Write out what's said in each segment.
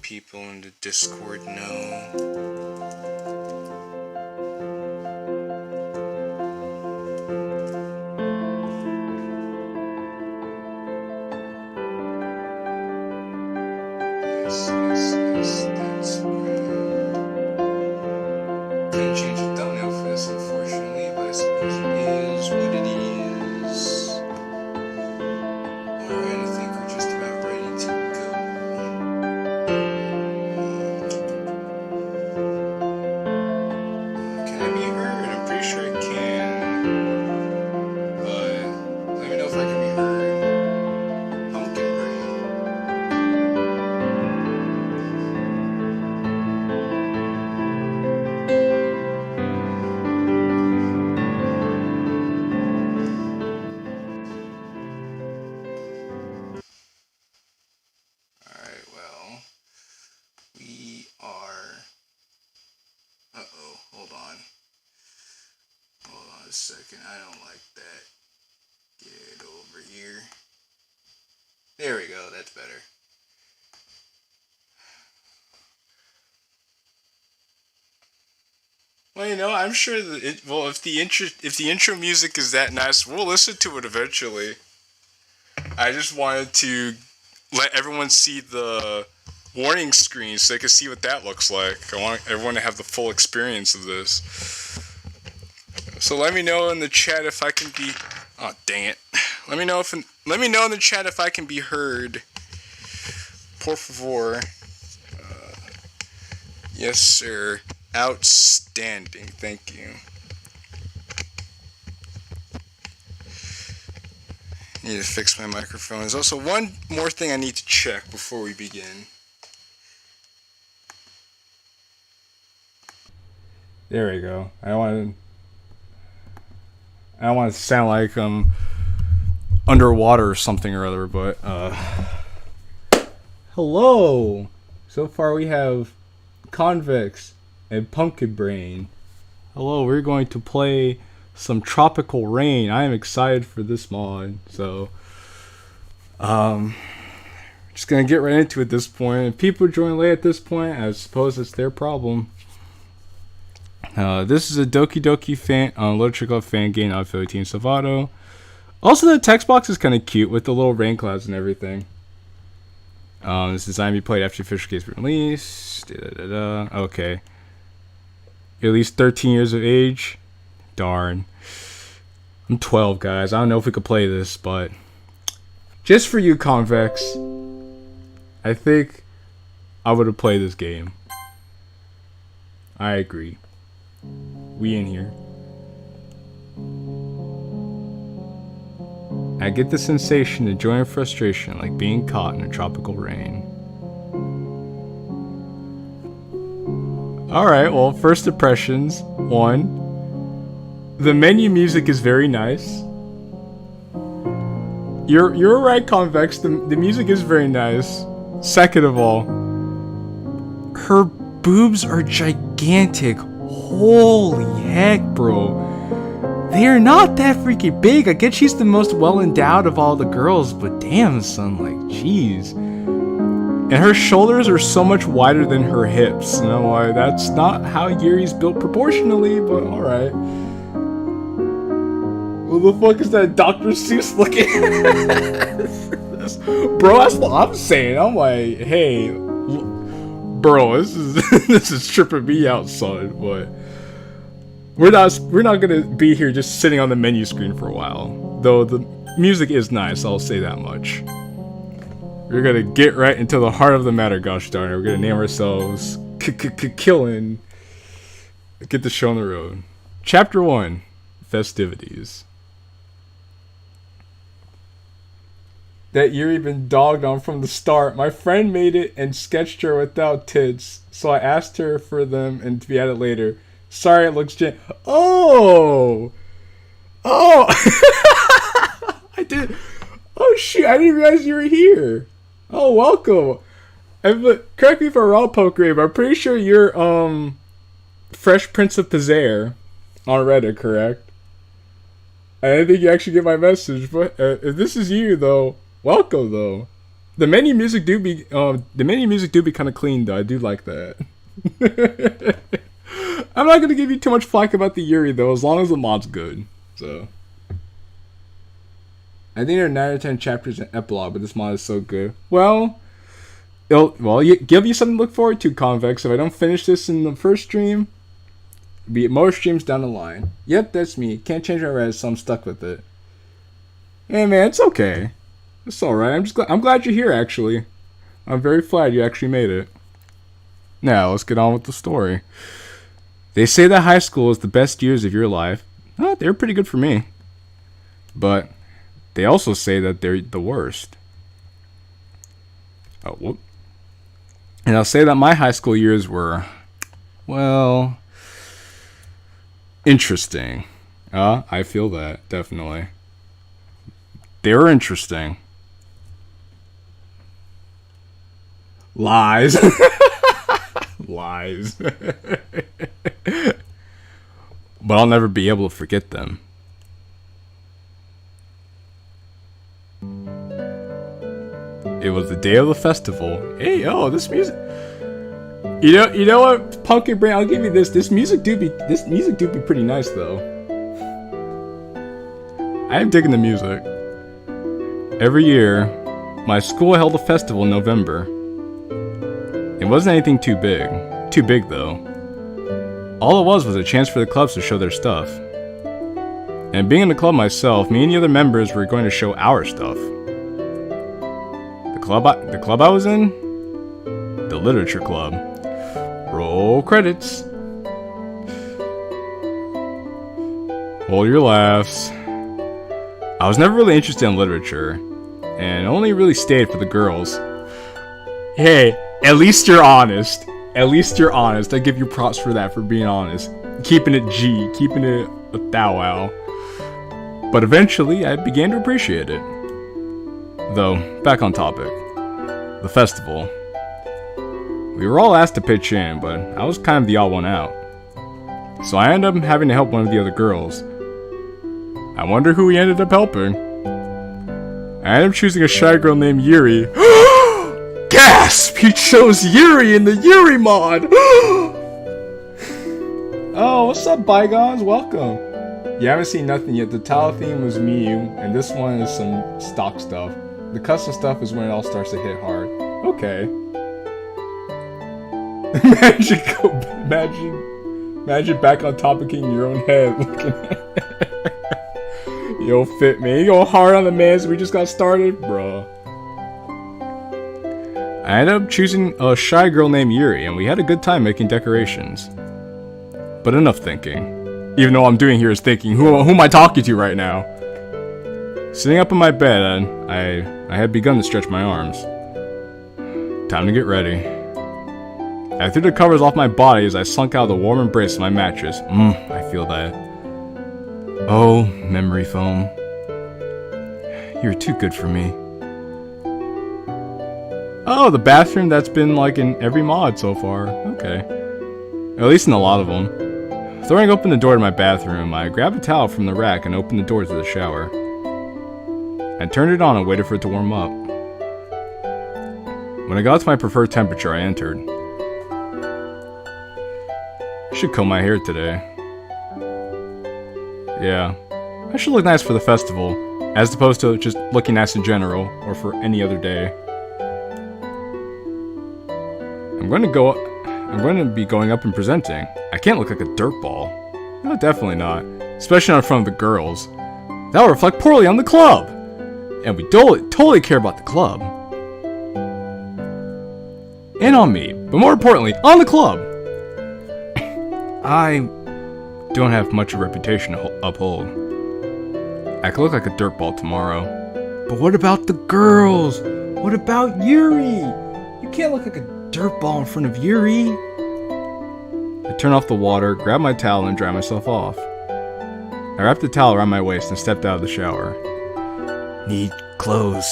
People in the Discord know. Yes, that's right. Couldn't change the thumbnail for this, unfortunately, but I suppose it is what it is. Alright, I think we're just about ready to go. Can I be heard? I'm pretty sure I can. But let me know if I can be heard. Pumpkin brain. Alright, well, we are. Uh-oh, hold on. Hold on a second, I don't like that. Get over here. There we go, that's better. Well, you know, I'm sure that if the intro music is that nice, we'll listen to it eventually. I just wanted to let everyone see the warning screen so they can see what that looks like. I want everyone to have the full experience of this. So let me know in the chat if I can be. Oh, dang it! Let me know in the chat if I can be heard. Por favor. Yes, sir. Outstanding. Thank you. Need to fix my microphone. There's also one more thing I need to check before we begin. There we go. I don't want to sound like I'm underwater or something or other, but hello. So far we have Convex and Pumpkin Brain. Hello, we're going to play some Tropical Rain. I am excited for this mod. So Just gonna get right into it at this point. If people join late at this point, I suppose it's their problem. This is a Doki Doki fan, Literature Club fan game of 15 Salvato. Also, the text box is kind of cute with the little rain clouds and everything. This design be played after the official case release. Okay. You're at least 13 years of age. Darn. I'm 12, guys. I don't know if we could play this, but just for you, Convex, I think I would have played this game. I agree. We in here. I get the sensation of joy and frustration like being caught in a tropical rain. Alright, well, first impressions. 1. The menu music is very nice. You're right, Convex. The music is very nice. Second of all, her boobs are gigantic. Holy heck, bro. They are not that freaking big. I get she's the most well-endowed of all the girls, but damn, son, like, jeez. And her shoulders are so much wider than her hips. You know why? That's not how Yuri's built proportionally, but alright. What the fuck is that Dr. Seuss looking at? Bro, that's what I'm saying. I'm like, hey, bro, this is tripping me out, son, but we're not gonna be here just sitting on the menu screen for a while. Though the music is nice, I'll say that much. We're gonna get right into the heart of the matter, gosh darn it. We're gonna name ourselves Killin'. Get the show on the road. Chapter 1, Festivities. That Yuri been dogged on from the start. My friend made it and sketched her without tits, so I asked her for them and to be added later. Sorry, it looks Oh! I did. Oh shoot, I didn't realize you were here. Oh, welcome. Correct me if I'm wrong, Poker, but I'm pretty sure you're, Fresh Prince of Pizaire on Reddit, correct? I didn't think you actually get my message, but if this is you, though, welcome, though. The menu music do be kind of clean, though. I do like that. I'm not gonna give you too much flack about the Yuri, though, as long as the mod's good. So, I think there are 9 or 10 chapters in epilogue, but this mod is so good. Well, it'll give you something to look forward to, Convex. If I don't finish this in the first stream, be it more streams down the line. Yep, that's me. Can't change my res, so I'm stuck with it. Hey, man, it's okay. It's all right. I'm glad you're here. Actually, I'm very glad you actually made it. Now let's get on with the story. They say that high school is the best years of your life. They're pretty good for me. But they also say that they're the worst. Oh, whoop. And I'll say that my high school years were, well, interesting. I feel that, definitely. They were interesting. Lies. Lies. But I'll never be able to forget them. It was the day of the festival. Hey, oh, this music. You know what, Pumpkin Brain? I'll give you this. This music do be pretty nice though. I am digging the music. Every year, my school held a festival in November. It wasn't anything too big. Too big though. All it was a chance for the clubs to show their stuff. And being in the club myself, me and the other members were going to show our stuff. The club I was in? The Literature Club. Roll credits. Hold your laughs. I was never really interested in literature, and only really stayed for the girls. Hey, at least you're honest. At least you're honest. I give you props for that, for being honest. Keeping it G, keeping it a thou wow. But eventually, I began to appreciate it. Though, back on topic. The festival. We were all asked to pitch in, but I was kind of the odd one out. So I ended up having to help one of the other girls. I wonder who we ended up helping. I ended up choosing a shy girl named Yuri. Gasp! He chose Yuri in the Yuri mod! Oh, what's up, Bygones? Welcome. You haven't seen nothing yet. The tile theme was Miyu, and this one is some stock stuff. The custom stuff is when it all starts to hit hard. Okay. Imagine back on topic in your own head looking at Yo, Fit, man. You go hard on the man so we just got started? Bruh. I ended up choosing a shy girl named Yuri, and we had a good time making decorations. But enough thinking. Even though all I'm doing here is thinking, who am I talking to right now? Sitting up in my bed, I had begun to stretch my arms. Time to get ready. I threw the covers off my body as I slunk out of the warm embrace of my mattress. I feel that. Oh, memory foam. You're too good for me. Oh, the bathroom that's been like in every mod so far. Okay. At least in a lot of them. Throwing open the door to my bathroom, I grabbed a towel from the rack and opened the door to the shower. I turned it on and waited for it to warm up. When I got to my preferred temperature, I entered. I should comb my hair today. Yeah, I should look nice for the festival, as opposed to just looking nice in general, or for any other day. I'm going to be going up and presenting. I can't look like a dirtball. No, definitely not. Especially not in front of the girls. That will reflect poorly on the club! And we totally care about the club. And on me, but more importantly, on the club! I don't have much of a reputation to uphold. I could look like a dirtball tomorrow. But what about the girls? What about Yuri? You can't look like a dirtball in front of Yuri. I turned off the water, grabbed my towel, and dried myself off. I wrapped the towel around my waist and stepped out of the shower. Need clothes.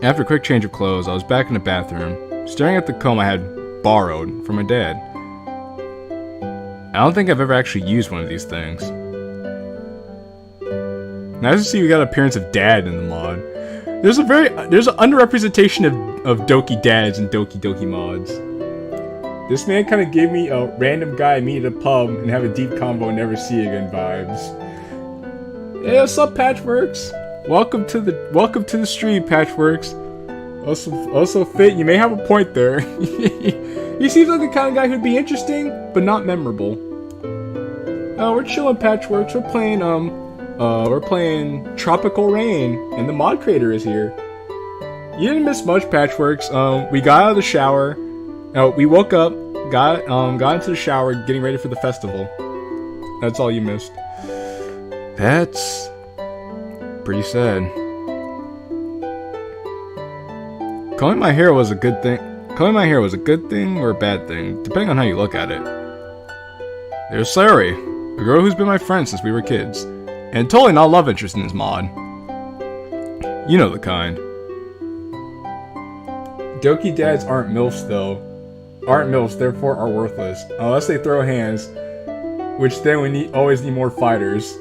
After a quick change of clothes, I was back in the bathroom, staring at the comb I had borrowed from my dad. I don't think I've ever actually used one of these things. Nice to see we got an appearance of dad in the mod. There's an underrepresentation of Doki dads in Doki Doki mods. This man kind of gave me a random guy I meet at a pub and have a deep convo and never see again vibes. Hey, what's up, Patchworks? Welcome to the stream, Patchworks. Also Fit, you may have a point there. He seems like the kind of guy who'd be interesting, but not memorable. We're chilling, Patchworks. We're playing Tropical Rain, and the mod creator is here. You didn't miss much, Patchworks. We got out of the shower. We woke up, got into the shower, getting ready for the festival. That's all you missed. That's pretty sad. Combing my hair was a good thing. Combing my hair was a good thing or a bad thing, depending on how you look at it. There's Sari, a girl who's been my friend since we were kids, and totally not a love interest in this mod. You know the kind. Doki dads aren't MILFs though. Aren't MILFs, therefore are worthless. Unless they throw hands, which then we always need more fighters.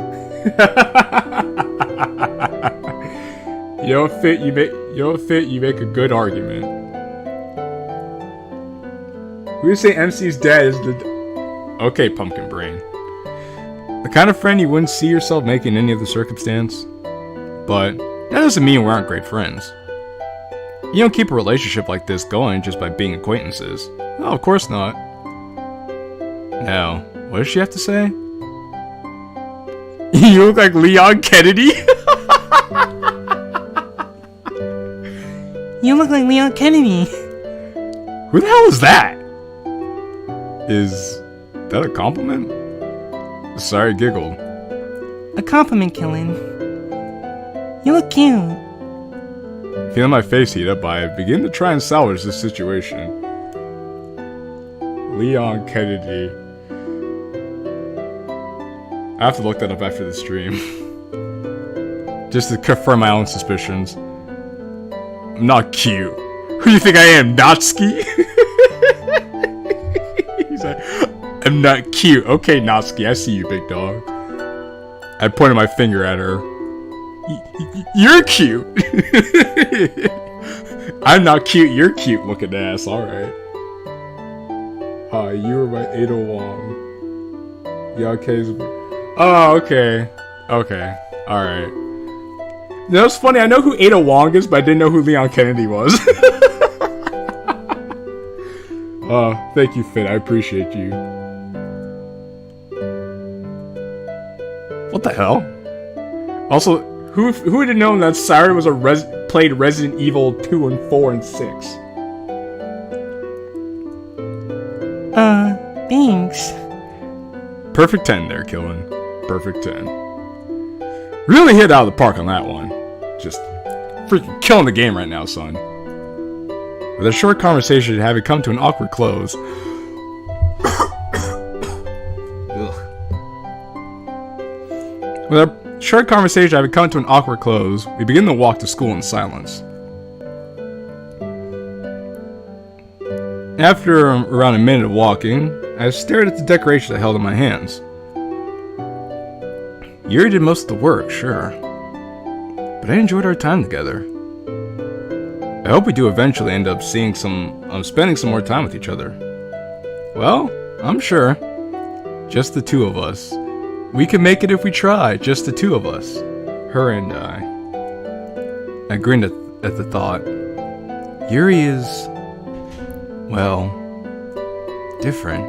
You don't fit, you make a good argument. We would say MC's dad is the... Okay, Pumpkin Brain. The kind of friend you wouldn't see yourself making in any other circumstance. But that doesn't mean we aren't great friends. You don't keep a relationship like this going just by being acquaintances. No, of course not. Now, what does she have to say? You look like Leon Kennedy? You look like Leon Kennedy. Who the hell is that? Is that a compliment? Sorry, giggled. A compliment, Killing. You look cute. Feeling my face heat up, I begin to try and salvage this situation. Leon Kennedy. I have to look that up after the stream. Just to confirm my own suspicions. I'm not cute. Who do you think I am, Natsuki? He's like, I'm not cute. Okay, Natsuki, I see you, big dog. I pointed my finger at her. You're cute. I'm not cute, you're cute looking ass, alright. Hi, you were my Ada Wong. Yeah, okay. Oh, okay. Okay, alright. You know, it's funny, I know who Ada Wong is, but I didn't know who Leon Kennedy was. Thank you, Finn, I appreciate you. What the hell? Also, who would have known that Siren was played Resident Evil 2 and 4 and 6? Thanks. Perfect 10 there, Killin. Perfect 10. Really hit out of the park on that one. Just freaking killing the game right now, son. With a short conversation having come to an awkward close. With a short conversation having come to an awkward close, we begin the walk to school in silence. After around a minute of walking, I stared at the decorations I held in my hands. Yuri did most of the work, sure, but I enjoyed our time together. I hope we do eventually end up spending some more time with each other. Well, I'm sure. Just the two of us. We can make it if we try, just the two of us. Her and I. I grinned at the thought. Yuri is, well, different.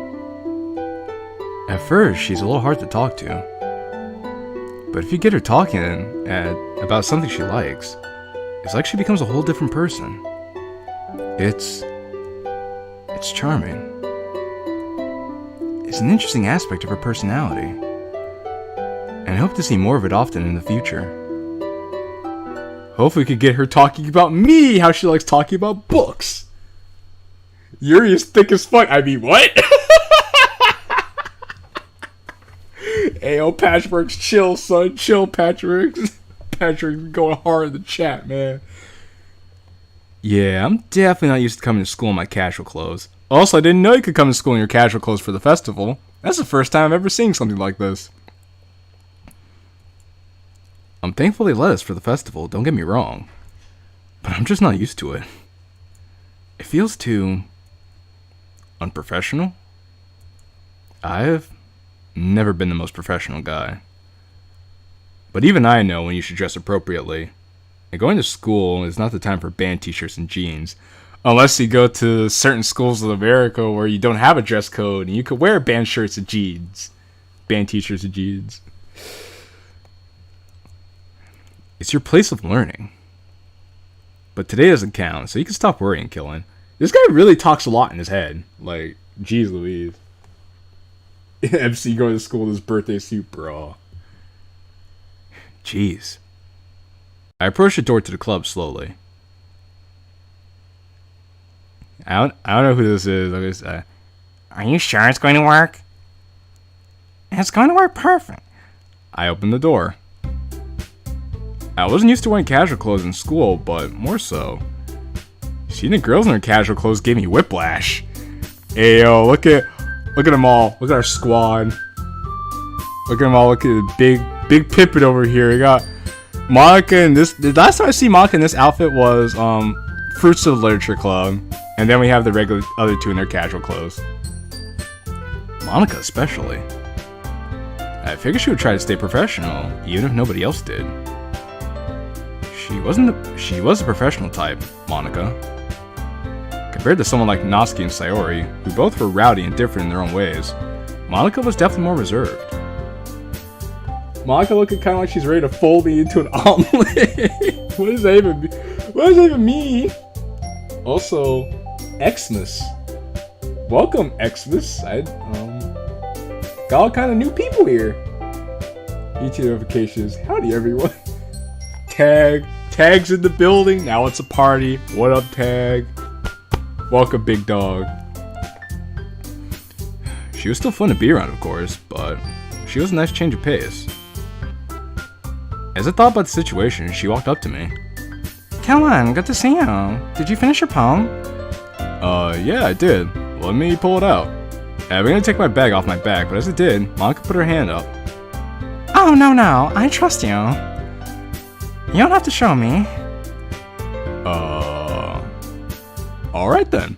At first, she's a little hard to talk to. But if you get her talking about something she likes, it's like she becomes a whole different person. It's charming. It's an interesting aspect of her personality. And I hope to see more of it often in the future. Hopefully we could get her talking about me, how she likes talking about books. Yuri is thick as fuck. I mean, what? Ayo, Patchworks, chill, son. Chill, Patchworks. Patchworks going hard in the chat, man. Yeah, I'm definitely not used to coming to school in my casual clothes. Also, I didn't know you could come to school in your casual clothes for the festival. That's the first time I've ever seen something like this. I'm thankful they let us for the festival, don't get me wrong. But I'm just not used to it. It feels too unprofessional. I've never been the most professional guy. But even I know when you should dress appropriately. And going to school is not the time for band t-shirts and jeans. Unless you go to certain schools of America where you don't have a dress code and you could wear band shirts and jeans. Band t-shirts and jeans. It's your place of learning. But today doesn't count, so you can stop worrying, Killin. This guy really talks a lot in his head. Like, geez Louise. MC going to school in his birthday suit, bro. Jeez. I approached the door to the club slowly. I don't know who this is. Are you sure it's going to work? It's going to work perfect. I opened the door. I wasn't used to wearing casual clothes in school, but more so. Seeing the girls in their casual clothes gave me whiplash. Ayo, look at them all. Look at our squad. Look at them all. Look at the big Pippin over here. We got Monica in this. The last time I see Monica in this outfit was Fruits of the Literature Club, and then we have the regular other two in their casual clothes. Monica especially. I figured she would try to stay professional, even if nobody else did. She was a professional type, Monica. Compared to someone like Natsuki and Sayori, who both were rowdy and different in their own ways, Monica was definitely more reserved. Monica looking kind of like she's ready to fold me into an omelet. What does that even mean? Also, Xmas. Welcome, Xmas. Got all kind of new people here. YouTube notifications. Howdy, everyone. Tag's in the building. Now it's a party. What up, Tag? Welcome, big dog. She was still fun to be around, of course, but she was a nice change of pace. As I thought about the situation, she walked up to me. Kellen, good to see you. Did you finish your poem? Yeah, I did. Let me pull it out. I'm gonna take my bag off my back, but as it did, Monica put her hand up. Oh, no, I trust you. You don't have to show me. Alright then.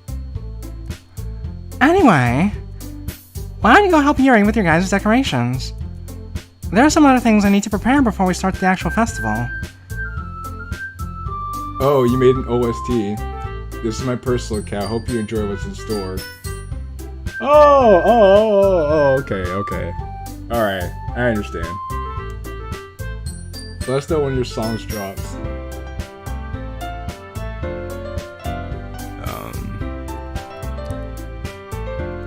Anyway, why don't you go help Yuri with your guys' decorations? There are some other things I need to prepare before we start the actual festival. Oh, you made an OST. This is my personal account. Hope you enjoy what's in store. Okay. Alright, I understand. Let us know when your songs drops.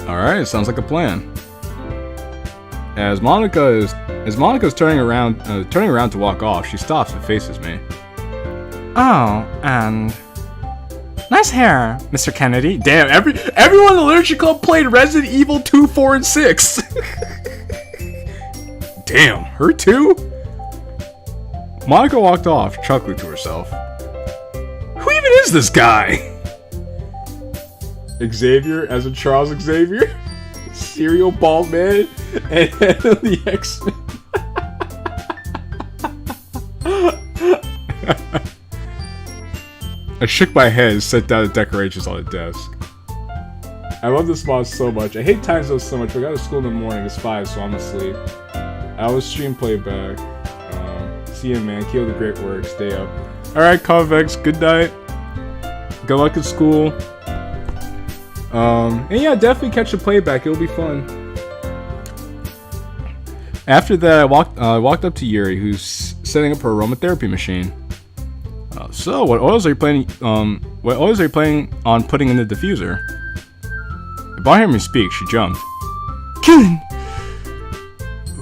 Alright, sounds like a plan. As Monica's turning around to walk off, she stops and faces me. Oh, and... Nice hair, Mr. Kennedy. Damn, everyone in the Literature Club played Resident Evil 2, 4, and 6. Damn, her too? Monica walked off, chuckling to herself. Who even is this guy? Xavier as a Charles Xavier? Serial bald man and head of the X-Men. I shook my head and set down the decorations on the desk. I love this mod so much. I hate time zones so much, but I got to school in the morning. It's 5, so I'm asleep. I will stream playback. See you, man. Keep up the great work. Stay up. Alright, Convex, good night. Good luck at school. And yeah, definitely catch the playback. It'll be fun. After that, I walked up to Yuri, who's setting up her aromatherapy machine. So, what oils are you planning? What oils are you planning on putting in the diffuser? Upon hearing me speak, she jumped. Killen!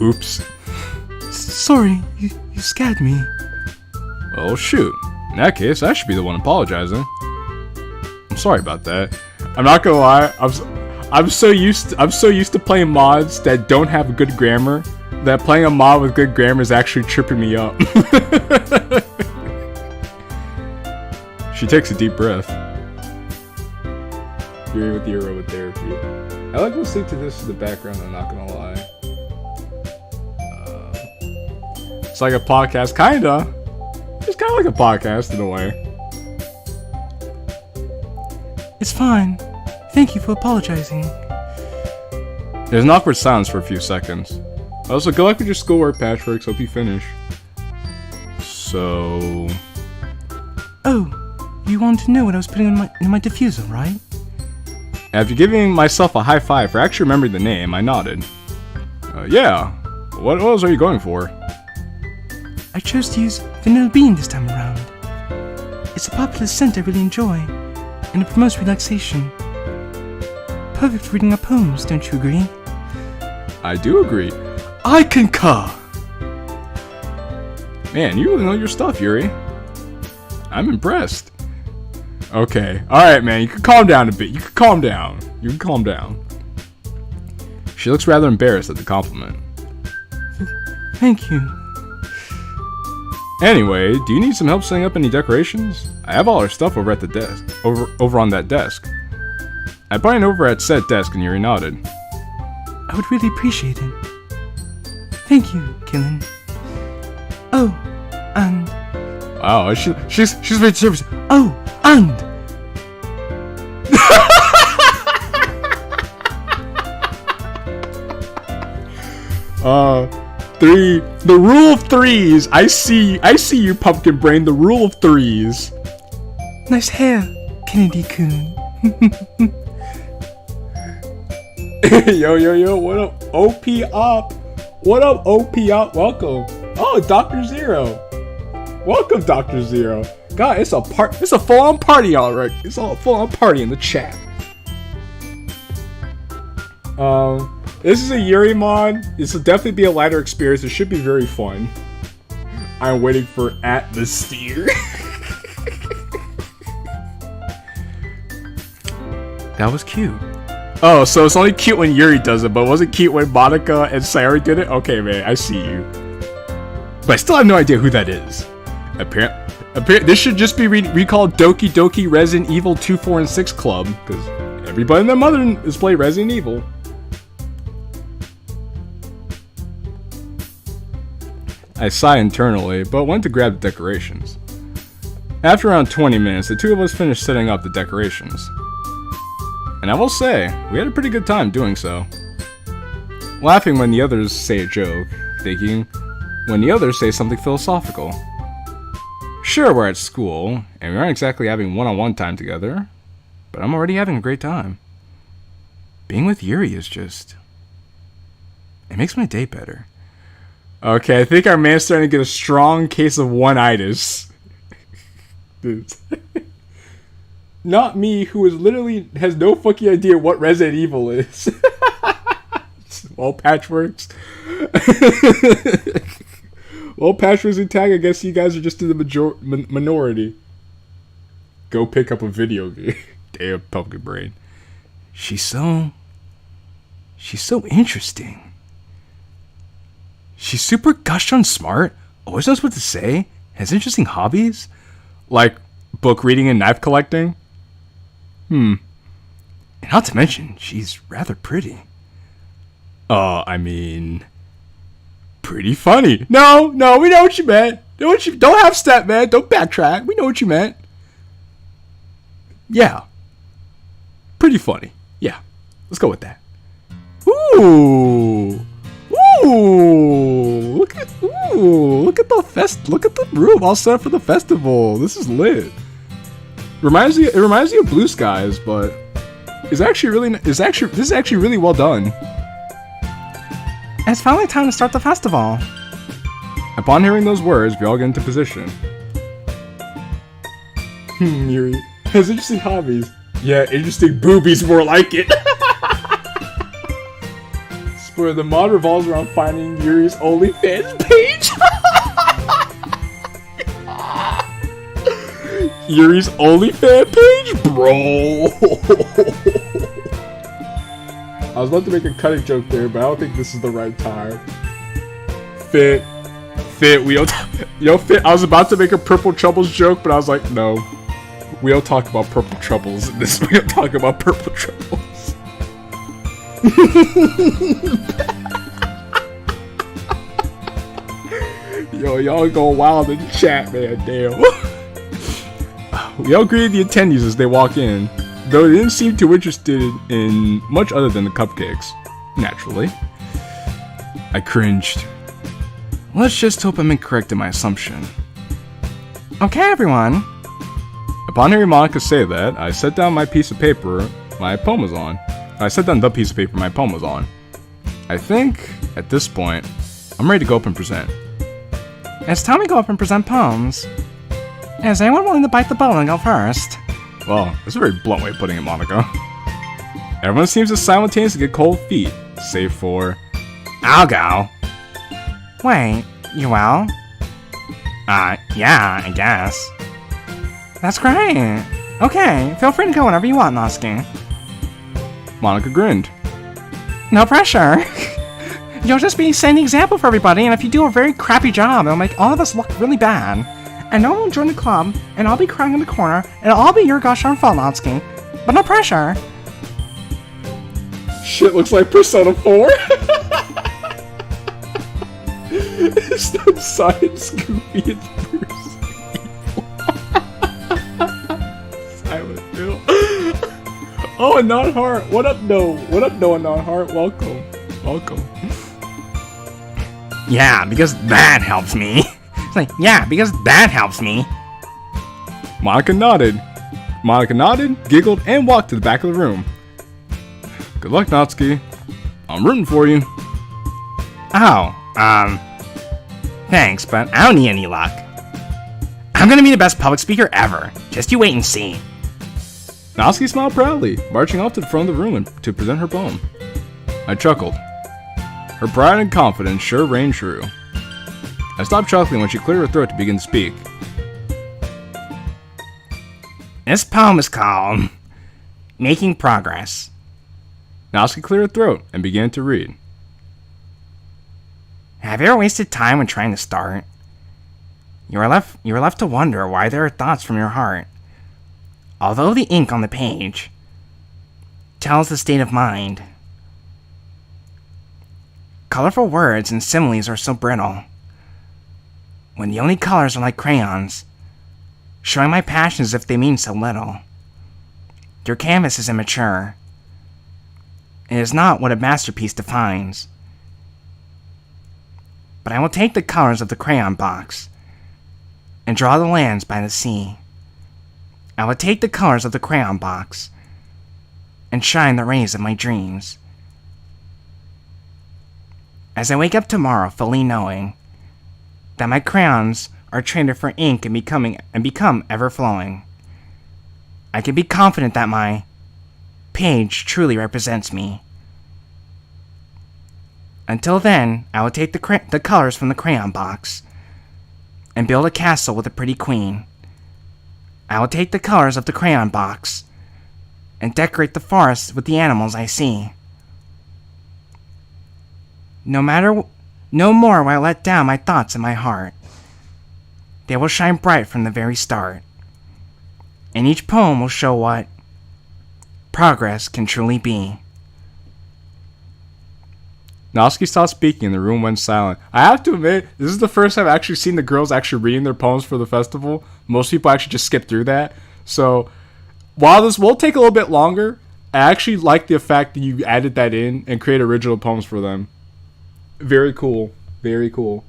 Oops. Sorry, you scared me. Well, shoot. In that case, I should be the one apologizing. I'm sorry about that. I'm not gonna lie. I'm so used to playing mods that don't have good grammar that playing a mod with good grammar is actually tripping me up. She takes a deep breath. Yuri with the aromatherapy. I like listening to this in the background, I'm not gonna lie. It's like a podcast, kinda. It's kinda like a podcast in a way. It's fine. Thank you for apologizing. There's an awkward silence for a few seconds. Also, good luck with your schoolwork, Patrick. Hope you finish. So... Oh, you want to know what I was putting in my diffuser, right? After giving myself a high five for actually remembering the name, I nodded. Yeah. What oils are you going for? I chose to use vanilla bean this time around. It's a popular scent I really enjoy, and it promotes relaxation. Perfect for reading our poems, don't you agree? I do agree. I concur! Man, you really know your stuff, Yuri. I'm impressed. Okay, alright man, you can calm down a bit. You can calm down. She looks rather embarrassed at the compliment. Thank you. Anyway, do you need some help setting up any decorations? I have all our stuff over at the desk. Over on that desk. I pointed over at said desk and Yuri nodded. I would really appreciate it. Thank you, Killen. Oh, and... Wow, she's very serious. Oh, and... The rule of threes. I see you, pumpkin brain. The rule of threes. Nice hair, Kennedy-kun. Yo, what up, OP up? What up, OP up? Welcome. Oh, Dr. Zero. Welcome, Dr. Zero. God, it's a full-on party, alright. It's all a full-on party in the chat. This is a Yuri mod. This will definitely be a lighter experience. It should be very fun. I'm waiting for atmosphere. That was cute. Oh, so it's only cute when Yuri does it, but was it cute when Monica and Sayori did it? Okay, man, I see you. But I still have no idea who that is. Apparently, this should just be recalled Doki Doki Resident Evil 2, 4, and 6 Club, because everybody and their mother has played Resident Evil. I sighed internally, but went to grab the decorations. After around 20 minutes, the two of us finished setting up the decorations. And I will say, we had a pretty good time doing so. Laughing when the others say a joke, thinking when the others say something philosophical. Sure, we're at school, and we aren't exactly having one-on-one time together, but I'm already having a great time. Being with Yuri is just... it makes my day better. Okay, I think our man's starting to get a strong case of one-itis. Not me, who is literally has no fucking idea what Resident Evil is. Well, Patchworks. Well, Patchworks and Tag, I guess you guys are just in the minority. Go pick up a video game. Damn, pumpkin brain. She's so interesting. She's super gosh darn smart, always knows what to say, has interesting hobbies, like book reading and knife collecting. And not to mention, she's rather pretty. I mean, pretty funny. No, we know what you meant. Don't have step, man. Don't backtrack. We know what you meant. Yeah. Pretty funny. Yeah. Let's go with that. Ooh. Look at the room all set up for the festival. This is lit. It reminds me of Blue Skies, but this is actually really well done. It's finally time to start the festival. Upon hearing those words, we all get into position. Yuri has interesting hobbies. Yeah, interesting boobies, more like it. Spoiler, the mod revolves around finding Yuri's OnlyFans page. Yuri's OnlyFans page? Bro. I was about to make a cutting joke there, but I don't think this is the right time. Fit, we don't... Fit, I was about to make a Purple Troubles joke, but I was like, no. We don't talk about Purple Troubles in this. We don't talk about Purple Troubles. Yo, y'all going wild in the chat, man. Damn. We all greeted the attendees as they walk in, though they didn't seem too interested in much other than the cupcakes. Naturally. I cringed. Let's just hope I'm incorrect in my assumption. Okay, everyone. Upon hearing Monica say that, I set down the piece of paper my poem was on. I think, at this point, I'm ready to go up and present. It's time we go up and present poems. Is anyone willing to bite the bullet and go first? Well, that's a very blunt way of putting it, Monica. Everyone seems to simultaneously get cold feet, save for... I'll go. Wait, you will? Yeah, I guess. That's great. Okay, feel free to go whenever you want, Noski. Monica grinned. No pressure. You'll just be setting the example for everybody, and if you do a very crappy job, it'll make all of us look really bad. And no one will join the club, and I'll be crying in the corner, and it'll all be your gosh darn fault, Noski. But no pressure. Shit looks like Persona 4. It's not Science Goofy, it's Bruce Silent Hill. Oh, and Non-Heart. What up, Noah? And Non-Heart? Welcome. Yeah, because that helps me. It's like, yeah, because that helps me. Monica nodded, giggled, and walked to the back of the room. Good luck, Natsuki. I'm rooting for you. Oh, thanks, but I don't need any luck. I'm gonna be the best public speaker ever. Just you wait and see. Natsuki smiled proudly, marching off to the front of the room to present her poem. I chuckled. Her pride and confidence sure reigned true. I stopped chuckling when she cleared her throat to begin to speak. This poem is called Making Progress. Natsuki cleared her throat and began to read. Have you ever wasted time when trying to start? You are left to wonder why there are thoughts from your heart. Although the ink on the page tells the state of mind, colorful words and similes are so brittle. when the only colors are like crayons, showing my passion as if they mean so little. Your canvas is immature. It is not what a masterpiece defines. But I will take the colors of the crayon box and draw the lands by the sea. I will take the colors of the crayon box and shine the rays of my dreams. As I wake up tomorrow fully knowing that my crayons are traded for ink and become ever-flowing, I can be confident that my page truly represents me. Until then, I will take the colors from the crayon box and build a castle with a pretty queen. I will take the colors of the crayon box and decorate the forest with the animals I see. No more will I let down my thoughts in my heart. They will shine bright from the very start. And each poem will show what progress can truly be. Natsuki stopped speaking and the room went silent. I have to admit, this is the first time I've actually seen the girls actually reading their poems for the festival. Most people actually just skip through that. So, while this will take a little bit longer, I actually like the fact that you added that in and created original poems for them. Very cool. Very cool.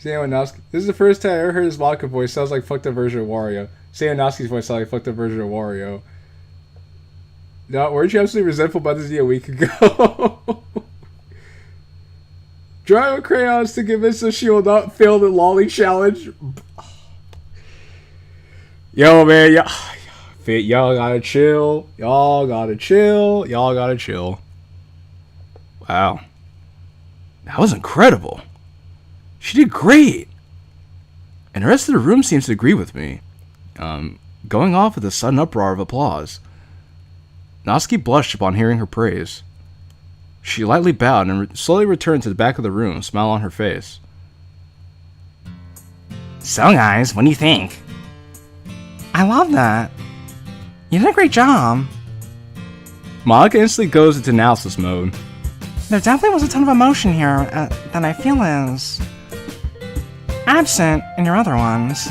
Natsuki. This is the first time I ever heard his vodka voice. Sounds like fucked up version of Wario. Natsuki's voice sounds like fucked up version of Wario. No, weren't you absolutely resentful about this a week ago? Drawing with crayons to convince her she will not fail the lolly challenge. Yo, man, y'all gotta chill. Y'all gotta chill. Y'all gotta chill. Wow. That was incredible. She did great. And the rest of the room seems to agree with me. Going off with a sudden uproar of applause. Natsuki blushed upon hearing her praise. She lightly bowed and slowly returned to the back of the room, smile on her face. So guys, what do you think? I love that. You did a great job. Monica instantly goes into analysis mode. There definitely was a ton of emotion here that I feel is absent in your other ones.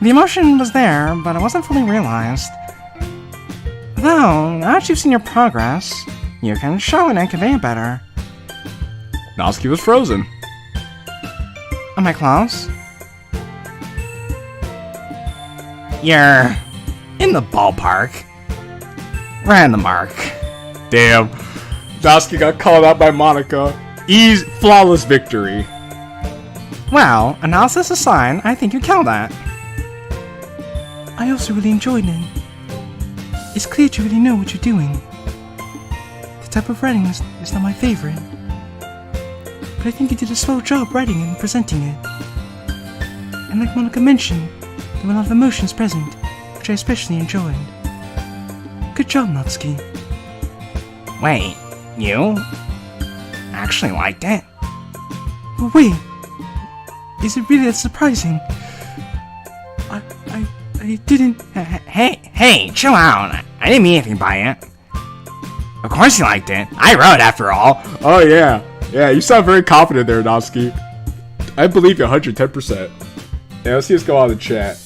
The emotion was there, but it wasn't fully realized. Though, now that you've seen your progress, you can show it and convey it better. Natsuki was frozen. Am I close? You're in the ballpark. Right on the mark. Damn. Natsuki got called out by Monica. Flawless victory. Well, analysis aside, I think you killed that. I also really enjoyed it. It's clear you really know what you're doing. The type of writing is not my favorite, but I think you did a swell job writing it and presenting it. And like Monica mentioned, there were a lot of emotions present, which I especially enjoyed. Good job, Natsuki. Wait, you actually liked it? Wait, is it really that surprising? I didn't... Hey, chill out. I didn't mean anything by it. Of course you liked it. I wrote after all. Oh, yeah. Yeah, you sound very confident there, Natsuki. I believe you 110%. Yeah, let's see us go on the chat.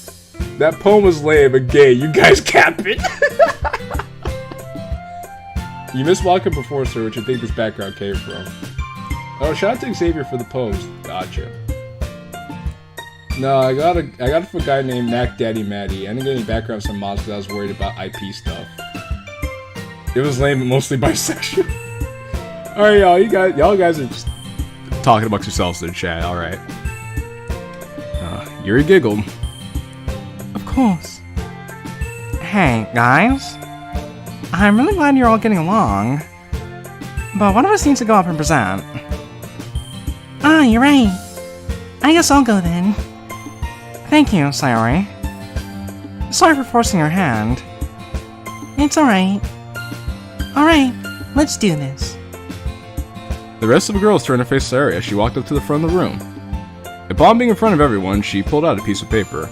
That poem was lame and gay. You guys cap it. You missed Waka before, sir, which I think this background came from. Oh, shout out to Xavier for the post. Gotcha. No, I got it from a guy named Mac Daddy Matty. I didn't get any background from mods because I was worried about IP stuff. It was lame and mostly bisexual. Alright, y'all guys are just talking amongst yourselves in the chat, alright. Yuri giggled. Of course. Hey, guys. I'm really glad you're all getting along. But one of us needs to go up and present. Ah, you're right. I guess I'll go then. Thank you, Sayori. Sorry for forcing your hand. It's alright. Alright, let's do this. The rest of the girls turned to face Sayori as she walked up to the front of the room. Upon being in front of everyone, she pulled out a piece of paper.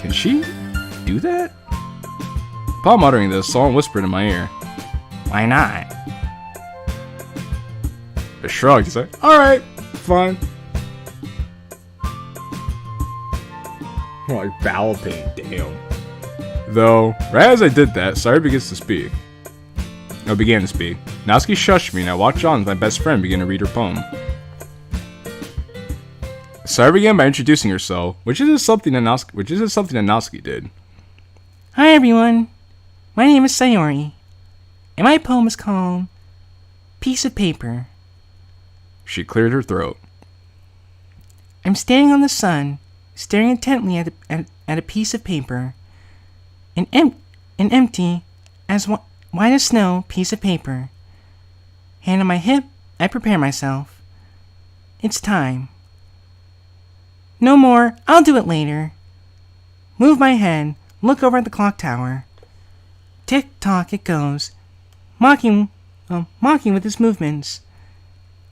Can she do that? Upon muttering this, someone whispered in my ear. Why not? I shrugged. He's like, alright, fun. Like bowel pain, damn. Though, right as I did that, Sayori began to speak. Natsuki shushed me and I walked on as my best friend began to read her poem. Sayori began by introducing herself, which isn't something that Natsuki did. Hi everyone, my name is Sayori, and my poem is called Piece of Paper. She cleared her throat. I'm standing on the sun, staring intently at a piece of paper. An empty, as white as snow, piece of paper. Hand on my hip, I prepare myself. It's time. No more, I'll do it later. Move my head, look over at the clock tower. Tick-tock it goes, mocking with its movements.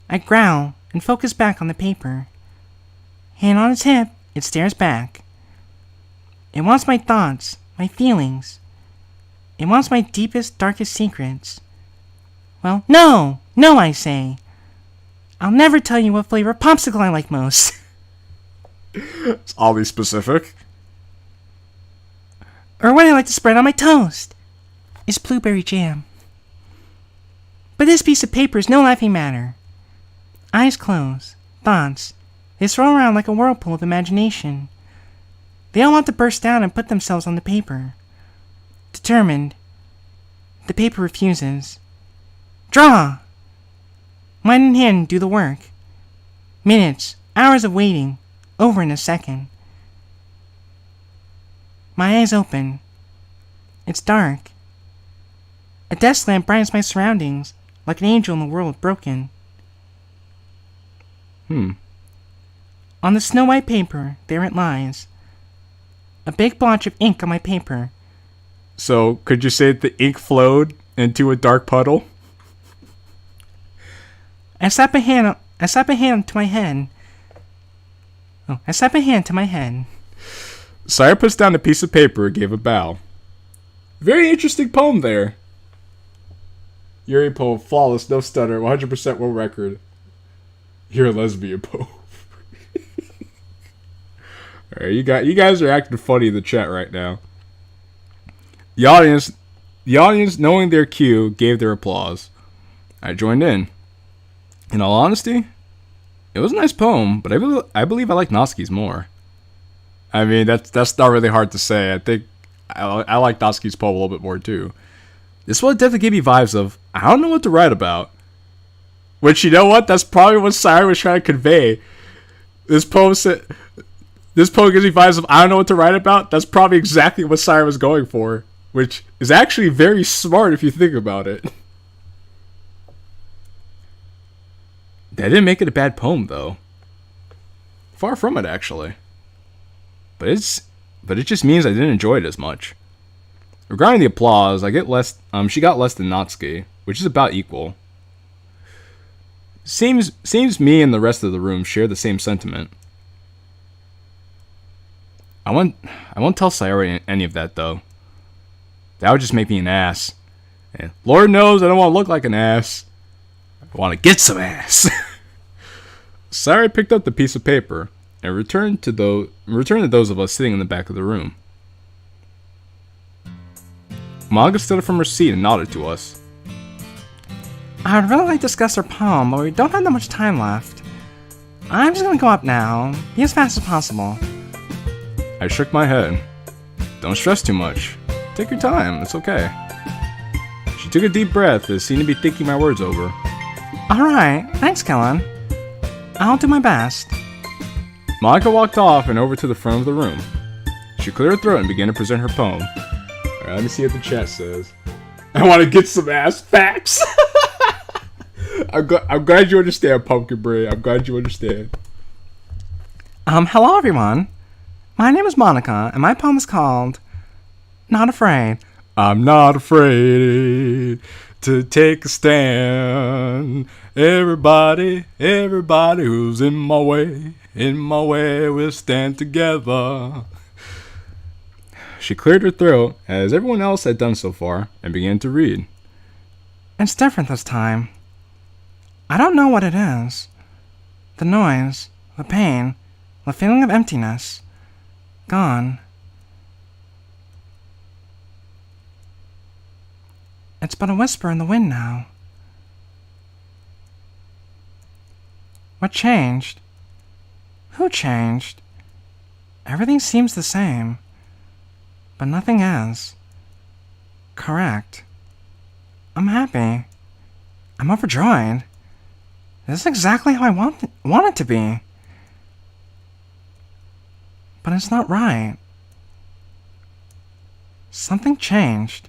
I growl and focus back on the paper. Hand on its hip, it stares back. It wants my thoughts, my feelings. It wants my deepest, darkest secrets. Well, no, I say. I'll never tell you what flavor popsicle I like most. It's oddly specific. Or what I like to spread on my toast. It's blueberry jam. But this piece of paper is no laughing matter. Eyes closed, thoughts, they swirl around like a whirlpool of imagination. They all want to burst out and put themselves on the paper. Determined, the paper refuses. Draw! Mind and hand do the work. Minutes, hours of waiting, over in a second. My eyes open. It's dark. A desk lamp brightens my surroundings, like an angel in the world broken. On the snow-white paper, there it lies. A big blotch of ink on my paper. So, could you say that the ink flowed into a dark puddle? I slap a hand to my head. Sayori puts down a piece of paper and gave a bow. Very interesting poem there. Yuri poem, flawless, no stutter, 100% world record. You're a lesbian poem. Alright, you guys are acting funny in the chat right now. The audience, knowing their cue, gave their applause. I joined in. In all honesty, it was a nice poem, but I believe I like Natsuki's more. I mean, that's not really hard to say. I think I like Natsuki's poem a little bit more too. This one definitely gave me vibes of, I don't know what to write about. Which, you know what? That's probably what Sayori was trying to convey. This poem gives me vibes of, I don't know what to write about. That's probably exactly what Sayori was going for. Which is actually very smart if you think about it. That didn't make it a bad poem, though. Far from it, actually. But it just means I didn't enjoy it as much. Regarding the applause, she got less than Natsuki, which is about equal. Seems me and the rest of the room share the same sentiment. I won't tell Sayori any of that, though. That would just make me an ass. And Lord knows I don't want to look like an ass. I want to get some ass. Sayori picked up the piece of paper and returned to those of us sitting in the back of the room. Manga stood up from her seat and nodded to us. I would really like to discuss her poem, but we don't have that much time left. I'm just gonna go up now. Be as fast as possible. I shook my head. Don't stress too much. Take your time, it's okay. She took a deep breath and seemed to be thinking my words over. Alright, thanks, Kellen. I'll do my best. Monica walked off and over to the front of the room. She cleared her throat and began to present her poem. Alright, let me see what the chat says. I want to get some ass facts! I'm glad you understand, Pumpkin Bray. I'm glad you understand. Hello everyone. My name is Monica, and my poem is called Not Afraid. I'm not afraid to take a stand. Everybody who's in my way, we'll stand together. She cleared her throat, as everyone else had done so far, and began to read. It's different this time. I don't know what it is. The noise, the pain, the feeling of emptiness, gone. It's but a whisper in the wind now. What changed? Who changed? Everything seems the same, but nothing is. Correct. I'm happy. I'm overjoyed. This is exactly how I want it to be. But it's not right. Something changed.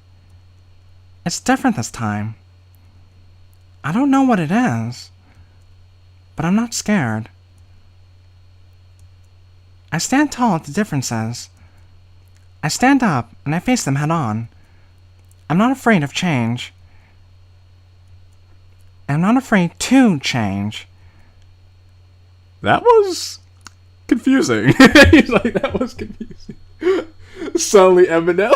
It's different this time. I don't know what it is, but I'm not scared. I stand tall at the differences. I stand up and I face them head on. I'm not afraid of change. I'm not afraid to change. That was confusing. He's like, that was confusing. Suddenly Eminem.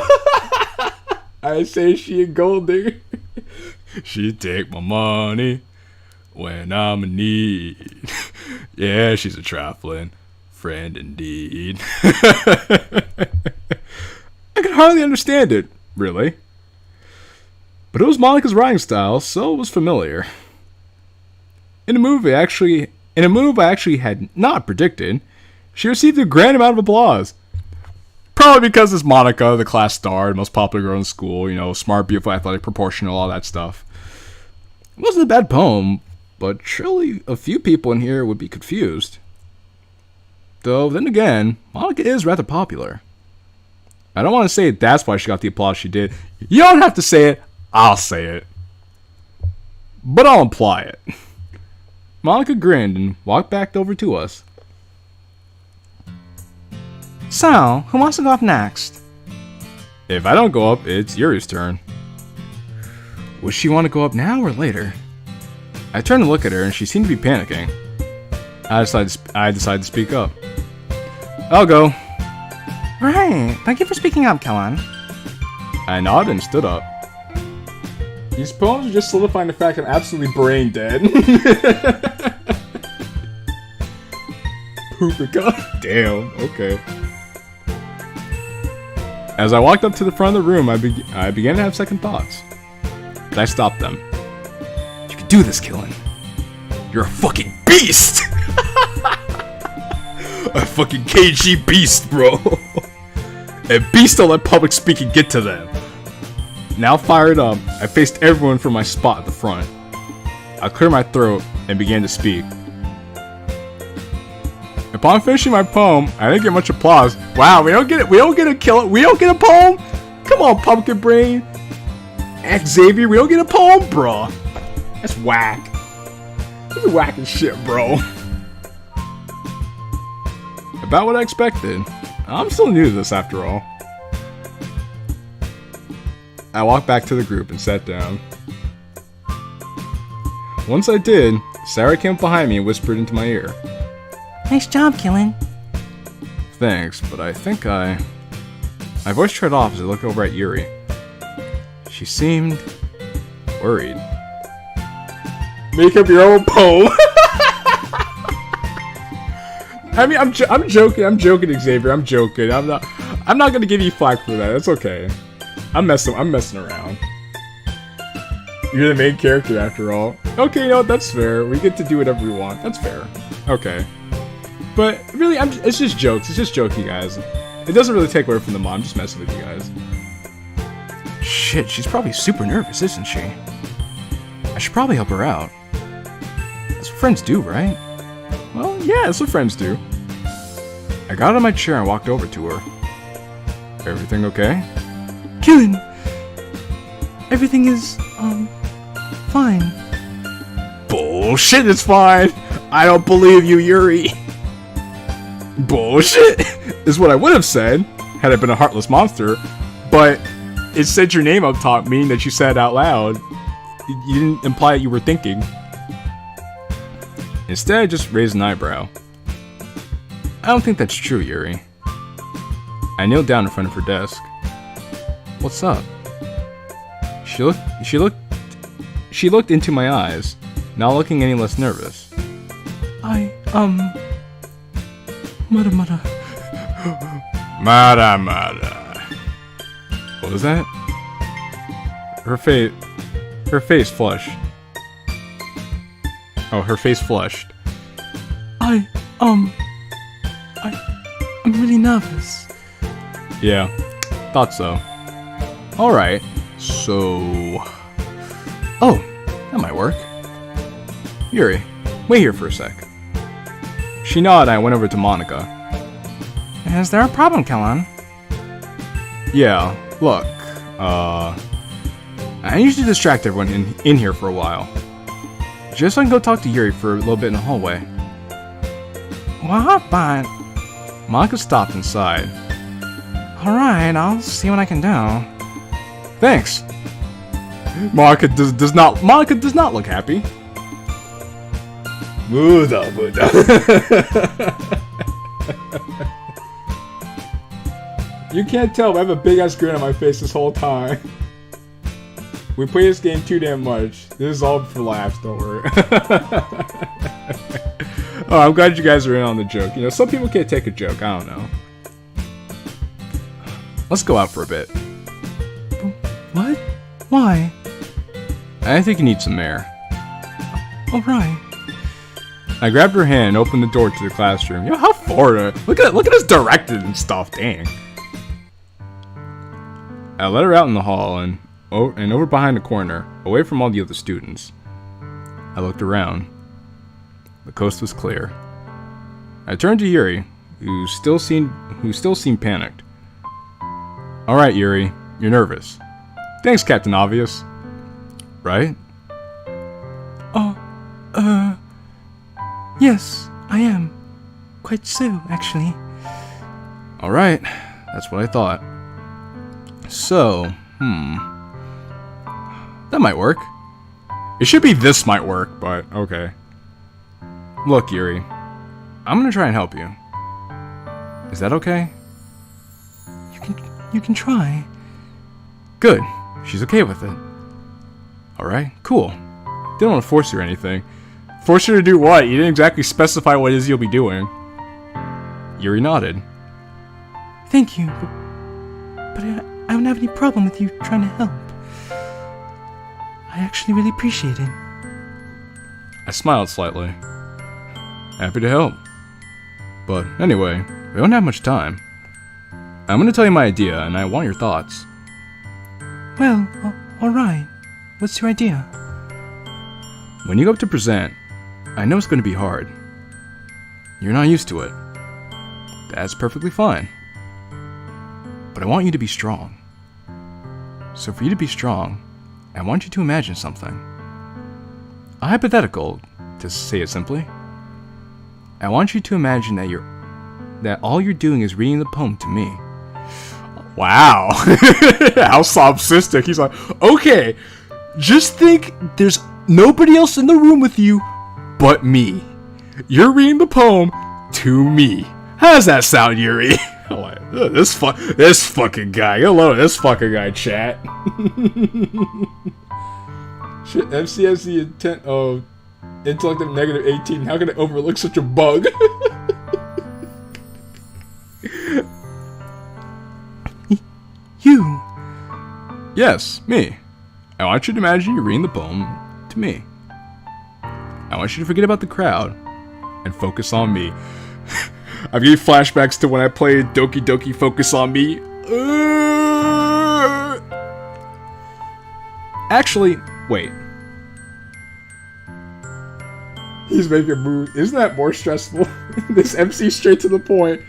I say she a gold digger. She take my money when I'm in need. Yeah, she's a trifling friend indeed. I could hardly understand it, really. But it was Monica's writing style, so it was familiar. In a move I actually had not predicted, she received a grand amount of applause. Probably because it's Monica, the class star, the most popular girl in school, smart, beautiful, athletic, proportional, all that stuff. It wasn't a bad poem, but surely a few people in here would be confused. Though, then again, Monica is rather popular. I don't want to say that's why she got the applause she did. You don't have to say it, I'll say it. But I'll imply it. Monica grinned and walked back over to us. So, who wants to go up next? If I don't go up, it's Yuri's turn. Would she want to go up now or later? I turned to look at her and she seemed to be panicking. I decided to speak up. I'll go. Right, thank you for speaking up, Kellen. I nodded and stood up. These poems are just solidifying the fact I'm absolutely brain dead. Poopika. Damn, okay. As I walked up to the front of the room, I began to have second thoughts. But I stopped them. You can do this, Killen. You're a fucking beast! A fucking KG beast, bro. And beasts don't let public speaking get to them. Now fired up, I faced everyone from my spot at the front. I cleared my throat and began to speak. Upon finishing my poem, I didn't get much applause. Wow, we don't get it. We don't get a poem? Come on, Pumpkin Brain. Xavier, we don't get a poem, bro. That's whack. This is whack as shit, bro. About what I expected. I'm still new to this after all. I walked back to the group and sat down. Once I did, Sarah came up behind me and whispered into my ear. Nice job, Killen. Thanks, but I think My voice trailed off as I looked over at Yuri. She seemed worried. Make up your own poem. I mean, I'm joking, Xavier. I'm joking. I'm not gonna give you flack for that. It's okay. I'm messing around. You're the main character after all. Okay, that's fair. We get to do whatever we want. That's fair. Okay. But really, it's just jokes. It's just joking, guys. It doesn't really take away from the mod. I'm just messing with you guys. Shit, she's probably super nervous, isn't she? I should probably help her out. That's what friends do, right? Well, yeah, that's what friends do. I got out of my chair and walked over to her. Everything okay? Killen! Everything is, fine. Bullshit, it's fine! I don't believe you, Yuri! Bullshit! Is what I would have said, had I been a heartless monster, but it said your name up top, meaning that you said it out loud. You didn't imply that you were thinking. Instead, I just raised an eyebrow. I don't think that's true, Yuri. I kneeled down in front of her desk. What's up? She looked into my eyes, not looking any less nervous. I Mada mada. Mada mada. What was that? Her face flushed. Oh, her face flushed. I'm really nervous. Yeah, thought so. Alright, so... Oh, that might work. Yuri, wait here for a sec. She nodded and I went over to Monica. Is there a problem, Kellan? Yeah, look, I need you to distract everyone in here for a while. Just so I can go talk to Yuri for a little bit in the hallway. What? But... Monica stopped inside. Alright, I'll see what I can do. Thanks. Monica does not look happy. Muda. You can't tell, but I have a big ass grin on my face this whole time. We play this game too damn much. This is all for laughs, don't worry. Oh, I'm glad you guys are in on the joke. You know, some people can't take a joke, I don't know. Let's go out for a bit. What? Why? I think you need some air. Alright. I grabbed her hand and opened the door to the classroom. Yo, how far? Look at us directed and stuff, dang. I let her out in the hall and over behind the corner, away from all the other students. I looked around. The coast was clear. I turned to Yuri, who still seemed panicked. All right, Yuri, you're nervous. Thanks, Captain Obvious. Right? Yes, I am. Quite so, actually. All right, that's what I thought. So, that might work. It should be this might work, but okay. Look, Yuri, I'm gonna try and help you. Is that okay? You can try. Good. She's okay with it. Alright, cool. Didn't want to force her or anything. Force her to do what? You didn't exactly specify what it is you'll be doing. Yuri nodded. Thank you, but I don't have any problem with you trying to help. I actually really appreciate it. I smiled slightly. Happy to help. But anyway, we don't have much time. I'm gonna tell you my idea, and I want your thoughts. Well, alright. What's your idea? When you go up to present, I know it's gonna be hard. You're not used to it. That's perfectly fine. But I want you to be strong. So for you to be strong, I want you to imagine something. A hypothetical, to say it simply. I want you to imagine that all you're doing is reading the poem to me. Wow. How solipsistic. He's like, okay, just think there's nobody else in the room with you but me. You're reading the poem to me. How does that sound, Yuri? I'm like, this fucking guy. Hello, this fucking guy, chat. Shit, MC has the intent of intellect of negative 18. How can I overlook such a bug? You. Yes, me. I want you to imagine you're reading the poem to me. I want you to forget about the crowd and focus on me. I'm getting flashbacks to when I played Doki Doki Focus on Me. Actually, wait. He's making moves. Isn't that more stressful? This MC straight to the point.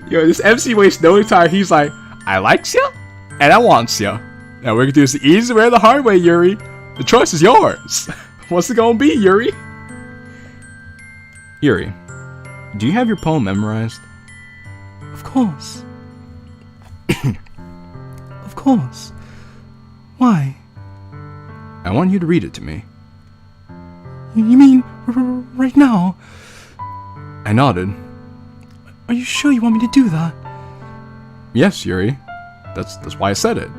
Yo, this MC wastes no time. He's like, I likes ya, and I wants ya. Now we're gonna do this the easy way or the hard way, Yuri. The choice is yours. What's it gonna be, Yuri? Yuri, do you have your poem memorized? Of course. Of course. Why? I want you to read it to me. You mean right now? I nodded. Are you sure you want me to do that? Yes, Yuri. That's why I said it.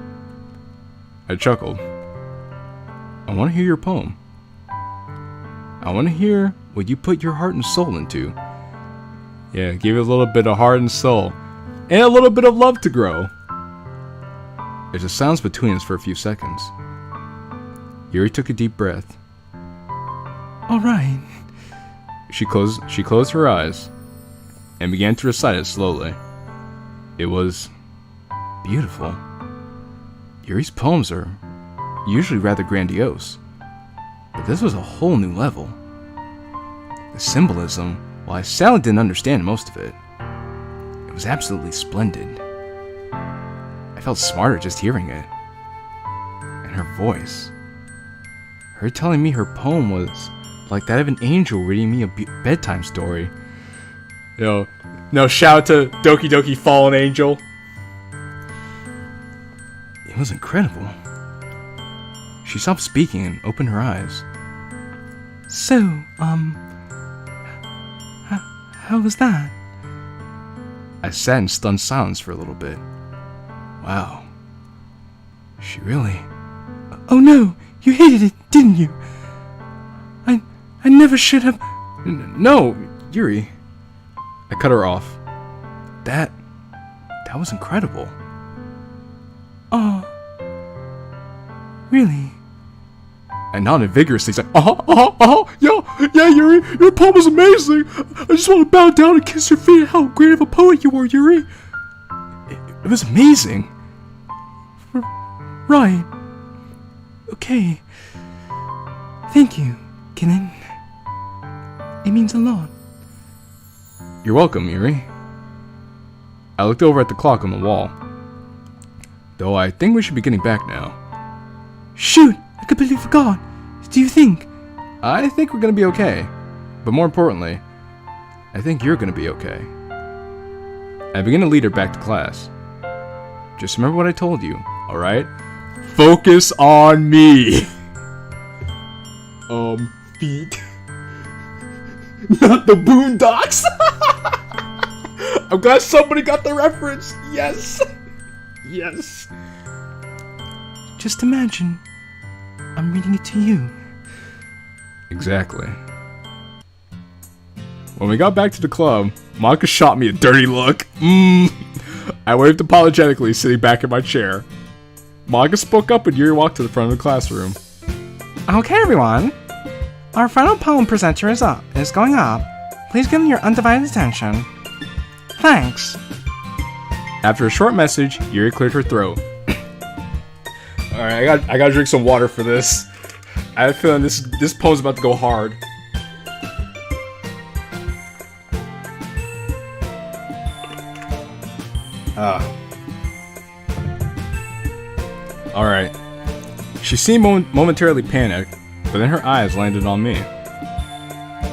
I chuckled. I want to hear your poem. I want to hear what you put your heart and soul into, Yeah, give it a little bit of heart and soul. And a little bit of love to grow. There's a silence between us for a few seconds. Yuri took a deep breath. All right. She closed her eyes and began to recite it slowly. It was beautiful. Yuri's poems are usually rather grandiose, but this was a whole new level. The symbolism, while I sadly didn't understand most of it, it was absolutely splendid. I felt smarter just hearing it. And her voice, her telling me her poem was like that of an angel reading me a bedtime story. No, shout out to Doki Doki Fallen Angel. It was incredible. She stopped speaking and opened her eyes. So, how was that? I sat in stunned silence for a little bit. Wow. She really... Oh no, you hated it, didn't you? I never should have... No, Yuri. I cut her off. That was incredible. Oh. Really? I nodded vigorously, said, yeah, Yuri, your poem was amazing. I just want to bow down and kiss your feet. How great of a poet you are, Yuri. It was amazing. Right. Okay. Thank you, Kenan. It means a lot. You're welcome, Yuri. I looked over at the clock on the wall. Though I think we should be getting back now. Shoot! I completely forgot. Do you think? I think we're gonna be okay. But more importantly, I think you're gonna be okay. I began to lead her back to class. Just remember what I told you, alright? Focus on me! Feet. Not the Boondocks! I'm glad somebody got the reference! Yes! Yes! Just imagine, I'm reading it to you. Exactly. When we got back to the club, Monica shot me a dirty look. I waved apologetically, sitting back in my chair. Monica spoke up and Yuri walked to the front of the classroom. Okay, everyone. Our final poem presenter is going up. Please give them your undivided attention. Thanks. After a short message, Yuri cleared her throat. Alright, I gotta drink some water for this. I have a feeling this poem's about to go hard. Alright. She seemed momentarily panicked, but then her eyes landed on me.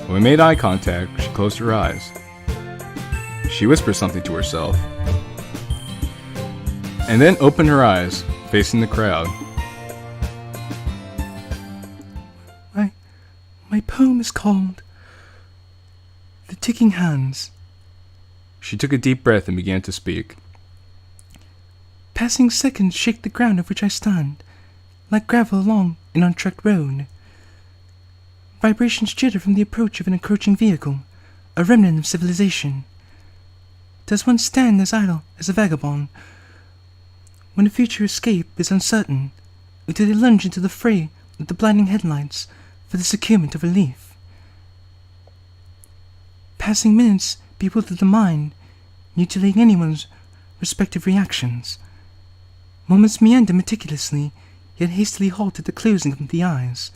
When we made eye contact, she closed her eyes. She whispered something to herself, and then opened her eyes, facing the crowd. My poem is called The Ticking Hands. She took a deep breath and began to speak. Passing seconds shake the ground of which I stand, like gravel along an untrekked road. Vibrations jitter from the approach of an encroaching vehicle, a remnant of civilization. Does one stand as idle as a vagabond when the future escape is uncertain, or do they lunge into the fray with the blinding headlights for the securement of relief? Passing minutes bewilder the mind, mutilating anyone's respective reactions. Moments meander meticulously, yet hastily halt at the closing of the eyes.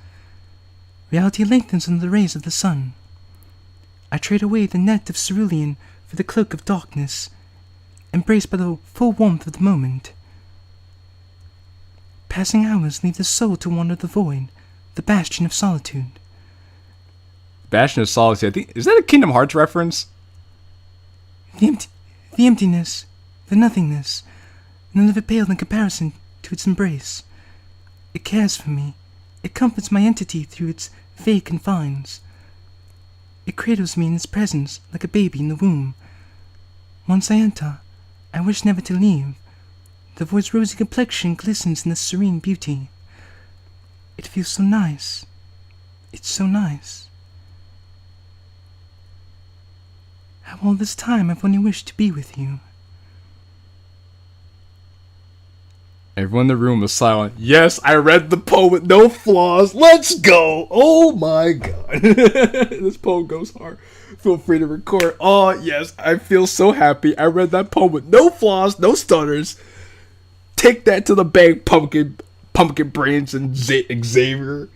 Reality lengthens under the rays of the sun. I trade away the net of cerulean for the cloak of darkness, embraced by the full warmth of the moment. Passing hours leave the soul to wander the void, the bastion of solitude. Bastion of Solitude, I think, is that a Kingdom Hearts reference? The emptiness, the nothingness, none of it paled in comparison to its embrace. It cares for me, it comforts my entity through its vague confines. It cradles me in its presence like a baby in the womb. Once I enter, I wish never to leave. The void's rosy complexion glistens in the serene beauty. It feels so nice. It's so nice. How all this time I've only wished to be with you. Everyone in the room was silent. Yes, I read the poem with no flaws. Let's go. Oh my god. This poem goes hard. Feel free to record. Oh, yes, I feel so happy. I read that poem with no flaws, no stutters. Take that to the bank, pumpkin brains and Xavier.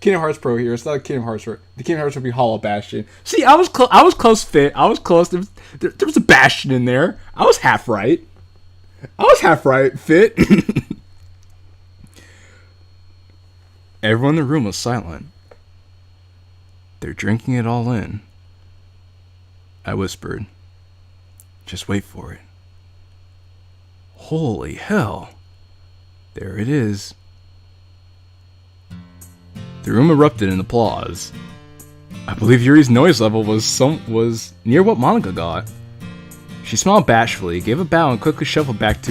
Kingdom Hearts Pro here. It's not a Kingdom Hearts Pro. The Kingdom Hearts would be Hollow Bastion. See, I was close, Fit. I was close. There was a Bastion in there. I was half right. Fit. Everyone in the room was silent. They're drinking it all in. I whispered, just wait for it. Holy hell. There it is. The room erupted in applause. I believe Yuri's noise level was near what Monica got. She smiled bashfully, gave a bow, and quickly shuffled back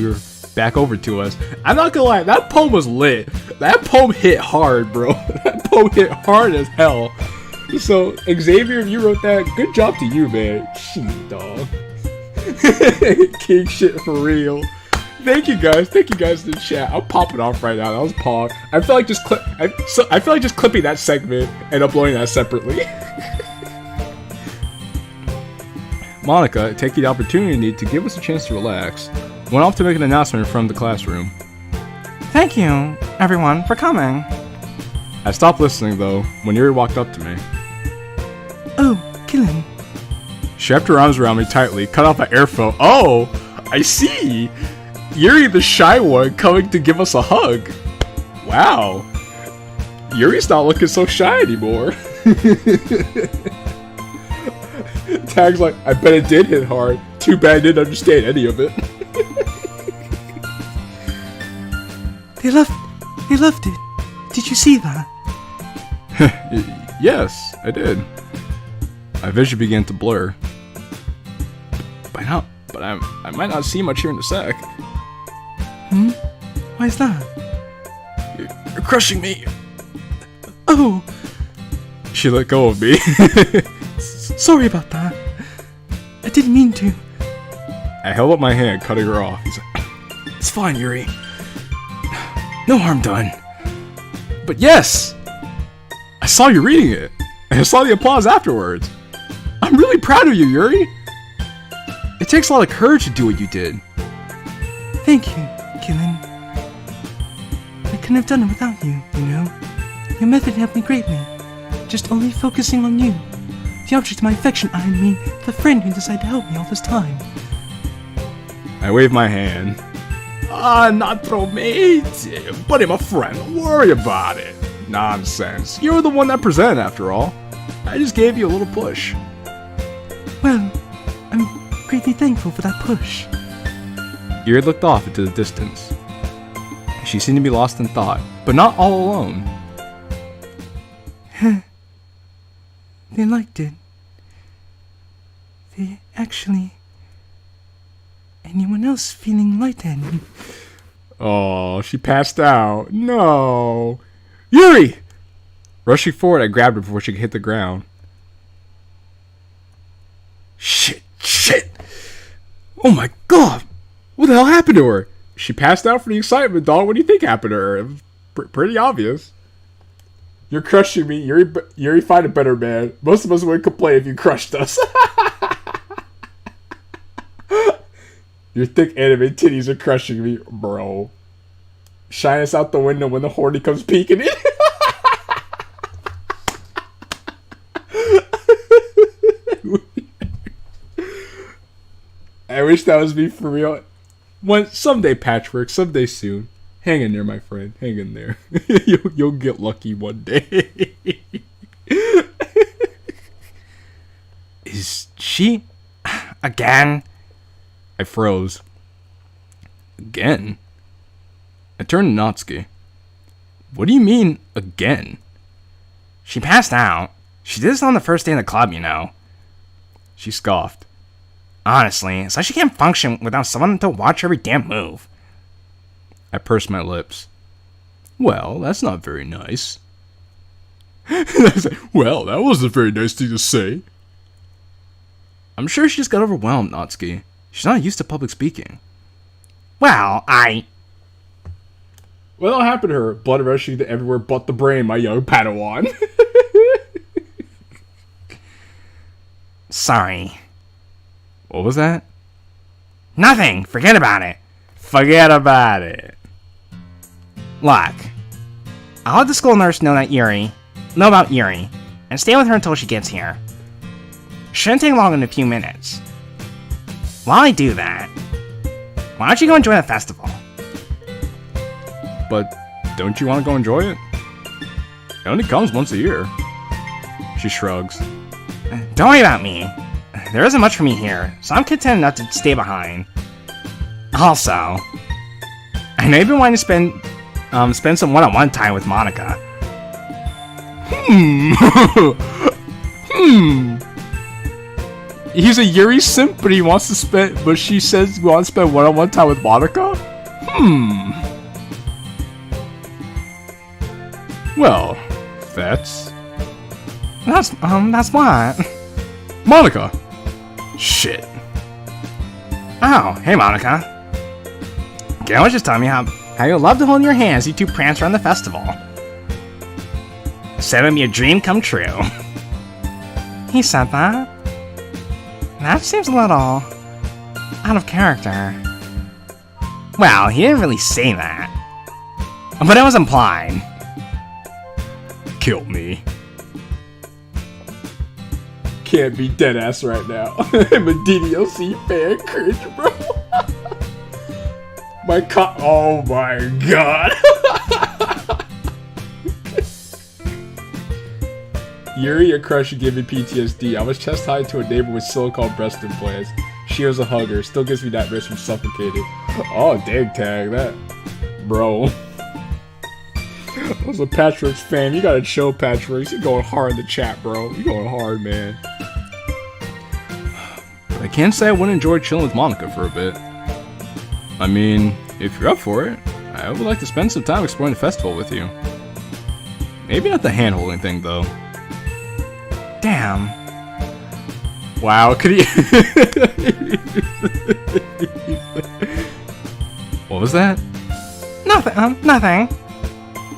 over to us. I'm not gonna lie, that poem was lit. That poem hit hard, bro. That poem hit hard as hell. So, Xavier, if you wrote that, good job to you, man. Shit, dog. King shit for real. Thank you guys in the chat. I'm popping off right now. That was Pog. I feel like just clipping that segment and uploading that separately. Monica, taking the opportunity to give us a chance to relax, went off to make an announcement from the classroom. Thank you, everyone, for coming. I stopped listening though when Yuri walked up to me. Oh, Killen. She wrapped her arms around me tightly, cut off my airflow. Oh, I see. Yuri the shy one coming to give us a hug. Wow. Yuri's not looking so shy anymore. Tag's like, I bet it did hit hard. Too bad I didn't understand any of it. They loved it. Did you see that? Yes, I did. My vision began to blur. But I might not see much here in a sec. Why is that? You're crushing me. Oh! She let go of me. Sorry about that. I didn't mean to. I held up my hand, cutting her off. He's like, it's fine, Yuri. No harm done. But yes! I saw you reading it. And I saw the applause afterwards. I'm really proud of you, Yuri. It takes a lot of courage to do what you did. Thank you, Killen. I couldn't have done it without you, you know? Your method helped me greatly. Just only focusing on you. The object of my affection, I mean, the friend who decided to help me all this time. I waved my hand. Not romantic. Buddy, my friend, don't worry about it. Nonsense. You were the one that presented, after all. I just gave you a little push. Well, I'm greatly thankful for that push. Yuri looked off into the distance. She seemed to be lost in thought, but not all alone. They liked it. They actually... Anyone else feeling lightheaded? Oh, she passed out. No. Yuri! Rushing forward, I grabbed her before she could hit the ground. Shit. Oh my god. What the hell happened to her? She passed out for the excitement, dog. What do you think happened to her? It was pretty obvious. You're crushing me. Yuri, find a better man. Most of us would complain if you crushed us. Your thick anime titties are crushing me, bro. Shine us out the window when the horny comes peeking in. I wish that was me for real. Someday, Patchwork. Someday soon. Hang in there, my friend. Hang in there. You'll get lucky one day. Is she... again? I froze. Again? I turned to Natsuki. What do you mean, again? She passed out. She did this on the first day of the club, you know. She scoffed. Honestly, it's like she can't function without someone to watch every damn move. I pursed my lips. Well, that's not very nice. Well, that was a very nice thing to say. I'm sure she just got overwhelmed, Natsuki. She's not used to public speaking. Well, What happened to her? Blood rushing to everywhere but the brain, my young Padawan. Sorry. What was that? Nothing. Forget about it. Forget about it. Look, I'll let the school nurse know about Yuri, and stay with her until she gets here. Shouldn't take longer than a few minutes. While I do that, why don't you go enjoy the festival? But don't you want to go enjoy it? It only comes once a year. She shrugs. Don't worry about me. There isn't much for me here, so I'm content enough to stay behind. Also, I know you've been wanting to spend some one-on-one time with Monica. He's a Yuri simp, but she says he wants to spend one-on-one time with Monica? Well, that's what? Monica. Shit. Oh, hey Monica. Gail was just telling me how you'd love to hold in your hands you two prance around the festival. Said it'd be a dream come true. He said that? That seems a little out of character. Well, he didn't really say that. But it was implied. Kill me. Can't be dead ass right now. I'm a DDLC fan, cringe, bro. Oh my god. Yuri, your crush, should give me PTSD. I was chest high to a neighbor with silicone breast implants. She was a hugger. Still gives me nightmares from suffocating. Oh, dig tag that, bro. I was a Patchworks fan. You gotta chill, Patchworks. You're going hard in the chat, bro. You're going hard, man. I can't say I wouldn't enjoy chilling with Monica for a bit. I mean, if you're up for it, I would like to spend some time exploring the festival with you. Maybe not the hand-holding thing, though. Damn. Wow, could he... What was that? Nothing.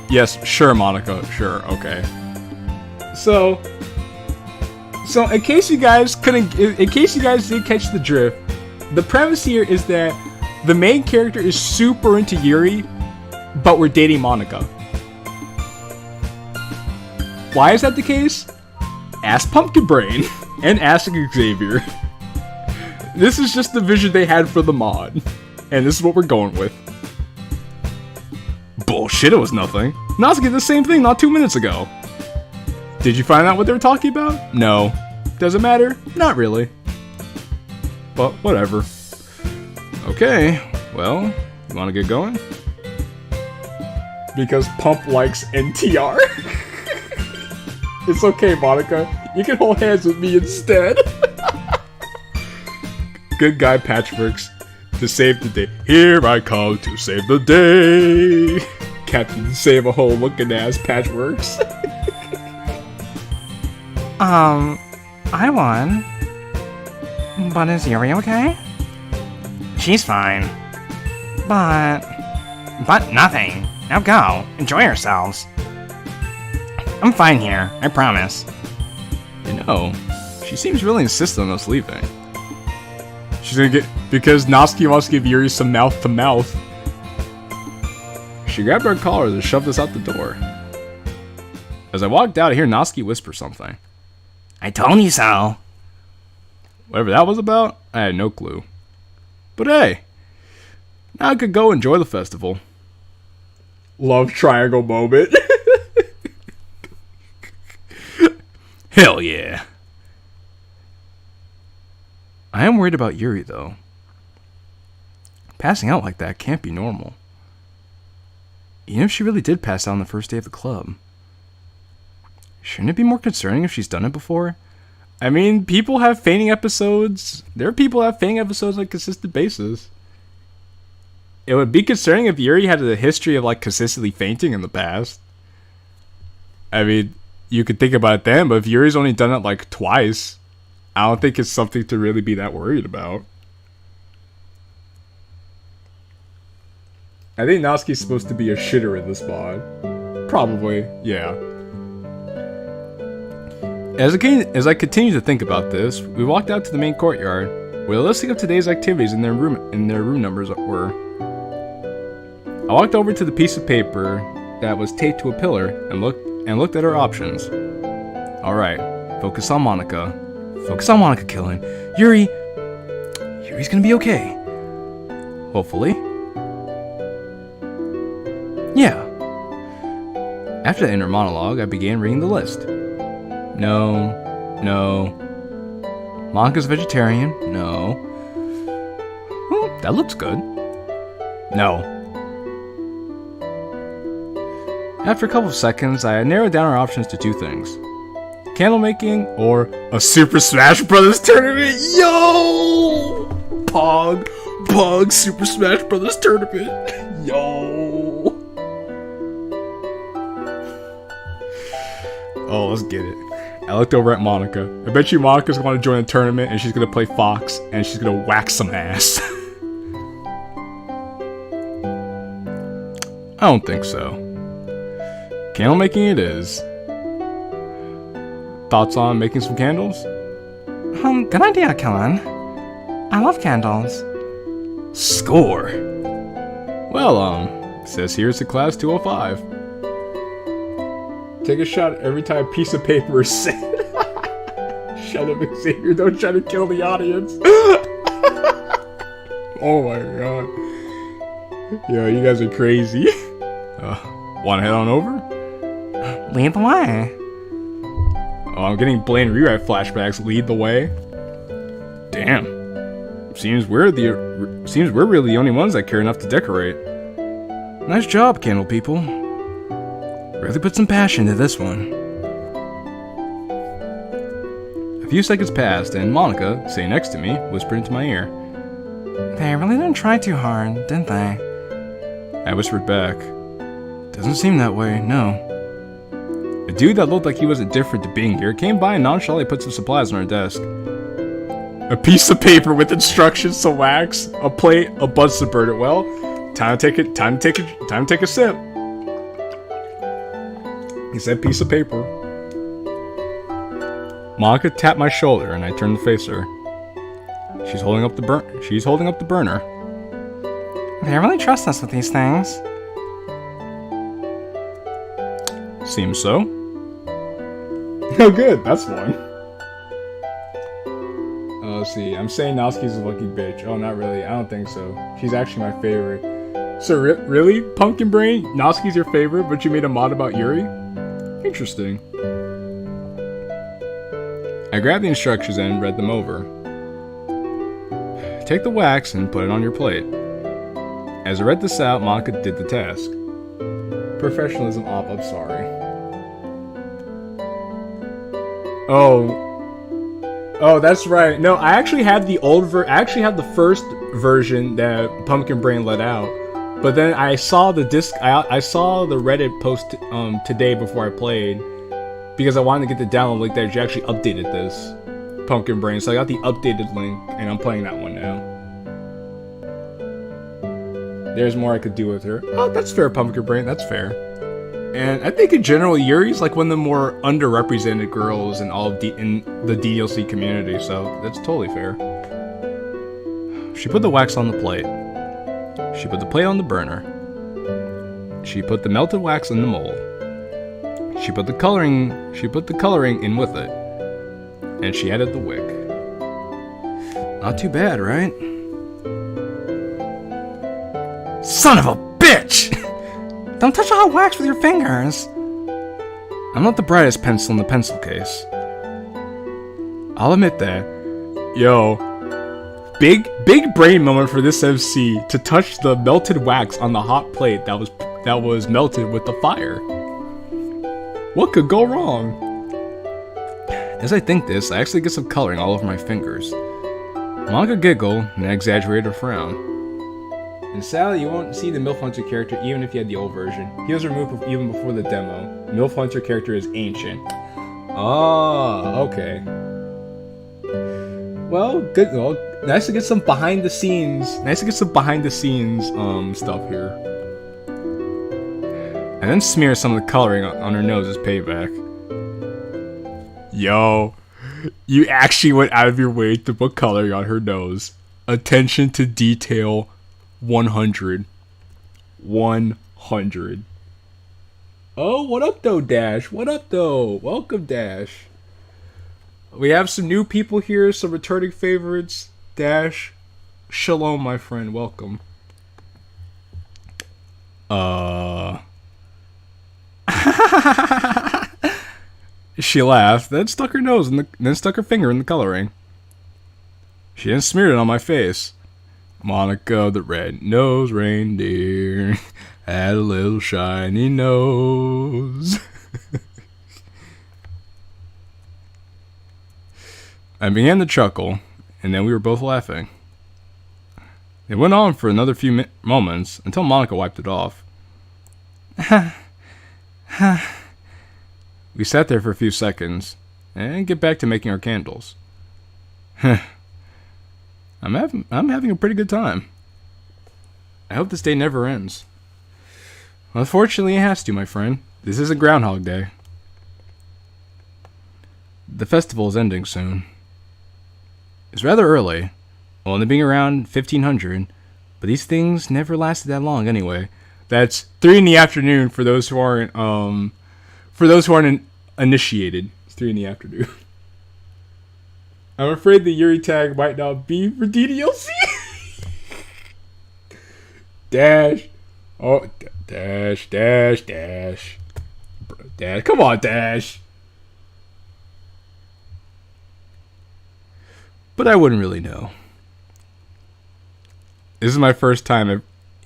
Yes, sure, Monica. Sure, okay. So in case you guys didn't catch the drift, the premise here is that the main character is super into Yuri, but we're dating Monica. Why is that the case? Ask Pumpkin Brain and ask Xavier. This is just the vision they had for the mod, and this is what we're going with. Bullshit, it was nothing. Natsuki did the same thing not 2 minutes ago. Did you find out what they were talking about? No. Does it matter? Not really. But whatever. Okay, well, you wanna get going? Because Pump likes NTR. It's okay, Monica. You can hold hands with me instead. Good guy, Patchworks. To save the day. Here I come to save the day. Captain Save a Hole looking ass Patchworks. I won. But is Yuri okay? She's fine. But nothing. Now go. Enjoy yourselves. I'm fine here. I promise. You know, she seems really insistent on us leaving. She's gonna get... Because Natsuki wants to give Yuri some mouth to mouth. She grabbed our collars and shoved us out the door. As I walked out, I hear Natsuki whisper something. I told you so. Whatever that was about, I had no clue. But hey, now I could go enjoy the festival. Love triangle moment. Hell yeah. I am worried about Yuri, though. Passing out like that can't be normal. Even if she really did pass out on the first day of the club. Shouldn't it be more concerning if she's done it before? I mean, people have fainting episodes. There are people who have fainting episodes on a consistent basis. It would be concerning if Yuri had a history of, like, consistently fainting in the past. I mean, you could think about it then, but if Yuri's only done it like twice, I don't think it's something to really be that worried about. I think Natsuki's supposed to be a shitter in this mod. Probably, yeah. As I continue to think about this, we walked out to the main courtyard, where the listing of today's activities and their room numbers were. I walked over to the piece of paper that was taped to a pillar and looked at our options. Alright, focus on Monica. Focus on Monica killing. Yuri's gonna be okay. Hopefully. Yeah. After the inner monologue, I began reading the list. No. Monica's vegetarian. No. That looks good. No. After a couple of seconds, I narrowed down our options to two things. Candle making or a Super Smash Bros. Tournament. Yo! Pog Super Smash Bros. Tournament. Yo! Oh, let's get it. I looked over at Monica. I bet you Monica's going to join the tournament and she's going to play Fox and she's going to whack some ass. I don't think so. Candle making it is. Thoughts on making some candles? Good idea, Kellen. I love candles. Score! Well, it says here it's a class 205. Take a shot every time a piece of paper is said. Shut up, Xavier. Don't try to kill the audience. Oh my god. Yo, you guys are crazy. Wanna head on over? Lead the way. Oh, I'm getting Blaine rewrite flashbacks. Lead the way. Damn. Seems we're really the only ones that care enough to decorate. Nice job, candle people. Really put some passion into this one. A few seconds passed, and Monica, sitting next to me, whispered into my ear. They really didn't try too hard, didn't they? I whispered back. Doesn't seem that way, no. A dude that looked like he wasn't different to being here came by and nonchalantly put some supplies on our desk. A piece of paper with instructions to wax, a plate, a Bunsen burner. Well, time to take a sip. He said piece of paper. Monica tapped my shoulder and I turned to face her. She's holding up the burner. They really trust us with these things. Seems so. Oh good, that's one. Let's see, I'm saying Natsuki's a lucky bitch. Oh, not really, I don't think so. She's actually my favorite. So really? Pumpkin Brain? Natsuki's your favorite, but you made a mod about Yuri? Interesting. I grabbed the instructions and read them over. Take the wax and put it on your plate. As I read this out, Monica did the task. Professionalism op, I'm sorry. Oh, that's right. No, I actually had the first version that Pumpkin Brain let out. But then I saw the I saw the Reddit post today before I played because I wanted to get the download link that actually updated this Pumpkin Brain. So I got the updated link and I'm playing that one now. There's more I could do with her. Oh, that's fair, Pumpkin Brain. That's fair. And I think in general, Yuri's like one of the more underrepresented girls in in the DLC community. So that's totally fair. She put the wax on the plate. She put the plate on the burner. She put the melted wax in the mold. She put the coloring in with it. And she added the wick. Not too bad, right? Son of a bitch! Don't touch the hot wax with your fingers. I'm not the brightest pencil in the pencil case. I'll admit that. Yo. Big brain moment for this MC to touch the melted wax on the hot plate that was melted with the fire. What could go wrong? As I think this, I actually get some coloring all over my fingers. Monica giggled and exaggerated her frown. And sadly, you won't see the MILF Hunter character even if you had the old version. He was removed even before the demo. MILF Hunter character is ancient. Oh, okay. Well, good. Well, nice to get some behind the scenes. Nice to get some behind the scenes stuff here. And then smear some of the coloring on her nose as payback. Yo, you actually went out of your way to put coloring on her nose. Attention to detail 100. 100. Oh, what up though, Dash? What up though? Welcome, Dash. We have some new people here, some returning favorites. Dash, shalom, my friend. Welcome. She laughed, then stuck her nose in then stuck her finger in the coloring. She then smeared it on my face. Monica the red-nosed reindeer had a little shiny nose. I began to chuckle, and then we were both laughing. It went on for another few moments until Monica wiped it off. We sat there for a few seconds and get back to making our candles. I'm having a pretty good time. I hope this day never ends. Unfortunately, it has to, my friend. This isn't Groundhog Day. The festival is ending soon. It's rather early, only being around 1500, but these things never lasted that long anyway. That's 3 in the afternoon for those who aren't initiated. It's 3 in the afternoon. I'm afraid the Yuri tag might not be for DDLC. Dash. Oh, Dash. Dash. Come on, Dash. But I wouldn't really know. This is my first time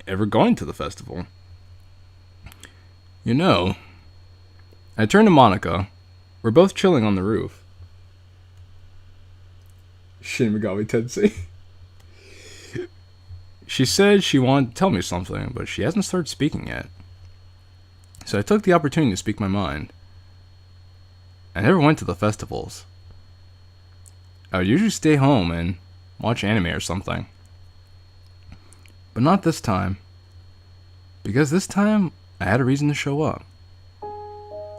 ever going to the festival. You know, I turned to Monica. We're both chilling on the roof. Shin Megami Tensei. She said she wanted to tell me something, but she hasn't started speaking yet. So I took the opportunity to speak my mind. I never went to the festivals. I would usually stay home and watch anime or something. But not this time. Because this time, I had a reason to show up.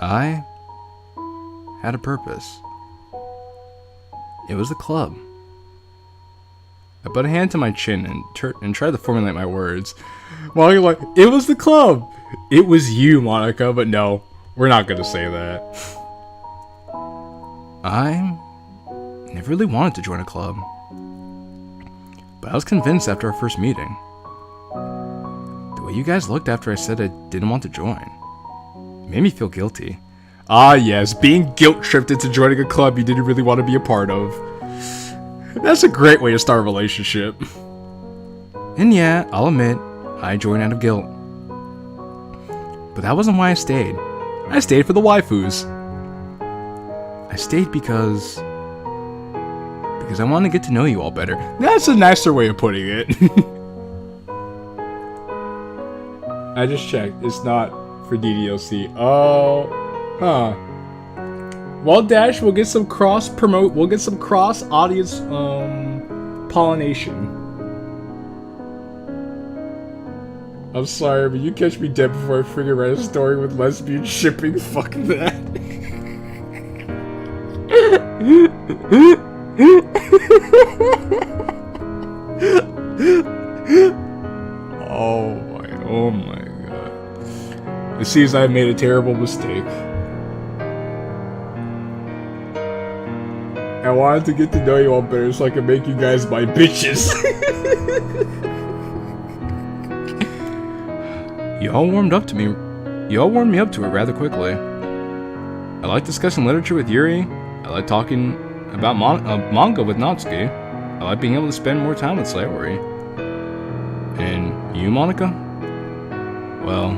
I had a purpose. It was the club. I put a hand to my chin and tried to formulate my words. Monica like, it was the club. It was you, Monica, but no, we're not gonna say that. I never really wanted to join a club. But I was convinced after our first meeting. The way you guys looked after I said I didn't want to join. It made me feel guilty. Ah yes, being guilt-tripped into joining a club you didn't really want to be a part of. That's a great way to start a relationship. And yeah, I'll admit, I joined out of guilt. But that wasn't why I stayed. I stayed for the waifus. I stayed because I wanted to get to know you all better. That's a nicer way of putting it. I just checked. It's not for DDLC. Oh, huh. Well, Dash, we'll get some cross audience pollination. I'm sorry, but you catch me dead before I figure out a story with lesbian shipping. Fuck that. Oh my god. It seems I made a terrible mistake. I wanted to get to know you all better so I could make you guys my bitches. You all warmed me up to it rather quickly. I like discussing literature with Yuri. I like talking about manga with Natsuki. I like being able to spend more time with Sayori. And you, Monica? Well,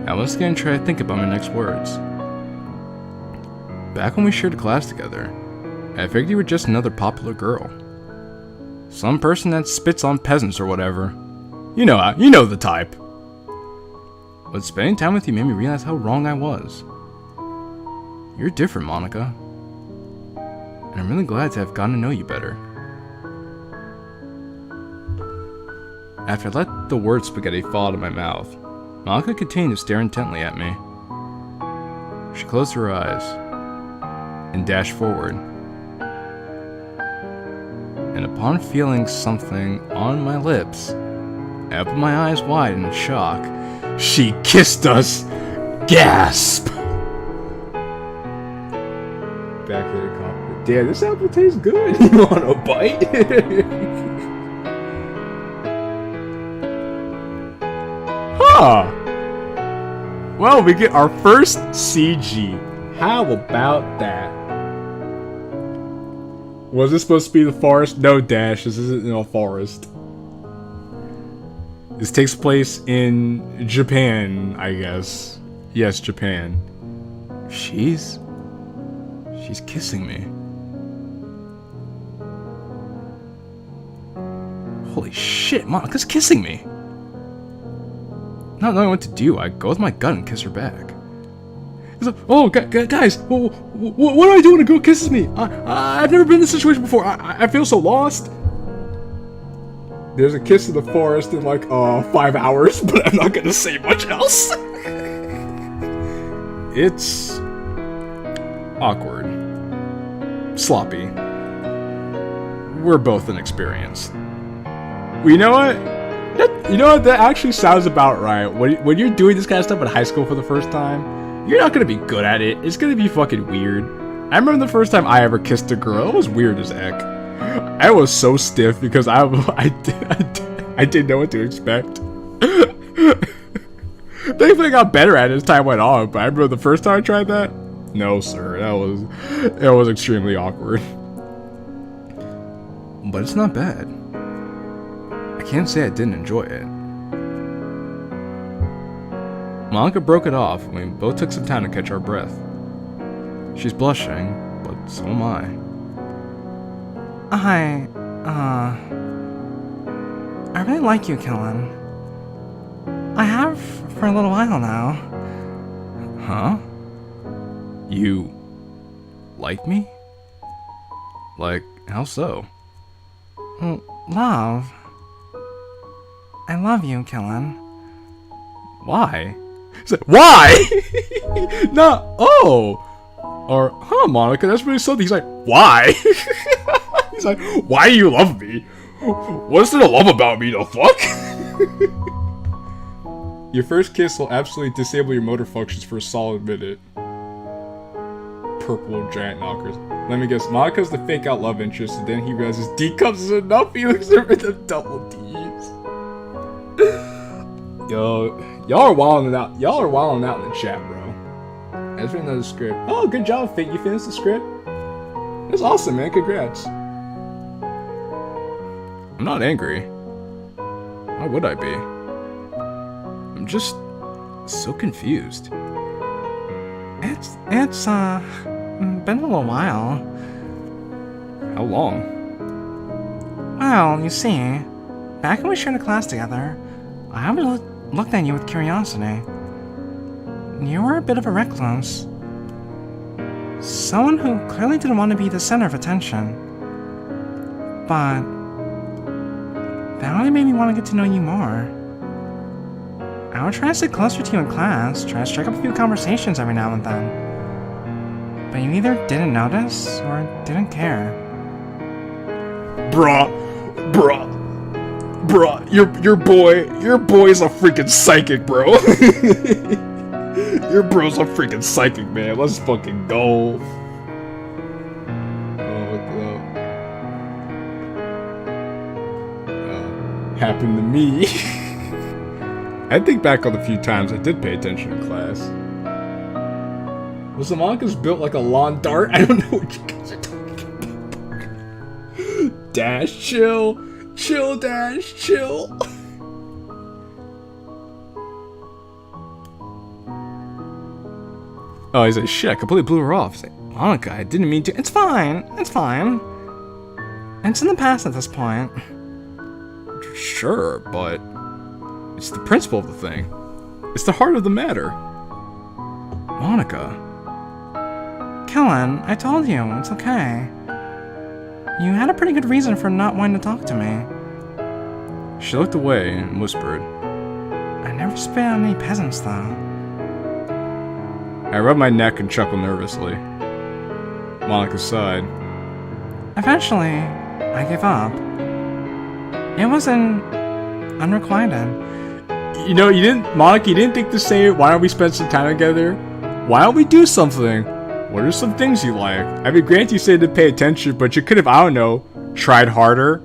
I was gonna try to think about my next words. Back when we shared a class together, I figured you were just another popular girl. Some person that spits on peasants or whatever. You know the type. But spending time with you made me realize how wrong I was. You're different, Monica. And I'm really glad to have gotten to know you better. After I let the word spaghetti fall out of my mouth, Monica continued to stare intently at me. She closed her eyes and dashed forward. And upon feeling something on my lips, I opened my eyes wide in shock. She kissed us! Gasp! Back to the cockpit. Damn, this apple tastes good. You want a bite? Huh! Well, we get our first CG. How about that? Was this supposed to be the forest? No, Dash. This isn't a forest. This takes place in Japan, I guess. Yes, Japan. She's kissing me. Holy shit, Monica's kissing me. Not knowing what to do, I go with my gut and kiss her back. He's like, oh, guys, what do I do when a girl kisses me? I've never been in this situation before. I feel so lost. There's a kiss in the forest in like 5 hours, but I'm not gonna say much else. It's awkward, sloppy. We're both inexperienced. Well, you know what? That actually sounds about right. When you're doing this kind of stuff in high school for the first time, you're not gonna be good at it. It's gonna be fucking weird. I remember the first time I ever kissed a girl. It was weird as heck. I was so stiff because I didn't know what to expect. Thankfully, I got better at it as time went on. But I remember the first time I tried that. No, sir, it was extremely awkward. But it's not bad. I can't say I didn't enjoy it. Monica broke it off, and we both took some time to catch our breath. She's blushing, but so am I. I really like you, Kellen. I have for a little while now. Huh? You like me? Like, how so? Love. I love you, Kellen. Why? Why? No. Oh. Or, huh, Monica, that's really something. He's like, why? He's like, why do you love me? What's there to love about me, the fuck? Your first kiss will absolutely disable your motor functions for a solid minute. Purple giant knockers. Let me guess, Monica's the fake out love interest, and then he realizes D cups is enough. He looks over the double D's. Yo, y'all are wilding out. Y'all are wilding out in the chat, bro. I just read another script. Oh, good job, Fate. You finished the script? That's awesome, man. Congrats. I'm not angry. Why would I be? I'm just so confused. It's been a little while. How long? Well, you see, back when we shared a class together, I always looked at you with curiosity. You were a bit of a recluse. Someone who clearly didn't want to be the center of attention. But that only made me want to get to know you more. I would try to sit closer to you in class, try to strike up a few conversations every now and then. But you either didn't notice or didn't care. Bruh, your boy's a freaking psychic, bro. Your bro's a freaking psychic, man. Let's fucking go. Happened to me. I think back on the few times I did pay attention in class. Was the Monica's built like a lawn dart? I don't know what you guys are talking about. Dash, chill. Chill, Dash, chill. Oh, he's like, shit, I completely blew her off. He's like, Monica, I didn't mean to. It's fine. It's fine. It's in the past at this point. Sure, but it's the principle of the thing. It's the heart of the matter. Monica. Kellen, I told you, it's okay. You had a pretty good reason for not wanting to talk to me. She looked away and whispered. I never spit on any peasants, though. I rubbed my neck and chuckled nervously. Monica sighed. Eventually, I gave up. It wasn't unrequited. You know, Monica, you didn't think to say, why don't we spend some time together? Why don't we do something? What are some things you like? I mean, granted you said to pay attention, but you could have, I don't know, tried harder,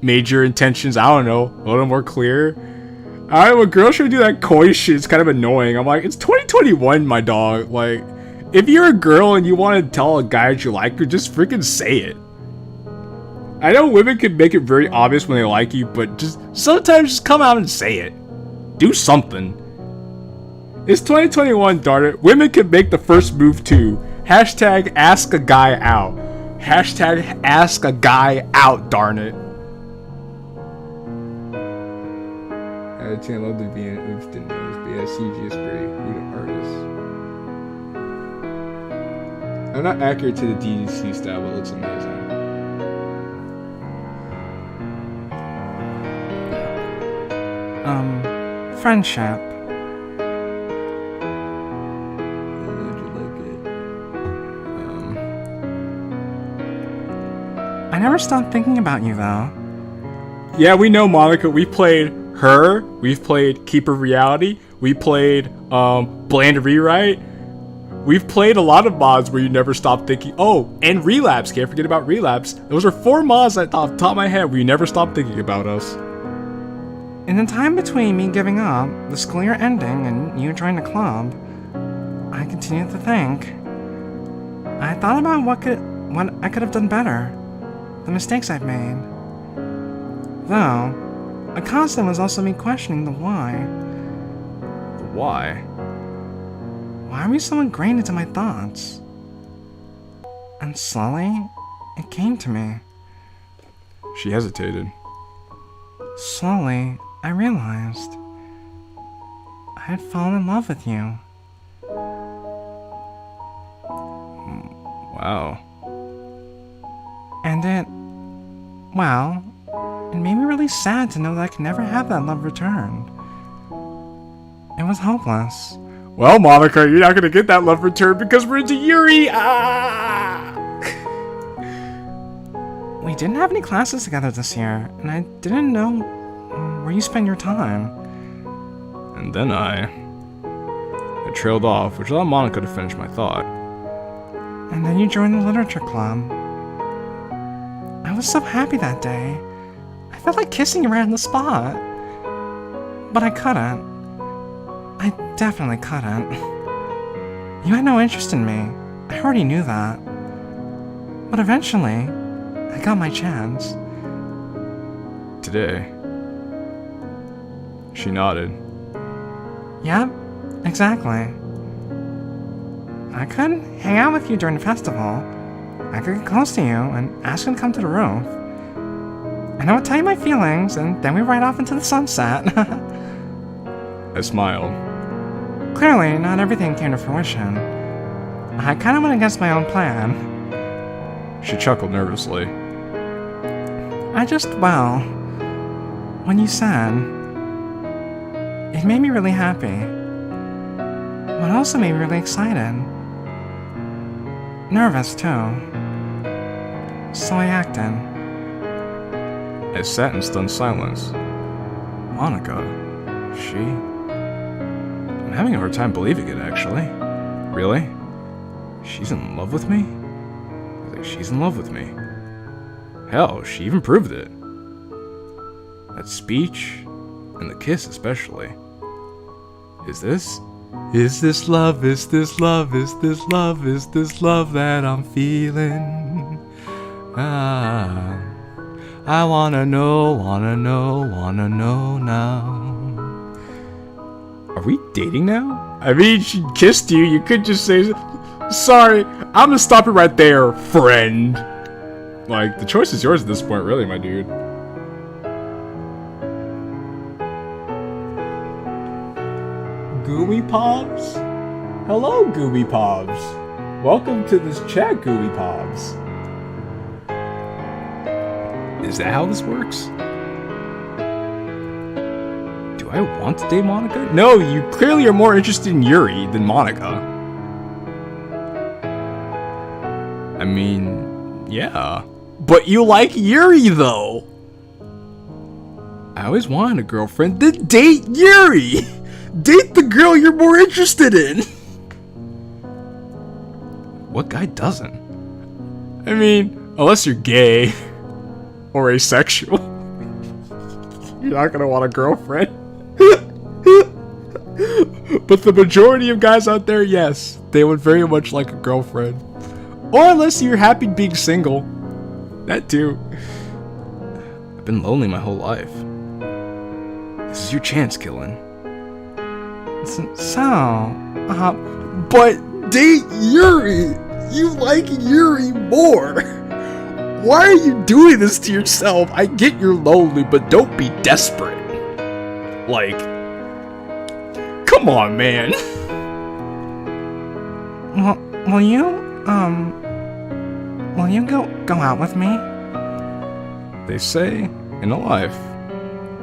made your intentions, I don't know, a little more clear. I don't know, when girls should do that coy shit, it's kind of annoying. I'm like, it's 2021, my dog. Like, if you're a girl and you want to tell a guy that you like her, just freaking say it. I know women can make it very obvious when they like you, but just sometimes just come out and say it. Do something. It's 2021, darn it. Women can make the first move too. Hashtag ask a guy out. Hashtag ask a guy out, darn it. I love the being oops didn't notice, but yeah, CG is great. You're an artist. I'm not accurate to the DDC style, but it looks amazing. Friendship. I never stopped thinking about you, though. Yeah, we know, Monica. We played Her. We've played Keeper Reality. We played Bland Rewrite. We've played a lot of mods where you never stop thinking. Oh, and Relapse. Can't forget about Relapse. Those are 4 mods I thought off the top of my head where you never stop thinking about us. In the time between me giving up, the school year ending, and you joining the club, I continued to think. I thought about what I could have done better, the mistakes I've made. Though, a constant was also me questioning the why. The why? Why were you so ingrained into my thoughts? And slowly, it came to me. She hesitated. Slowly, I realized I had fallen in love with you. Wow. And it made me really sad to know that I could never have that love returned. It was hopeless. Well, Monica, you're not gonna get that love returned because we're into Yuri! Ah! We didn't have any classes together this year, and I didn't know where you spend your time. And then I trailed off, which allowed Monica to finish my thought. And then you joined the literature club. I was so happy that day. I felt like kissing you right on the spot. But I couldn't. I definitely couldn't. You had no interest in me. I already knew that. But eventually, I got my chance. Today. She nodded. Yep, exactly. I could hang out with you during the festival. I could get close to you and ask you to come to the roof. And I would tell you my feelings, and then we ride off into the sunset. I smiled. Clearly, not everything came to fruition. I kind of went against my own plan. She chuckled nervously. When you said, it made me really happy. But also made me really excited. Nervous, too. So I acted. I sat in stunned silence. Monica, I'm having a hard time believing it, actually. Really? She's in love with me? She's in love with me. Hell, she even proved it. That speech, and the kiss especially. Is this love, is this love, is this love, is this love that I'm feeling? I wanna know now. Are we dating now? I mean, she kissed you, you could just say, sorry, I'm gonna stop it right there, friend. Like, the choice is yours at this point, really, my dude. Gooey Pobs? Hello, Gooey Pobs. Welcome to this chat, Gooey Pobs. Is that how this works? Do I want to date Monica? No, you clearly are more interested in Yuri than Monica. I mean, yeah. But you like Yuri, though. I always wanted a girlfriend. Then date Yuri! Date the girl you're more interested in! What guy doesn't? I mean, unless you're gay. Or asexual. You're not gonna want a girlfriend. But the majority of guys out there, yes. They would very much like a girlfriend. Or unless you're happy being single. That too. I've been lonely my whole life. This is your chance, Killen. But date Yuri! You like Yuri more! Why are you doing this to yourself? I get you're lonely, but don't be desperate. Like, come on, man. Will you go out with me? They say in life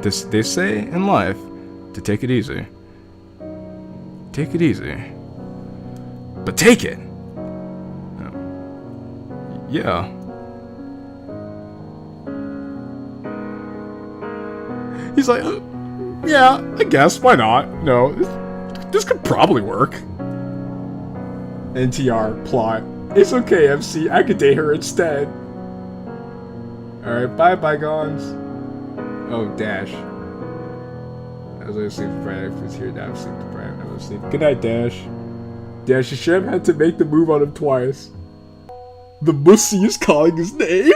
to take it easy. Take it easy. But take it. Yeah. He's like, yeah, I guess, why not? No, this could probably work. NTR plot. It's okay, MC, I could date her instead. Alright, bye, bygones. Oh, Dash. I was gonna sleep Friday if it's here now. Sleep to Friday. I'm gonna sleep. Good night, Dash. Dash, you should have had to make the move on him twice. The Mussy is calling his name.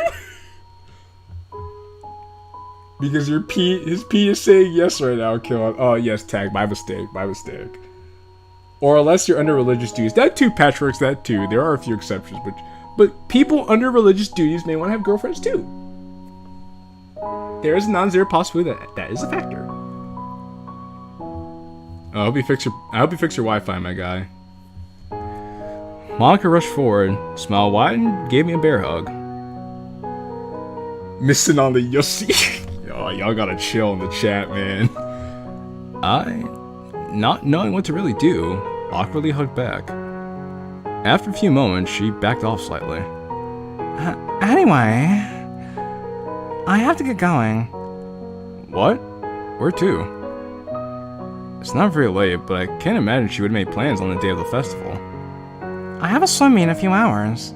Because his P is saying yes right now, Kill. Oh, yes, tag. My mistake. Or unless you're under religious duties. That too, Patchworks, that too. There are a few exceptions, but people under religious duties may want to have girlfriends too. There is a non-zero possibility that is a factor. I hope you fix your Wi-Fi, my guy. Monica rushed forward, smiled wide, and gave me a bear hug. Missing on the Yossi. Oh, y'all gotta chill in the chat, man. I, not knowing what to really do, awkwardly hugged back. After a few moments, she backed off slightly. Anyway, I have to get going. What? Where to? It's not very late, but I can't imagine she would have made plans on the day of the festival. I have a swim meet in a few hours.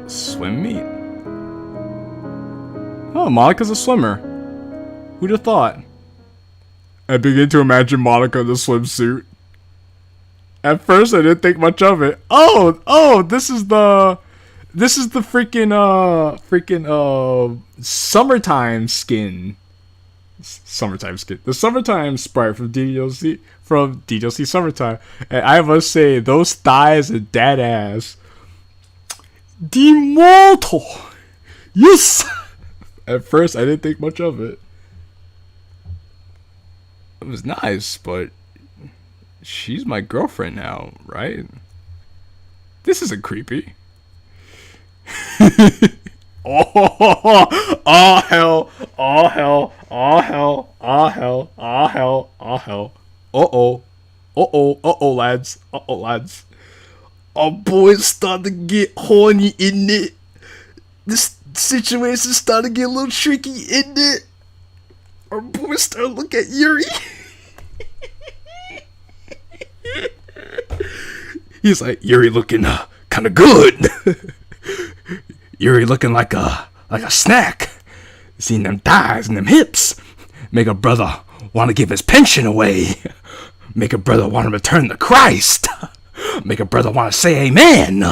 Swim meet? Oh, Monica's a swimmer. Who'd have thought? I begin to imagine Monica in the swimsuit. At first, I didn't think much of it. Oh, this is the freaking summertime skin. Summertime skin. The summertime sprite from DDLC Summertime. And I must say, those thighs and that ass. Demortal. Yes. At first, I didn't think much of it. It was nice, but she's my girlfriend now, right? This isn't creepy. Oh hell. Uh-oh, lads. Our boys starting to get horny, in it. This situation's starting to get a little tricky, isn't it? Our boys start to look at Yuri. He's like, Yuri looking kind of good. Yuri looking like a snack. Seeing them thighs and them hips make a brother want to give his pension away. Make a brother want to return to Christ. Make a brother want to say amen.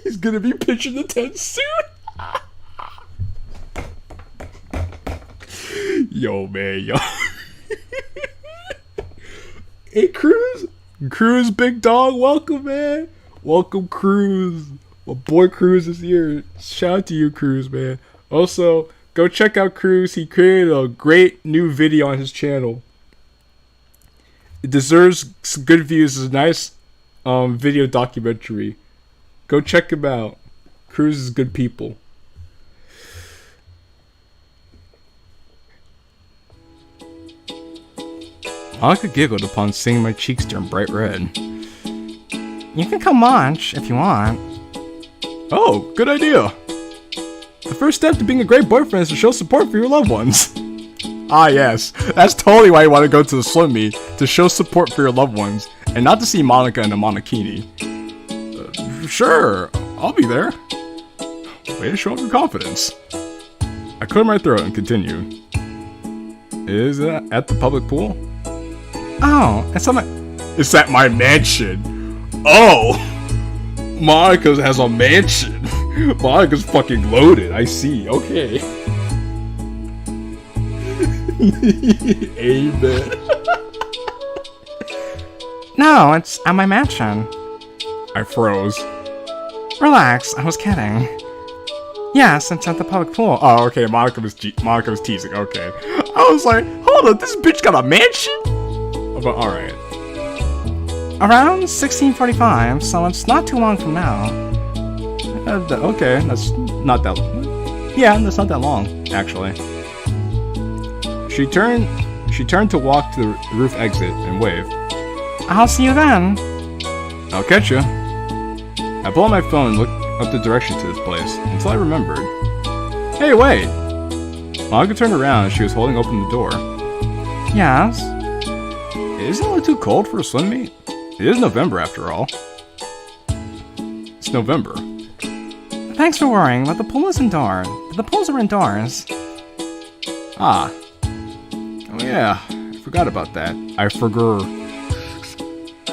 He's gonna be pitching the tent soon. Yo, man, yo. Hey, Cruz, big dog, welcome, man. Welcome, Cruz. My boy Cruz is here. Shout out to you, Cruz, man. Also, Go check out Cruz. He created a great new video on his channel. It deserves some good views. It's a nice video documentary. Go check him out. Cruz is good people. Monica giggled upon seeing my cheeks turn bright red. You can come watch if you want. Oh, good idea. The first step to being a great boyfriend is to show support for your loved ones. Ah yes, that's totally why you want to go to the swim meet, to show support for your loved ones, and not to see Monica in a monokini. Sure, I'll be there. Way to show off your confidence. I cleared my throat and continued. Is it at the public pool? Oh, it's on my... It's at my mansion. Oh! Monica has a mansion. Monica's fucking loaded, I see. Okay. Amen. No, it's at my mansion. I froze. Relax, I was kidding. Yes, it's at the public pool. Oh, okay, Monica was teasing, okay. I was like, hold on, this bitch got a mansion? But alright. Around 1645, so it's not too long from now. Okay, that's not that long. Yeah, that's not that long, actually. She turned to walk to the roof exit and wave. I'll see you then. I'll catch you. I pulled out my phone and looked up the direction to this place until I remembered. Hey, wait! Monica turned around and she was holding open the door. Yes? Isn't it a little too cold for a swim meet? It is November after all. It's November. Thanks for worrying, but the pool is indoors. The pools are indoors. Ah. Oh yeah, I forgot about that. I forgot.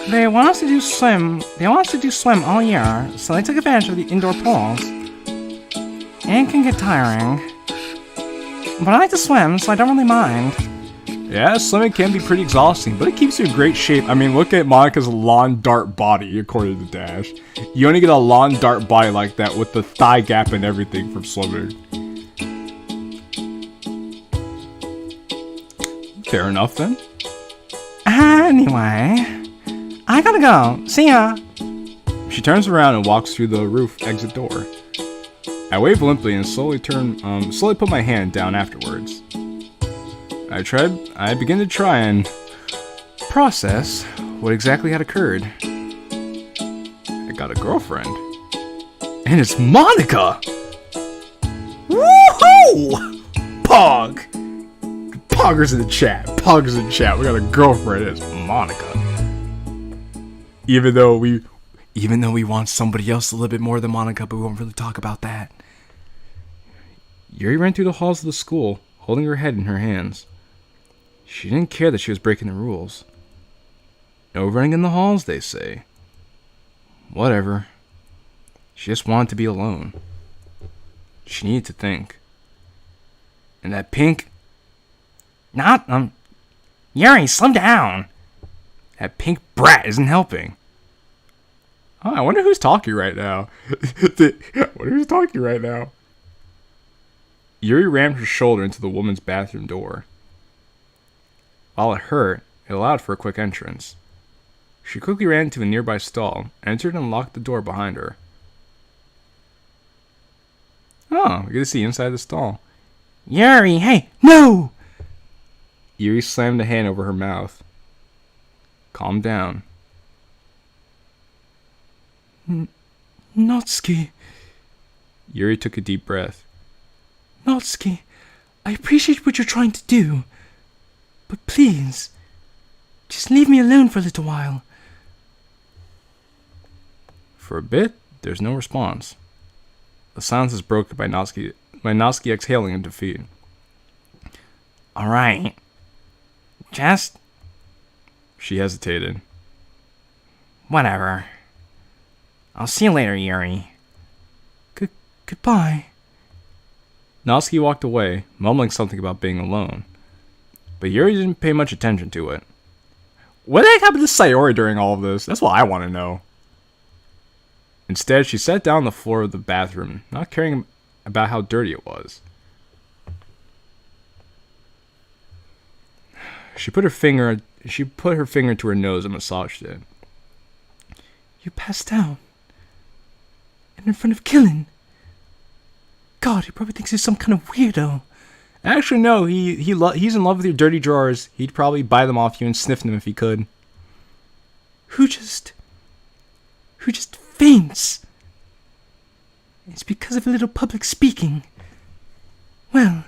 They want us to do swim all year, so they took advantage of the indoor pools. It can get tiring. But I like to swim, so I don't really mind. Yeah, swimming can be pretty exhausting, but it keeps you in great shape. I mean, look at Monica's lawn dart body, according to Dash. You only get a lawn dart body like that with the thigh gap and everything from swimming. Fair enough, then. Anyway, I gotta go. See ya. She turns around and walks through the roof exit door. I wave limply and slowly put my hand down afterwards. I begin to try and process what exactly had occurred. I got a girlfriend. And it's Monica! Woohoo! Pog! Poggers in the chat. Poggers in the chat. We got a girlfriend. It's Monica. Even though we want somebody else a little bit more than Monica, but we won't really talk about that. Yuri ran through the halls of the school, holding her head in her hands. She didn't care that she was breaking the rules. No running in the halls, they say. Whatever. She just wanted to be alone. She needed to think. And that pink... Yuri, slow down. That pink brat isn't helping. Oh, I wonder who's talking right now. Yuri rammed her shoulder into the woman's bathroom door. While it hurt, it allowed for a quick entrance. She quickly ran to a nearby stall, entered and locked the door behind her. Oh, we get to see inside the stall. Yuri, hey, no! Yuri slammed a hand over her mouth. Calm down. Natsuki. Yuri took a deep breath. Natsuki, I appreciate what you're trying to do. But please, just leave me alone for a little while. For a bit, there's no response. The silence is broken by Natsuki exhaling in defeat. Alright. She hesitated. Whatever. I'll see you later, Yuri. Goodbye. Natsuki walked away, mumbling something about being alone. But Yuri didn't pay much attention to it. What the heck happened to Sayori during all of this? That's what I want to know. Instead, she sat down on the floor of the bathroom, not caring about how dirty it was. She put her finger to her nose and massaged it. You passed out. And in front of Killen. God, he probably thinks he's some kind of weirdo. Actually, no. He's in love with your dirty drawers. He'd probably buy them off you and sniff them if he could. Who just faints. It's because of a little public speaking. Well,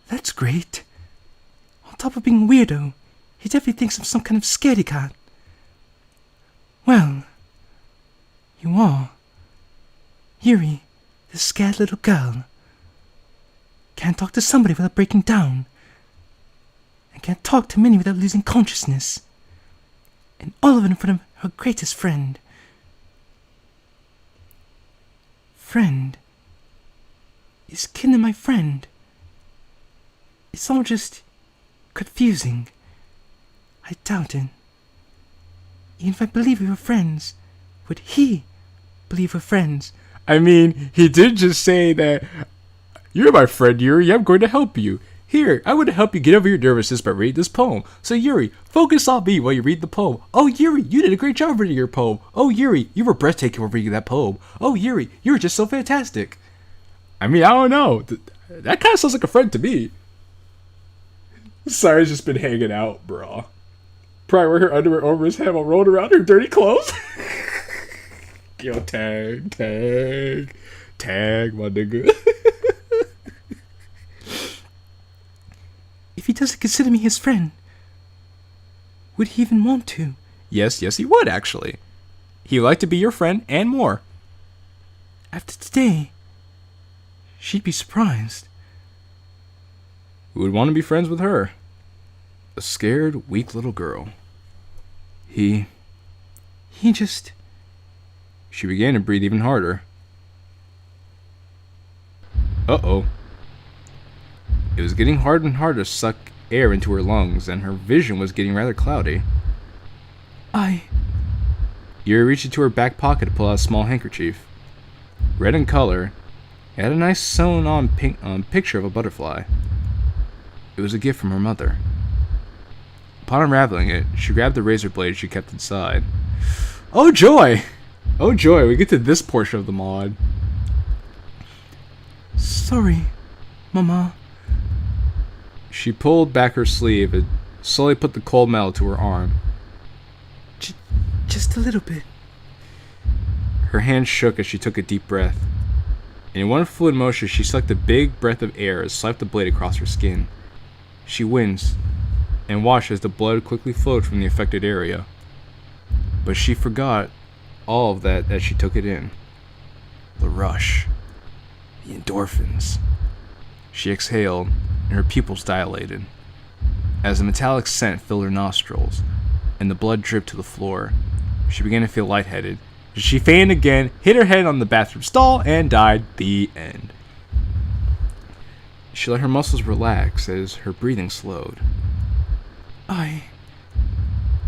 that's great. On top of being a weirdo, he definitely thinks I'm some kind of scaredy cat. Well, you are. Yuri, the scared little girl. Can't talk to somebody without breaking down. And can't talk to many without losing consciousness. And all of it in front of her greatest friend. Friend? Is Killen my friend? It's all just confusing. I doubt it. Even if I believe we were friends, would he believe we're friends? I mean, he did just say that, "You're my friend, Yuri. I'm going to help you. Here, I want to help you get over your nervousness by reading this poem. So, Yuri, focus on me while you read the poem. Oh, Yuri, you did a great job reading your poem. Oh, Yuri, you were breathtaking while reading that poem. Oh, Yuri, you were just so fantastic." I mean, I don't know. That kind of sounds like a friend to me. Sarah's just been hanging out, bro. Probably wear her underwear over his head while rolling around her dirty clothes. Yo, tag, my nigga. If he doesn't consider me his friend, would he even want to? Yes, he would, actually. He'd like to be your friend and more. After today, she'd be surprised. Who would want to be friends with her? A scared, weak little girl. He just... She began to breathe even harder. Uh-oh. It was getting harder and harder to suck air into her lungs, and her vision was getting rather cloudy. Yuri reached into her back pocket to pull out a small handkerchief. Red in color, it had a nice sewn-on picture of a butterfly. It was a gift from her mother. Upon unraveling it, she grabbed the razor blade she kept inside. Oh joy! Oh joy, we get to this portion of the mod. Sorry, Mama. She pulled back her sleeve and slowly put the cold metal to her arm. Just a little bit. Her hand shook as she took a deep breath. In one fluid motion, she sucked a big breath of air and swiped the blade across her skin. She winced and watched as the blood quickly flowed from the affected area. But she forgot all of that as she took it in. The rush. The endorphins. She exhaled, and her pupils dilated. As the metallic scent filled her nostrils, and the blood dripped to the floor, she began to feel lightheaded. She fainted again, hit her head on the bathroom stall, and died. The end. She let her muscles relax as her breathing slowed.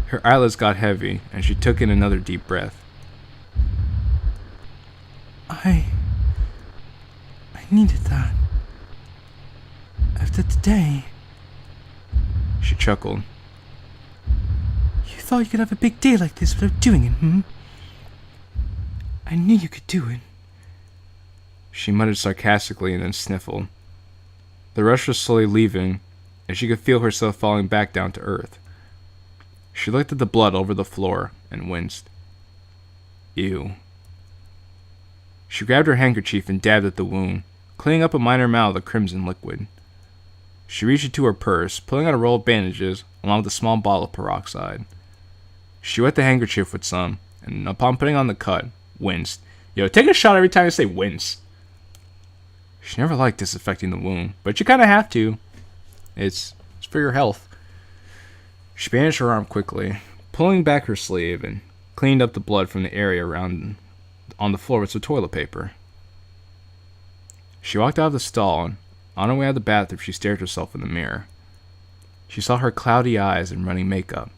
Her eyelids got heavy, and she took in another deep breath. I needed that. After today. She chuckled. You thought you could have a big day like this without doing it, hmm? I knew you could do it. She muttered sarcastically and then sniffled. The rush was slowly leaving, and she could feel herself falling back down to earth. She looked at the blood over the floor and winced. Ew. She grabbed her handkerchief and dabbed at the wound, cleaning up a minor amount of the crimson liquid. She reached into her purse, pulling out a roll of bandages along with a small bottle of peroxide. She wet the handkerchief with some, and upon putting on the cut, winced. Yo, take a shot every time you say wince. She never liked disinfecting the wound, but you kind of have to. It's for your health. She bandaged her arm quickly, pulling back her sleeve, and cleaned up the blood from the area around on the floor with some toilet paper. She walked out of the stall, and on her way out of the bathroom, she stared at herself in the mirror. She saw her cloudy eyes and running makeup.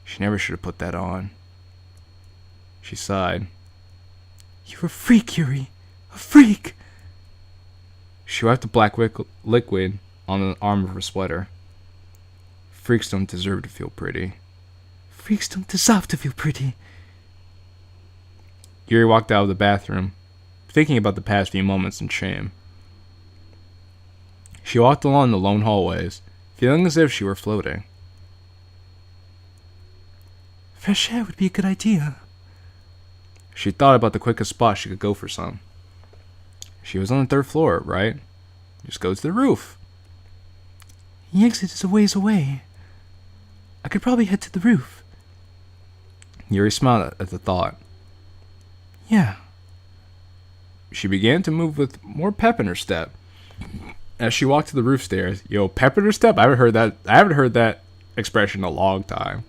She never should have put that on. She sighed. You're a freak, Yuri. A freak! She wiped the black liquid on the arm of her sweater. Freaks don't deserve to feel pretty. Freaks don't deserve to feel pretty. Yuri walked out of the bathroom, thinking about the past few moments in shame. She walked along the lone hallways, feeling as if she were floating. Fresh air would be a good idea. She thought about the quickest spot she could go for some. She was on the 3rd floor, right? Just go to the roof. The exit is a ways away. I could probably head to the roof. Yuri smiled at the thought. Yeah. She began to move with more pep in her step. As she walked to the roof stairs, yo, pep in her step? I haven't heard that expression in a long time.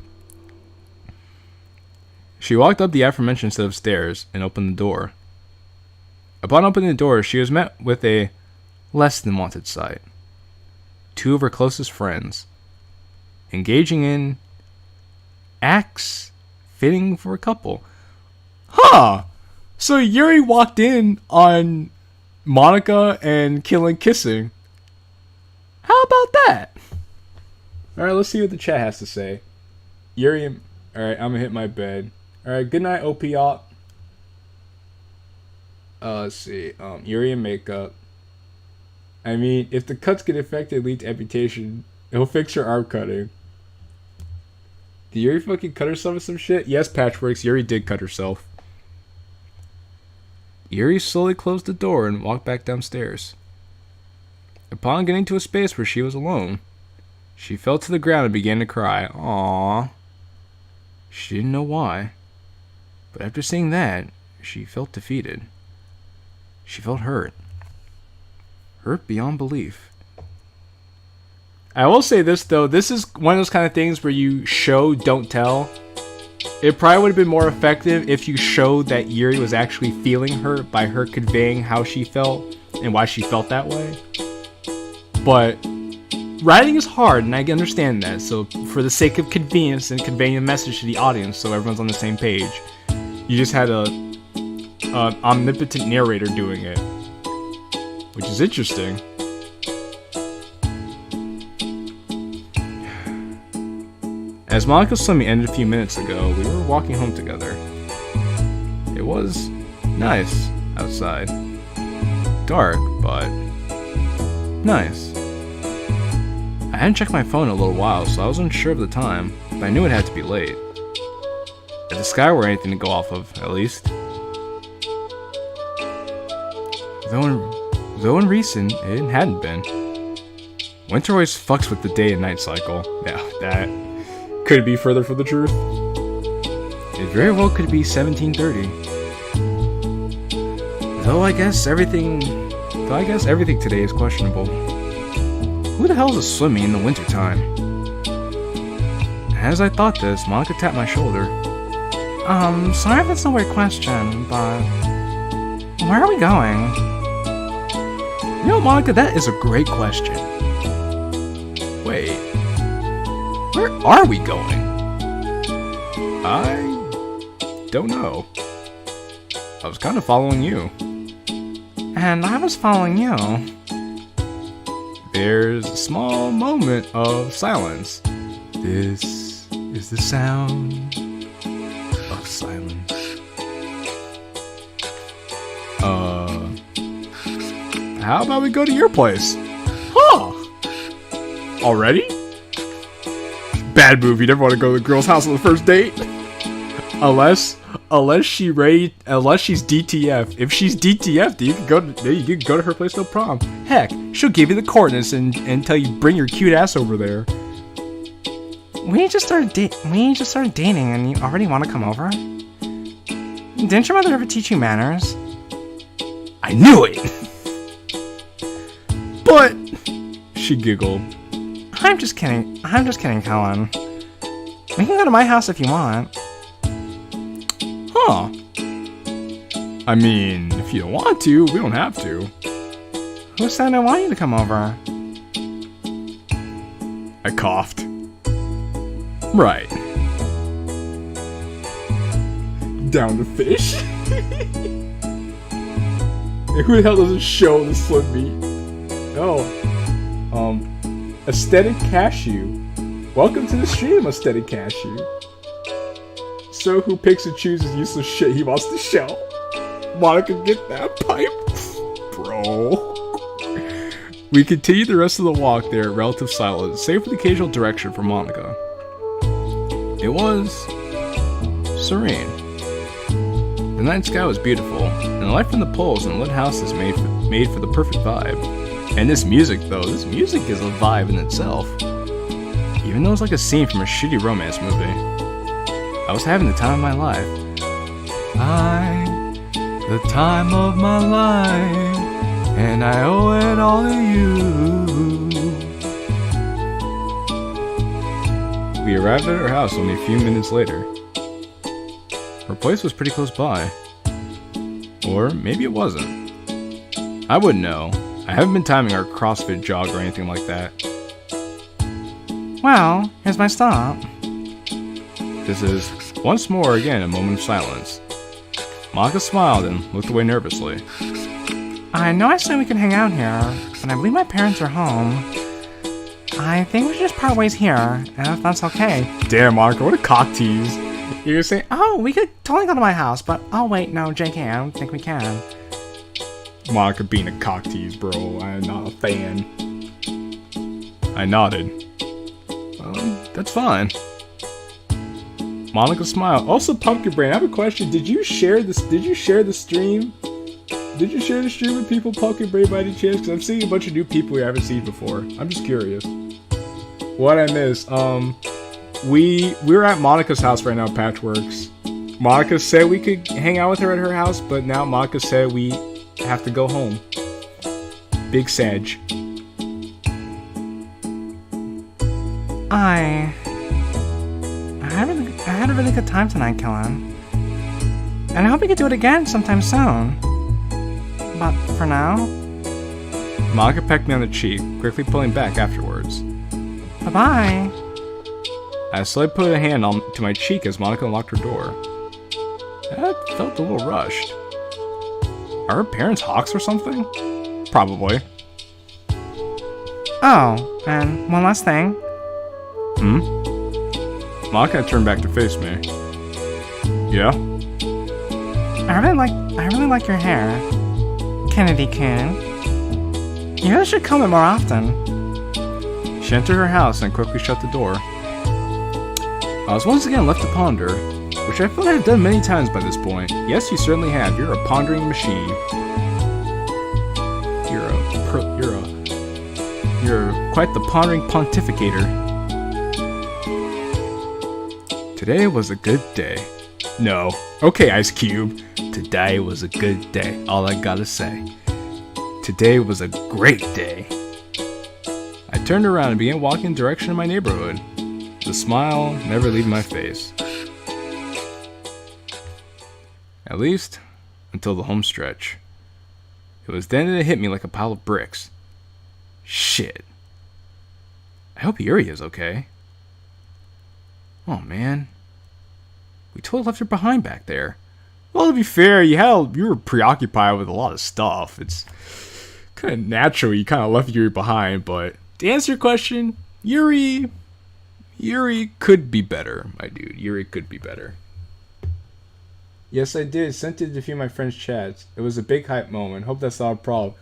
She walked up the aforementioned set of stairs and opened the door. Upon opening the door, she was met with a less than wanted sight. 2 of her closest friends, engaging in acts fitting for a couple. Huh! So Yuri walked in on Monica and Killing kissing. How about that? Alright, let's see what the chat has to say. Yuri and... Alright, I'm gonna hit my bed. Alright, good night, OP-op. Let's see. Yuri and makeup. I mean, if the cuts get infected and lead to amputation, it'll fix your arm cutting. Did Yuri fucking cut herself with some shit? Yes, Patchworks, Yuri did cut herself. Yuri slowly closed the door and walked back downstairs. Upon getting to a space where she was alone, she fell to the ground and began to cry. Aww. She didn't know why. But after seeing that, she felt defeated. She felt hurt. Hurt beyond belief. I will say this, though. This is one of those kind of things where you show, don't tell. It probably would have been more effective if you showed that Yuri was actually feeling hurt by her conveying how she felt and why she felt that way. But writing is hard, and I understand that. So for the sake of convenience and conveying a message to the audience so everyone's on the same page, you just had an omnipotent narrator doing it, which is interesting. As Monica's swimming ended a few minutes ago, we were walking home together. It was nice outside. Dark, but nice. I hadn't checked my phone in a little while, so I was unsure of the time, but I knew it had to be late. If the sky were anything to go off of, at least. Though in recent, it hadn't been. Winter always fucks with the day and night cycle. Yeah, that could it be further from the truth? It very well could be 1730. Though I guess everything today is questionable. Who the hell is swimming in the wintertime? As I thought this, Monica tapped my shoulder. Sorry if it's a weird question, but where are we going? You know, Monica, that is a great question. Wait, where are we going? I don't know. I was kind of following you. And I was following you. There's a small moment of silence. This is the sound of silence. How about we go to your place? Huh? Already? Bad move. You never want to go to the girl's house on the first date. Unless she's DTF. If she's DTF, you can go to her place, no problem. Heck, she'll give you the coordinates and tell you bring your cute ass over there. We just started dating, and you already want to come over? Didn't your mother ever teach you manners? I knew it. But she giggled. I'm just kidding, Colin. We can go to my house if you want. Huh. I mean, if you don't want to, we don't have to. Who said I want you to come over? I coughed. Right. Down to fish. And who the hell doesn't show the slim meat? Oh. Aesthetic cashew. Welcome to the stream, a steady cashier. So who picks and chooses useless shit he wants to show? Monica, get that pipe, bro. We continue the rest of the walk there in relative silence, save for the occasional direction from Monica. It was serene. The night sky was beautiful, and the light from the poles and lit houses made for the perfect vibe. And this music, though, this music is a vibe in itself. Even though it's like a scene from a shitty romance movie. I was having the time of my life. The time of my life, and I owe it all to you. We arrived at her house only a few minutes later. Her place was pretty close by. Or maybe it wasn't. I wouldn't know. I haven't been timing our CrossFit jog or anything like that. Well, here's my stop. This is, once more again, a moment of silence. Monica smiled and looked away nervously. I know I said we could hang out here, but I believe my parents are home. I think we should just part ways here, if that's okay. Damn, Monica, what a cock tease. You're gonna say, Oh, we could totally go to my house, but oh wait, no, JK, I don't think we can. Monica being a cock tease, bro. I am not a fan. I nodded. That's fine. Monica smiled. Also, Pumpkin Brain, I have a question. Did you share this? Did you share the stream? Did you share the stream with people, Pumpkin Brain, by any chance? Because I'm seeing a bunch of new people we haven't seen before. I'm just curious. What I missed? We're at Monica's house right now, Patchworks. Monica said we could hang out with her at her house, but now Monica said we have to go home. Big Sag. I had a really good time tonight, Kellen. And I hope we could do it again sometime soon. But for now... Monica pecked me on the cheek, quickly pulling back afterwards. Bye-bye. I slowly put a hand to my cheek as Monica unlocked her door. That felt a little rushed. Are her parents hawks or something? Probably. Oh, and one last thing. Monica turned back to face me. Yeah? I really like your hair, Kennedy-kun. You really should comb it more often. She entered her house and quickly shut the door. I was once again left to ponder, which I feel I have done many times by this point. Yes, you certainly have. You're a pondering machine. You're quite the pondering pontificator. Today was a good day. No. Okay, Ice Cube. Today was a good day. All I gotta say. Today was a great day. I turned around and began walking in the direction of my neighborhood. The smile never leaving my face. At least, until the home stretch. It was then that it hit me like a pile of bricks. Shit. I hope Yuri is okay. Oh man. We totally left her behind back there. Well, to be fair, you were preoccupied with a lot of stuff. It's kind of natural you kind of left Yuri behind, but to answer your question, Yuri could be better, my dude. Yuri could be better. Yes, I did. Sent it to a few of my friends' chats. It was a big hype moment. Hope that's not a problem.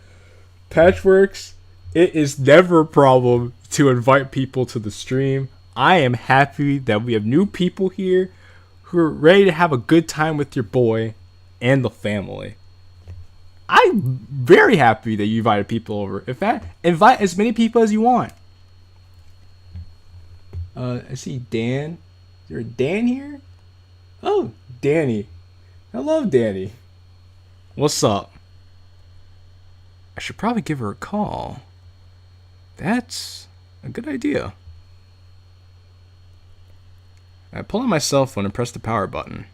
Patchworks, it is never a problem to invite people to the stream. I am happy that we have new people here who are ready to have a good time with your boy and the family. I'm very happy that you invited people over. In fact, invite as many people as you want. I see Dan. Is there a Dan here? Oh, Danny. I love Danny. What's up? I should probably give her a call. That's a good idea. I pulled out my cell phone and pressed the power button.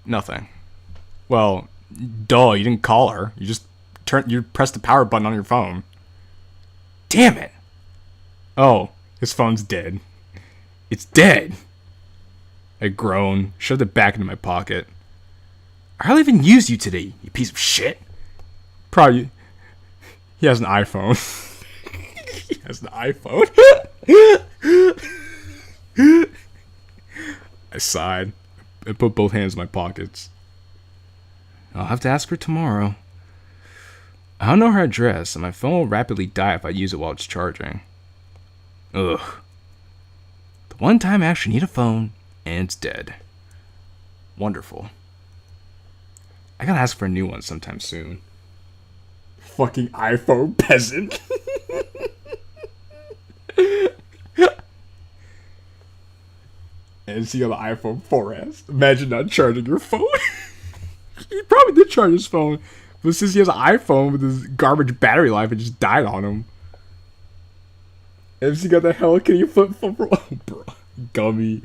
Nothing. Well, duh, you didn't call her. You pressed the power button on your phone. Damn it! Oh, his phone's dead. It's dead! I groaned, shoved it back into my pocket. I hardly even used you today, you piece of shit. Probably. He has an iPhone. has an iPhone. I sighed and put both hands in my pockets. I'll have to ask her tomorrow. I don't know her address, and my phone will rapidly die if I use it while it's charging. Ugh. The one time I actually need a phone, and it's dead. Wonderful. I gotta ask for a new one sometime soon. Fucking iPhone peasant. And see on the iPhone 4S. Imagine not charging your phone. He probably did charge his phone, but since he has an iPhone with his garbage battery life, it just died on him. And he got the Hello Kitty flip phone, bro. Bro. Gummy.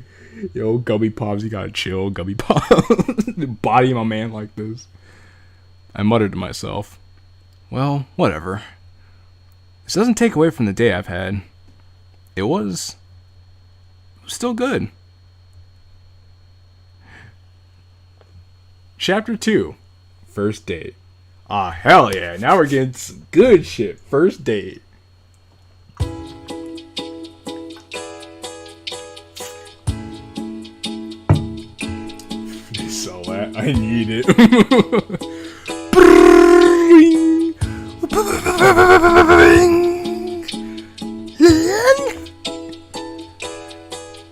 Yo, Gummy Pops, you gotta chill, Gummy Pops. Body my man like this. I muttered to myself, well, whatever. This doesn't take away from the day I've had. It was still good. Chapter 2. First date. Ah, hell yeah. Now we're getting some good shit. First date. They saw that. I need it.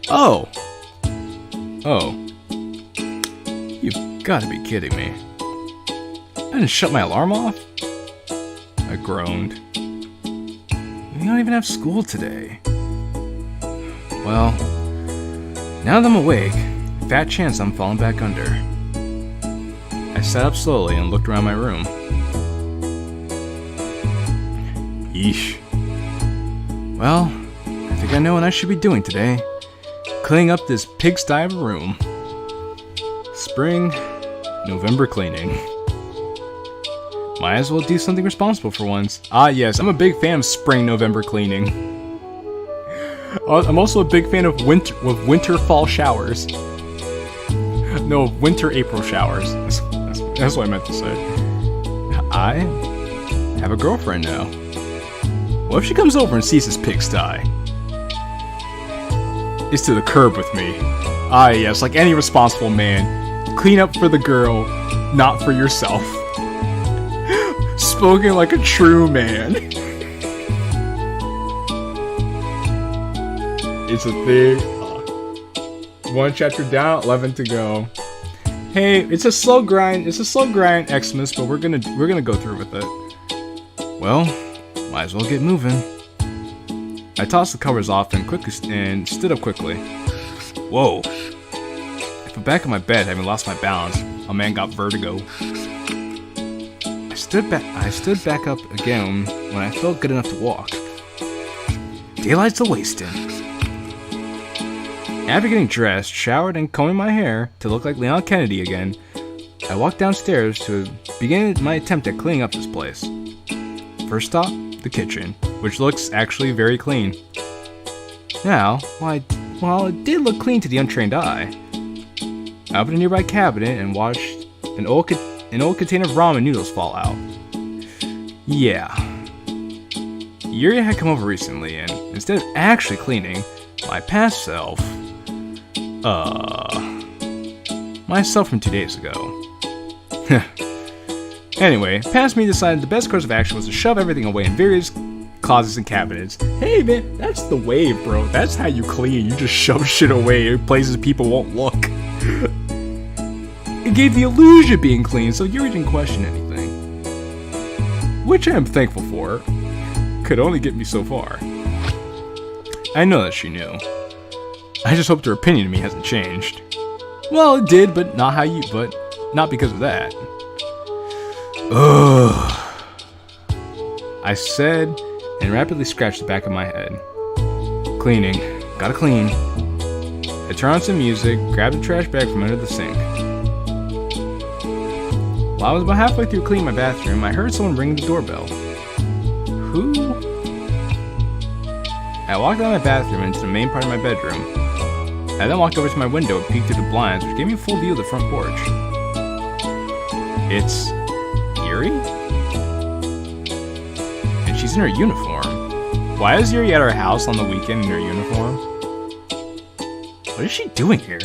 Oh. Oh. You've got to be kidding me. I didn't shut my alarm off? I groaned. We don't even have school today. Well, now that I'm awake, fat chance I'm falling back under. I sat up slowly and looked around my room. Yeesh. Well, I think I know what I should be doing today. Cleaning up this pigsty of a room. Spring, November cleaning. Might as well do something responsible for once. Ah yes, I'm a big fan of spring, November cleaning. I'm also a big fan of winter fall showers. No, winter April showers. That's what I meant to say. I have a girlfriend now. What if she comes over and sees this pigsty? It's to the curb with me. Ah yes, like any responsible man. Clean up for the girl, not for yourself. Spoken like a true man. It's a thing. One chapter down, 11 to go. Hey, it's a slow grind. It's a slow grind, Xmas, but we're gonna go through with it. Well, might as well get moving. I tossed the covers off and stood up quickly. Whoa. At the back of my bed, having lost my balance, a man got vertigo. I stood back up again when I felt good enough to walk. Daylight's a wasting. After getting dressed, showered, and combing my hair to look like Leon Kennedy again, I walked downstairs to begin my attempt at cleaning up this place. First stop, the kitchen, which looks actually very clean. Now, while it did look clean to the untrained eye, I opened a nearby cabinet and watched an old container of ramen noodles fall out. Yeah. Yuri had come over recently, and instead of actually cleaning, my past self, myself from 2 days ago. Anyway, past me decided the best course of action was to shove everything away in various closets and cabinets. Hey man, that's the wave, bro. That's how you clean. You just shove shit away in places people won't look. It gave the illusion of being clean, so Yuri didn't question anything. Which I am thankful for. Could only get me so far. I know that she knew. I just hope her opinion of me hasn't changed. Well, it did, but not because of that. Ugh. I said and rapidly scratched the back of my head. Cleaning. Gotta clean. I turned on some music, grabbed a trash bag from under the sink. While I was about halfway through cleaning my bathroom, I heard someone ring the doorbell. Who? I walked out of my bathroom into the main part of my bedroom. I then walked over to my window and peeked through the blinds, which gave me a full view of the front porch. It's Yuri? And she's in her uniform. Why is Yuri at our house on the weekend in her uniform? What is she doing here?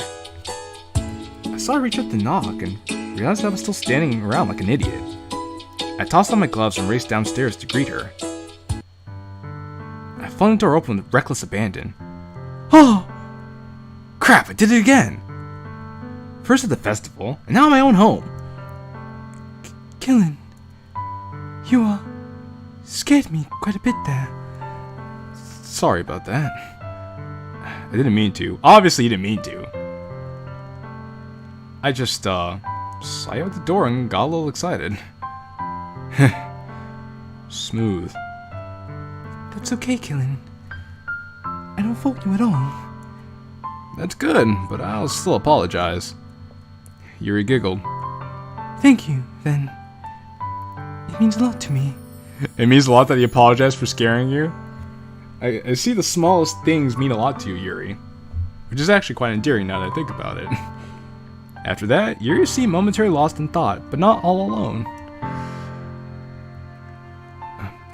I saw her reach up to knock and realized I was still standing around like an idiot. I tossed on my gloves and raced downstairs to greet her. I flung the door open with reckless abandon. Oh! Crap, I did it again! First at the festival, and now in my own home. Killen, you scared me quite a bit there. Sorry about that. I didn't mean to. Obviously, you didn't mean to. I just, saw you at the door and got a little excited. Smooth. That's okay, Killen. I don't fault you at all. That's good, but I'll still apologize. Yuri giggled. Thank you, then. It means a lot to me. It means a lot that he apologized for scaring you? I see the smallest things mean a lot to you, Yuri. Which is actually quite endearing now that I think about it. After that, Yuri seemed momentarily lost in thought, but not all alone.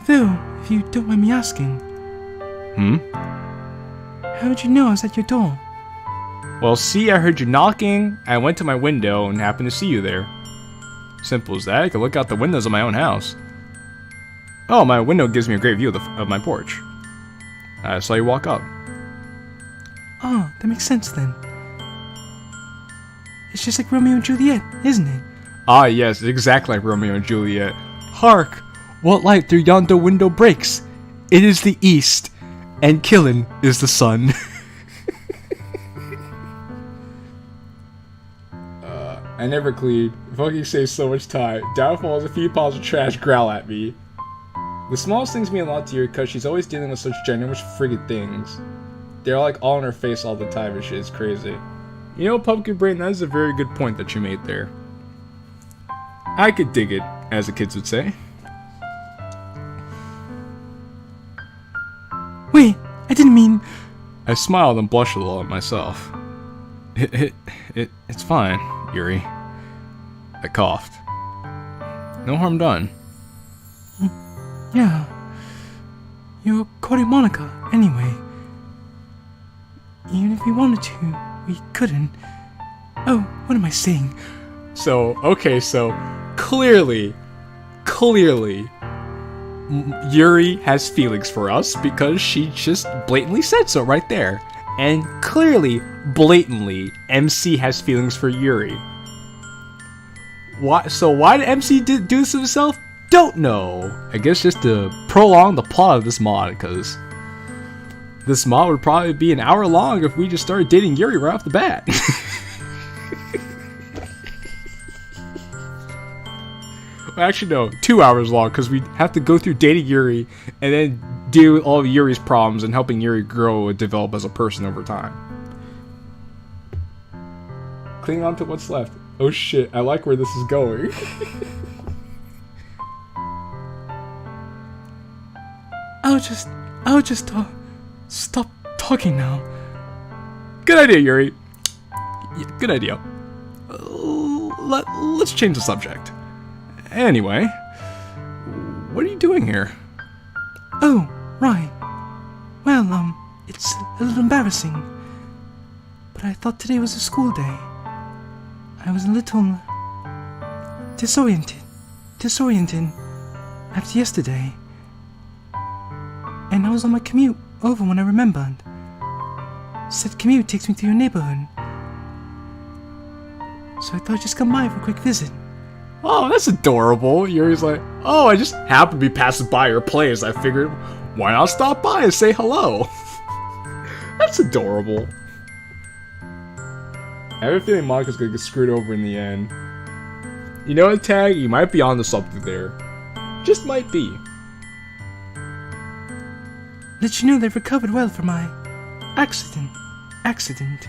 Though, if you don't mind me asking. How'd you know I was at your door? Well, see, I heard you knocking, I went to my window and happened to see you there. Simple as that, I could look out the windows of my own house. Oh, my window gives me a great view of my porch. I saw you walk up. Oh, that makes sense then. It's just like Romeo and Juliet, isn't it? Ah, yes, exactly like Romeo and Juliet. Hark! What light through yonder window breaks? It is the east, and Killen is the sun. I never clean. Fucking saves so much time. Downfall is a few piles of trash growl at me. The smallest things mean a lot to her because she's always dealing with such ginormous friggin' things. They're like all in her face all the time and shit. It's crazy. You know, Pumpkin Brain, that is a very good point that you made there. I could dig it, as the kids would say. Wait, I didn't mean... I smiled and blushed a little at myself. It's fine, Yuri. I coughed. No harm done. Yeah. You're courting Monica, anyway. Even if we wanted to, we couldn't. Oh, what am I saying? So clearly, Yuri has feelings for us because she just blatantly said so right there. And clearly, blatantly, MC has feelings for Yuri. Why did MC do this to himself? Don't know. I guess just to prolong the plot of this mod, because this mod would probably be an hour long if we just started dating Yuri right off the bat. Well, actually, no, 2 hours long, because we have to go through dating Yuri and then deal with all of Yuri's problems and helping Yuri grow and develop as a person over time. Cling on to what's left. Oh shit, I like where this is going. I'll just stop talking now. Good idea, Yuri. Yeah, good idea. Let's change the subject. Anyway, what are you doing here? Oh, right. Well, it's a little embarrassing. But I thought today was a school day. I was a little disoriented after yesterday. And I was on my commute over when I remembered. Said commute takes me through your neighborhood. So I thought I'd just come by for a quick visit. Oh, that's adorable. Yuri's like, oh, I just happened to be passing by your place. I figured, why not stop by and say hello? That's adorable. I have a feeling Monica's gonna get screwed over in the end. You know what, Tag? You might be onto something there. Just might be. Let you know they've recovered well from my accident. Accident?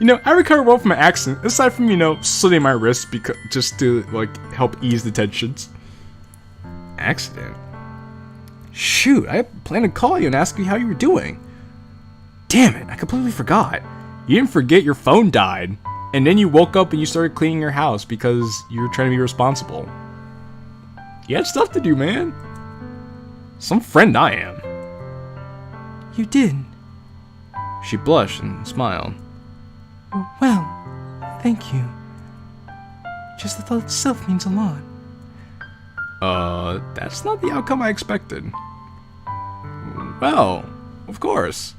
You know, I recovered well from my accident, aside from, you know, slitting my wrist because just to, like, help ease the tensions. Accident? Shoot, I planned to call you and ask you how you were doing. Damn it, I completely forgot. You didn't forget your phone died, and then you woke up and you started cleaning your house because you were trying to be responsible. You had stuff to do, man. Some friend I am. You did. She blushed and smiled. Well, thank you. Just the thought itself means a lot. That's not the outcome I expected. Well, of course.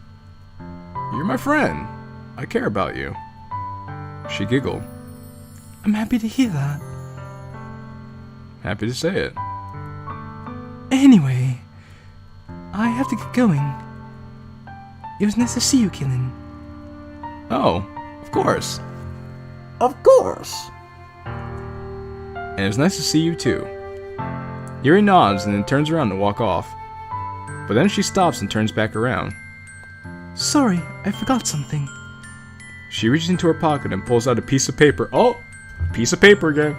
You're my friend. I care about you. She giggled. I'm happy to hear that. Happy to say it. Anyway, I have to get going. It was nice to see you, Killen. Oh, of course. Of course. And it was nice to see you too. Yuri nods and then turns around to walk off. But then she stops and turns back around. Sorry, I forgot something. She reaches into her pocket and pulls out a piece of paper. Oh, a piece of paper again.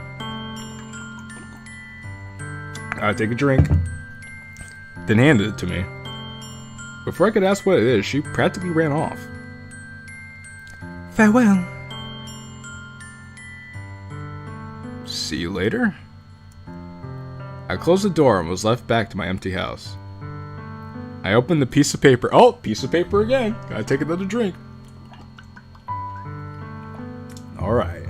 I take a drink. Then handed it to me. Before I could ask what it is, she practically ran off. Farewell. See you later? I closed the door and was left back to my empty house. I opened the piece of paper. Oh, piece of paper again. Gotta take another drink. Alright.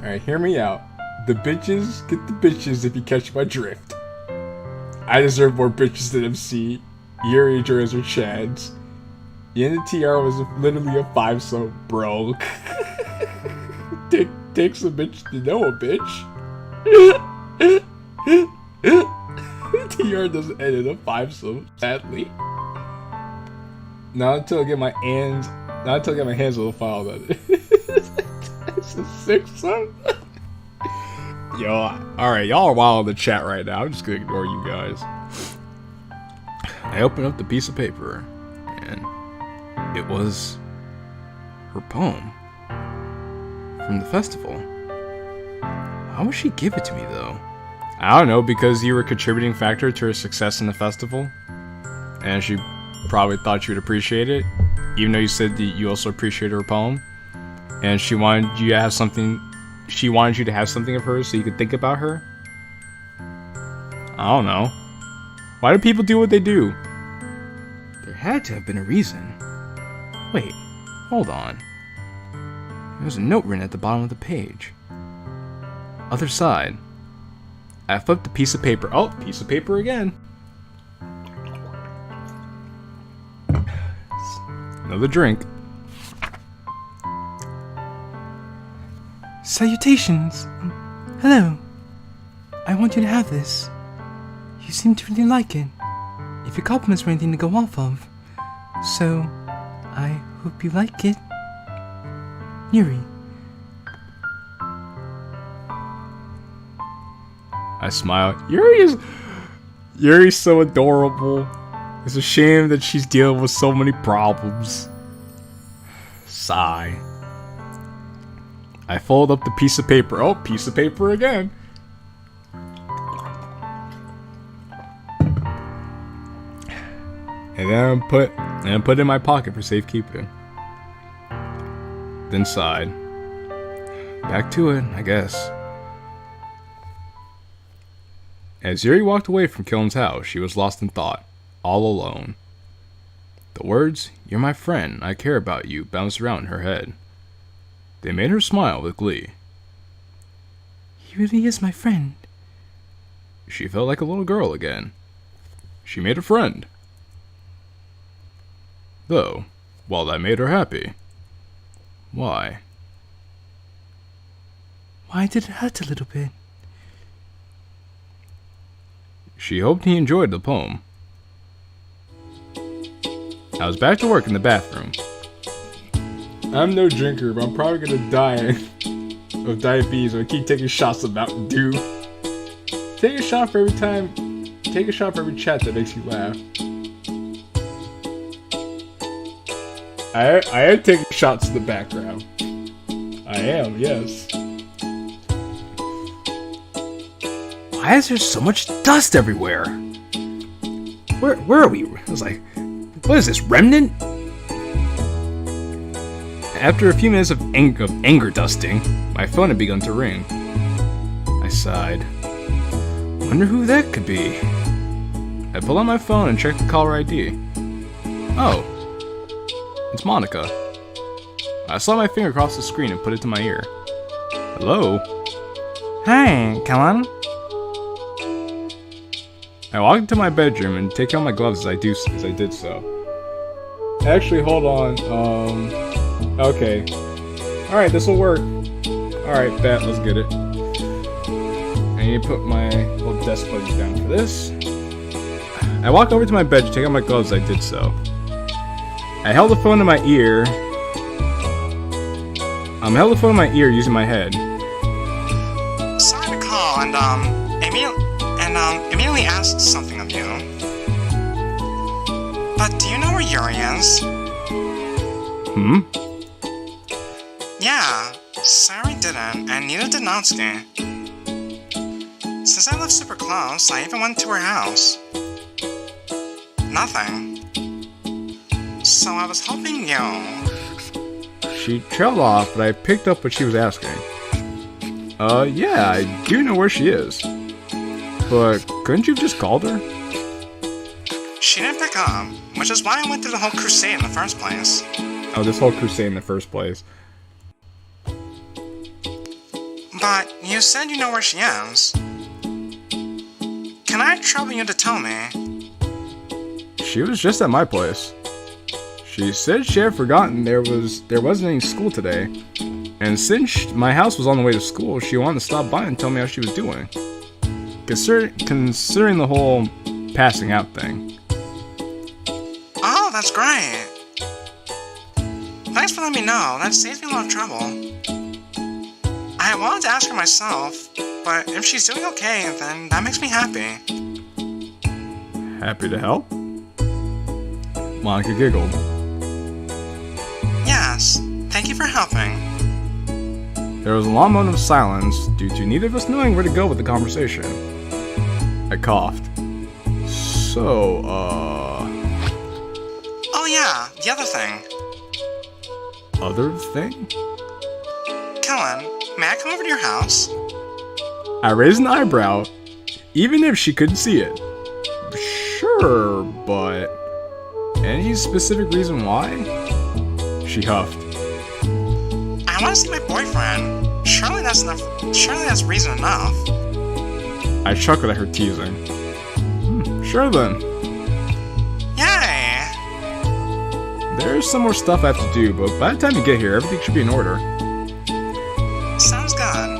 Alright, hear me out. The bitches get the bitches if you catch my drift. I deserve more bitches than MC. Yuri enjoys her chads. The end of TR was literally a 5, so bro. Takes a bitch to know a bitch. TR doesn't end in a 5, so sadly. Not until I get my hands on the file that it's a 6, son. Yo, alright, y'all are wild in the chat right now. I'm just gonna ignore you guys. I opened up the piece of paper, and it was her poem from the festival. Why would she give it to me, though? I don't know, because you were a contributing factor to her success in the festival, and she probably thought you would appreciate it, even though you said that you also appreciated her poem, and she wanted you to have something. She wanted you to have something of hers so you could think about her? I don't know. Why do people do what they do? There had to have been a reason. Wait, hold on. There's a note written at the bottom of the page. Other side. I flipped the piece of paper. Oh, piece of paper again. Another drink. Salutations. Hello. I want you to have this. You seem to really like it. If your compliments were anything to go off of. So, I hope you like it. Yuri. I smile. Yuri's so adorable. It's a shame that she's dealing with so many problems. Sigh. I fold up the piece of paper. Oh, piece of paper again. And then put it in my pocket for safekeeping. Then sighed. Back to it, I guess. As Yuri walked away from Killen's house, she was lost in thought, all alone. The words, "You're my friend, I care about you," bounced around in her head. They made her smile with glee. He really is my friend. She felt like a little girl again. She made a friend. Though, while that made her happy, why? Why did it hurt a little bit? She hoped he enjoyed the poem. I was back to work in the bathroom. I'm no drinker, but I'm probably gonna die of diabetes if I keep taking shots of Mountain Dew. Take a shot for every chat that makes you laugh. I am taking shots in the background. I am, yes. Why is there so much dust everywhere? Where are we? I was like, what is this, Remnant? After a few minutes of anger dusting, my phone had begun to ring. I sighed. Wonder who that could be. I pull out my phone and check the caller ID. Oh, it's Monica. I slide my finger across the screen and put it to my ear. Hello? Hi, Kellen. I walk into my bedroom and take out my gloves as I did so. Actually, hold on. Okay. Alright, this'll work. Alright, bet, let's get it. I need to put my little desk buddies down for this. I walk over to my bed to take out my gloves as I did so. I held the phone to my ear. Held the phone to my ear using my head. Sorry to call and immediately ask something of you. But do you know where Yuri is? Hmm? Yeah, sorry didn't, and neither did Natsuki. Since I live super close, I even went to her house. Nothing. So I was hoping you... She trailed off, but I picked up what she was asking. Yeah, I do know where she is. But couldn't you have just called her? She didn't pick up, which is why I went through the whole crusade in the first place. Oh, this whole crusade in the first place. But you said you know where she is. Can I trouble you to tell me? She was just at my place. She said she had forgotten there wasn't any school today. And since my house was on the way to school, she wanted to stop by and tell me how she was doing. Considering the whole passing out thing. Oh, that's great. Thanks for letting me know. That saves me a lot of trouble. I wanted to ask her myself, but if she's doing okay, then that makes me happy. Happy to help? Monica giggled. Yes, thank you for helping. There was a long moment of silence due to neither of us knowing where to go with the conversation. I coughed. So, Oh yeah, the other thing. Other thing? Kellen, may I come over to your house? I raised an eyebrow, even if she couldn't see it. Sure, but... Any specific reason why? She huffed. I want to see my boyfriend. Surely that's enough. Surely that's reason enough. I chuckled at her teasing. Sure then. Yay! There's some more stuff I have to do, but by the time you get here, everything should be in order. Sounds good.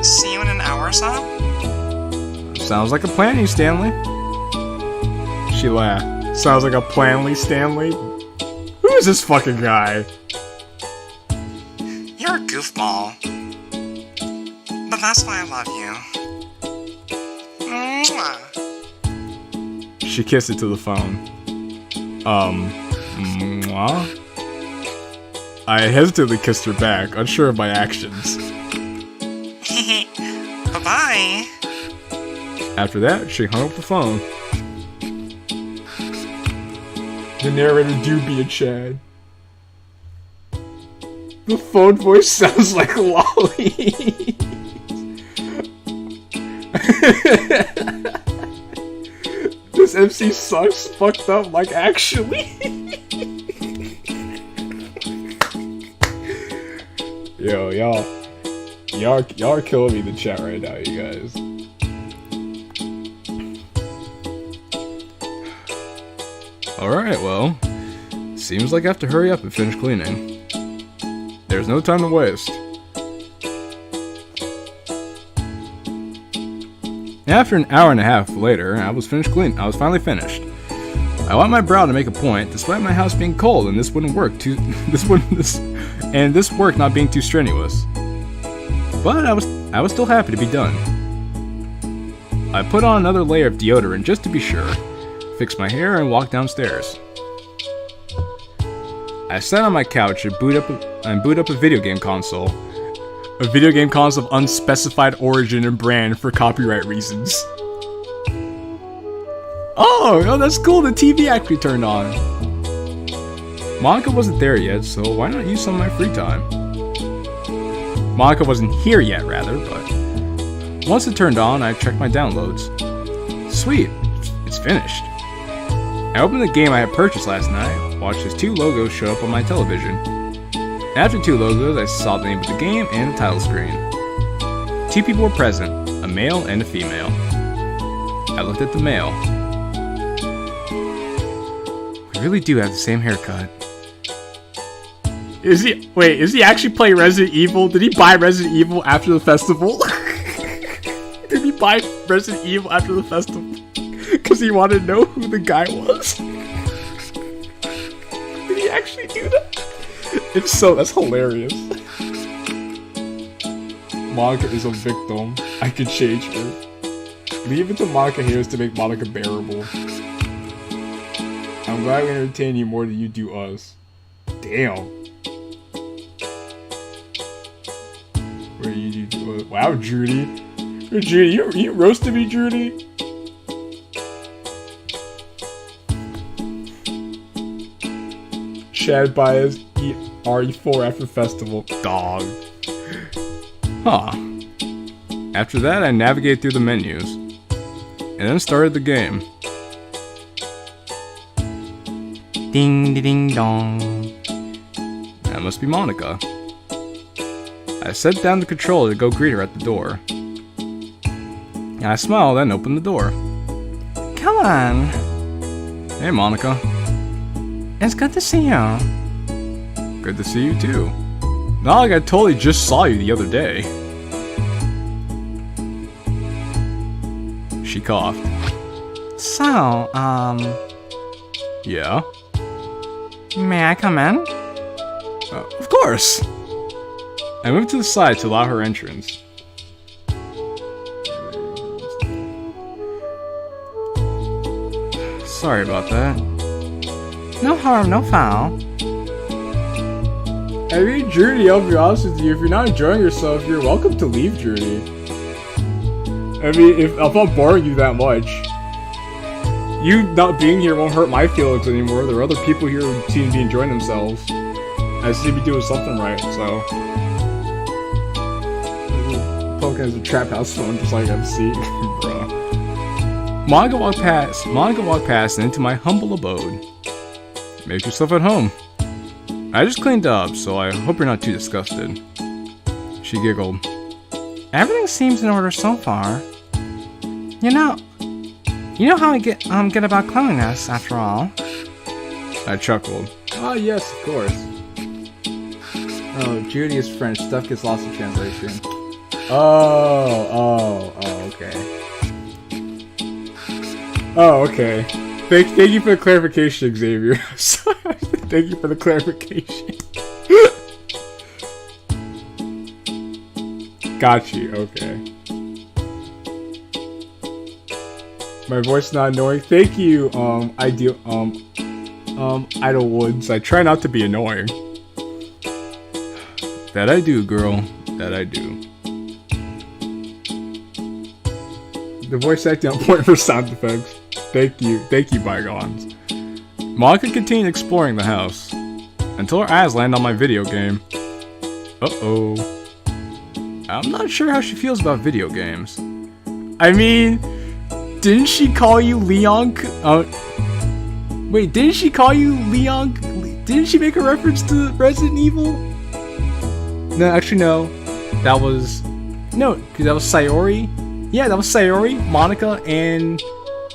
See you in an hour or so? Sounds like a plan, you Stanley. She laughed. Sounds like a plan, Stanley. Who is this fucking guy? You're a goofball. But that's why I love you. Mwah. She kissed it to the phone. Mwah? I hesitantly kissed her back, unsure of my actions. Bye-bye. After that, she hung up the phone. The narrator do be a Chad. The phone voice sounds like Lolly. This MC sucks, fucked up, like actually. Yo, y'all are killing me in the chat right now, you guys. Alright, well, seems like I have to hurry up and finish cleaning. There's no time to waste. After an hour and a half later, I was finally finished. I wiped my brow to make a point, despite my house being cold and this work not being too strenuous. But I was still happy to be done. I put on another layer of deodorant just to be sure, fixed my hair, and walked downstairs. I sat on my couch and boot up a video game console. A video game console of unspecified origin and brand for copyright reasons. Oh, that's cool, the TV actually turned on. Monica wasn't there yet, so why not use some of my free time? Monica wasn't here yet, rather, but... Once it turned on, I checked my downloads. Sweet, finished. I opened the game I had purchased last night, watched as 2 logos show up on my television. After 2 logos, I saw the name of the game and the title screen. 2 people were present, a male and a female. I looked at the male. We really do have the same haircut. Is he actually playing Resident Evil? Did he buy Resident Evil after the festival? Did he buy Resident Evil after the festival? Because he wanted to know who the guy was? Did he actually do that? If so, that's hilarious. Monica is a victim. I could change her. Leave it to Monica Hayes to make Monica bearable. I'm glad we entertain you more than you do us. Damn. Where you do it? Wow, Judy. Judy, you roasted me, Judy. Shad bias RE4 after festival. Dog. Huh. After that, I navigated through the menus. And then started the game. Ding ding dong. That must be Monica. I set down the controller to go greet her at the door. And I smiled and opened the door. Come on. Hey, Monica. It's good to see you. Good to see you too. Not like I totally just saw you the other day. She coughed. So, Yeah? may I come in? Of course! I moved to the side to allow her entrance. Sorry about that. No harm, no foul. I mean, Judy, I'll be honest with you, if you're not enjoying yourself, you're welcome to leave, Judy. I mean, if I'm boring you that much, you not being here won't hurt my feelings anymore. There are other people here who seem to be enjoying themselves. I seem to be doing something right, so. Poking as a trap house phone, just like MC. Bruh. Monica walked past and into my humble abode. Make yourself at home. I just cleaned up, so I hope you're not too disgusted. She giggled. Everything seems in order so far. You know how I get about cleanliness, after all. I chuckled. Ah, yes, of course. Oh, Judy is French. Stuff gets lost in translation. Oh, okay. Oh, okay. Thank you for the clarification, Xavier. Thank you for the clarification. Got you, okay. My voice not annoying. Thank you, Idlewoods. I try not to be annoying. That I do, girl. That I do. The voice acting on point for sound effects. Thank you, bygones. Monica continued exploring the house until her eyes land on my video game. Uh-oh. I'm not sure how she feels about video games. I mean, didn't she call you Leon? Wait, didn't she call you Leon? Didn't she make a reference to Resident Evil? No, actually, no. That was Sayori. Yeah, that was Sayori, Monica, and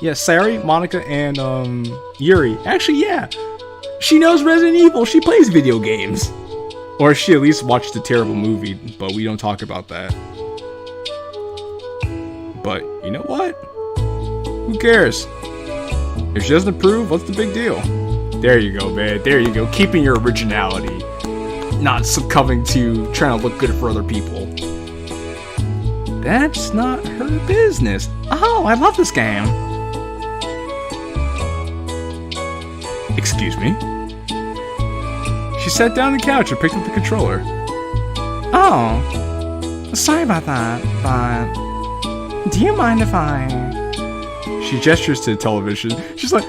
Sayori, Monica, and Yuri. Actually, yeah, she knows Resident Evil. She plays video games, or she at least watched the terrible movie. But we don't talk about that. But you know what? Who cares? If she doesn't approve, what's the big deal? There you go, man. There you go. Keeping your originality, not succumbing to trying to look good for other people. That's not her business. Oh, I love this game. Excuse me? She sat down on the couch and picked up the controller. Oh, sorry about that, but do you mind if I... She gestures to the television. She's like,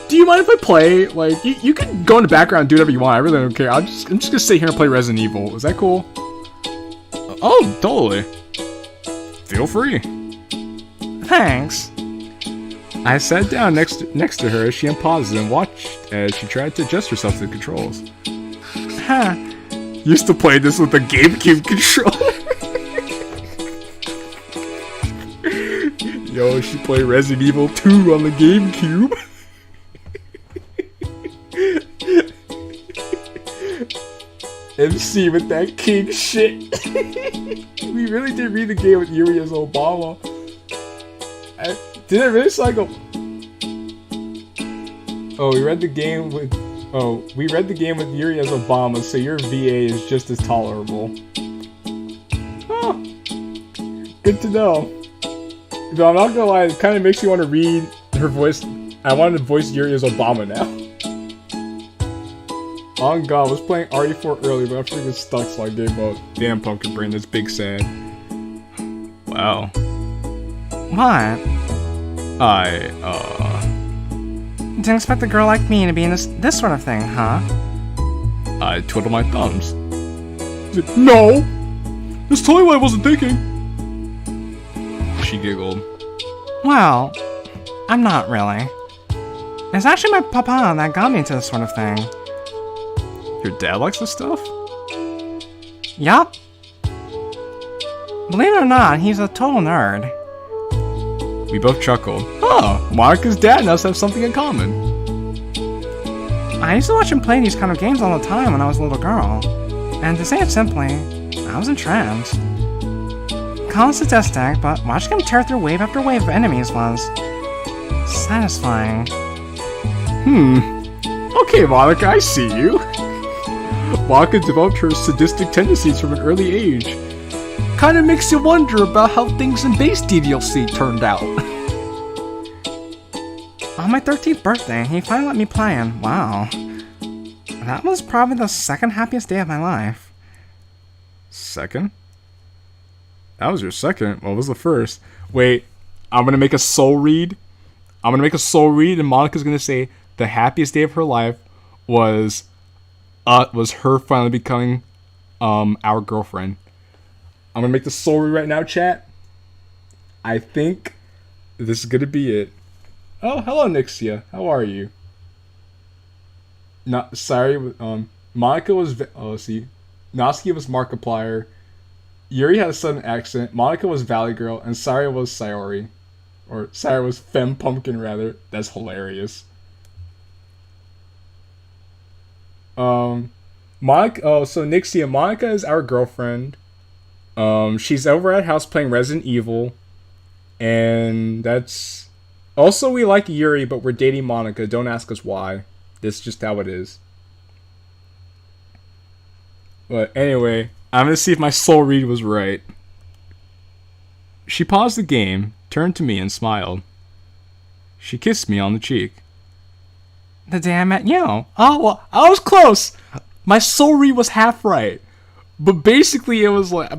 do you mind if I play? Like, you can go in the background and do whatever you want. I really don't care. I'm just gonna sit here and play Resident Evil. Is that cool? Oh, totally. Feel free. Thanks. I sat down next to her as she unpaused and watched as she tried to adjust herself to the controls. Huh. Used to play this with a GameCube controller. Yo, she played Resident Evil 2 on the GameCube. MC with that king shit. We really did read the game with Yuri as Obama. Did it really sound like a... Oh, we read the game with Yuri as Obama, so your VA is just as tolerable. Huh. Good to know. Though I'm not gonna lie, it kind of makes me want to read her voice. I wanted to voice Yuri as Obama now. Oh god, I was playing RE4 earlier, but I freaking stuck, so I gave up. Damn, Pumpkin Brain, that's big sad. Wow. What? Didn't expect a girl like me to be in this sort of thing, huh? I twiddle my thumbs. No! That's totally what I wasn't thinking! She giggled. Well, I'm not really. It's actually my papa that got me into this sort of thing. Your dad likes this stuff? Yup. Believe it or not, he's a total nerd. We both chuckled. Oh, Monica's dad and us have something in common. I used to watch him play these kind of games all the time when I was a little girl. And to say it simply, I was entranced. Call it sadistic, but watching him tear through wave after wave of enemies was... satisfying. Okay, Monica, I see you. Monica developed her sadistic tendencies from an early age. Kinda makes you wonder about how things in base DDLC turned out. On my 13th birthday, he finally let me play, and wow. That was probably the second happiest day of my life. Second? That was your second. What was the first? Wait, I'm gonna make a soul read. And Monica's gonna say the happiest day of her life was her finally becoming our girlfriend. I'm gonna make the soul read right now, chat. I think this is gonna be it. Oh, hello, Nixia. How are you? Monica was Noski was Markiplier. Yuri had a sudden accent. Monica was Valley Girl, and Saria was Sayori, or Saria was Femme Pumpkin rather. That's hilarious. Monica. Oh, so Nixia, Monica is our girlfriend. She's over at house playing Resident Evil, and that's also we like Yuri, but we're dating Monica. Don't ask us why. This is just how it is. But anyway, I'm gonna see if my soul read was right. She paused the game, turned to me, and smiled. She kissed me on the cheek. The day I met you. Oh, well, I was close. My soul read was half right. But basically, I was like,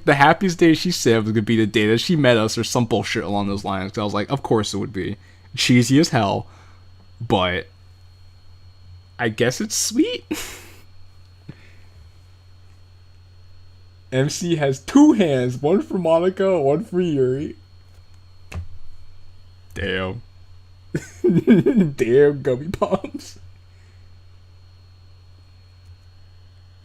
the happiest day she said was gonna be the day that she met us, or some bullshit along those lines. 'Cause I was like, of course it would be. Cheesy as hell. But I guess it's sweet. MC has two hands, one for Monica, one for Yuri. Damn. Damn, gummy bombs.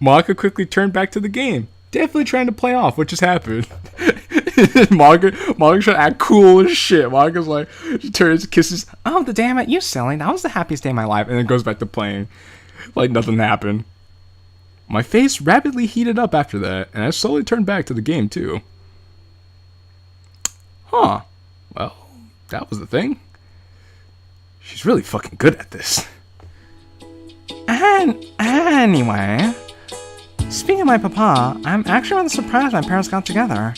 Monica quickly turned back to the game, definitely trying to play off what just happened. Monica trying to act cool as shit. Monica's like, she turns, kisses. Oh, the day I met you, silly. That was the happiest day of my life. And then goes back to playing like nothing happened. My face rapidly heated up after that, and I slowly turned back to the game too. Huh. Well, that was the thing. She's really fucking good at this. And anyway, speaking of my papa, I'm actually rather surprised my parents got together.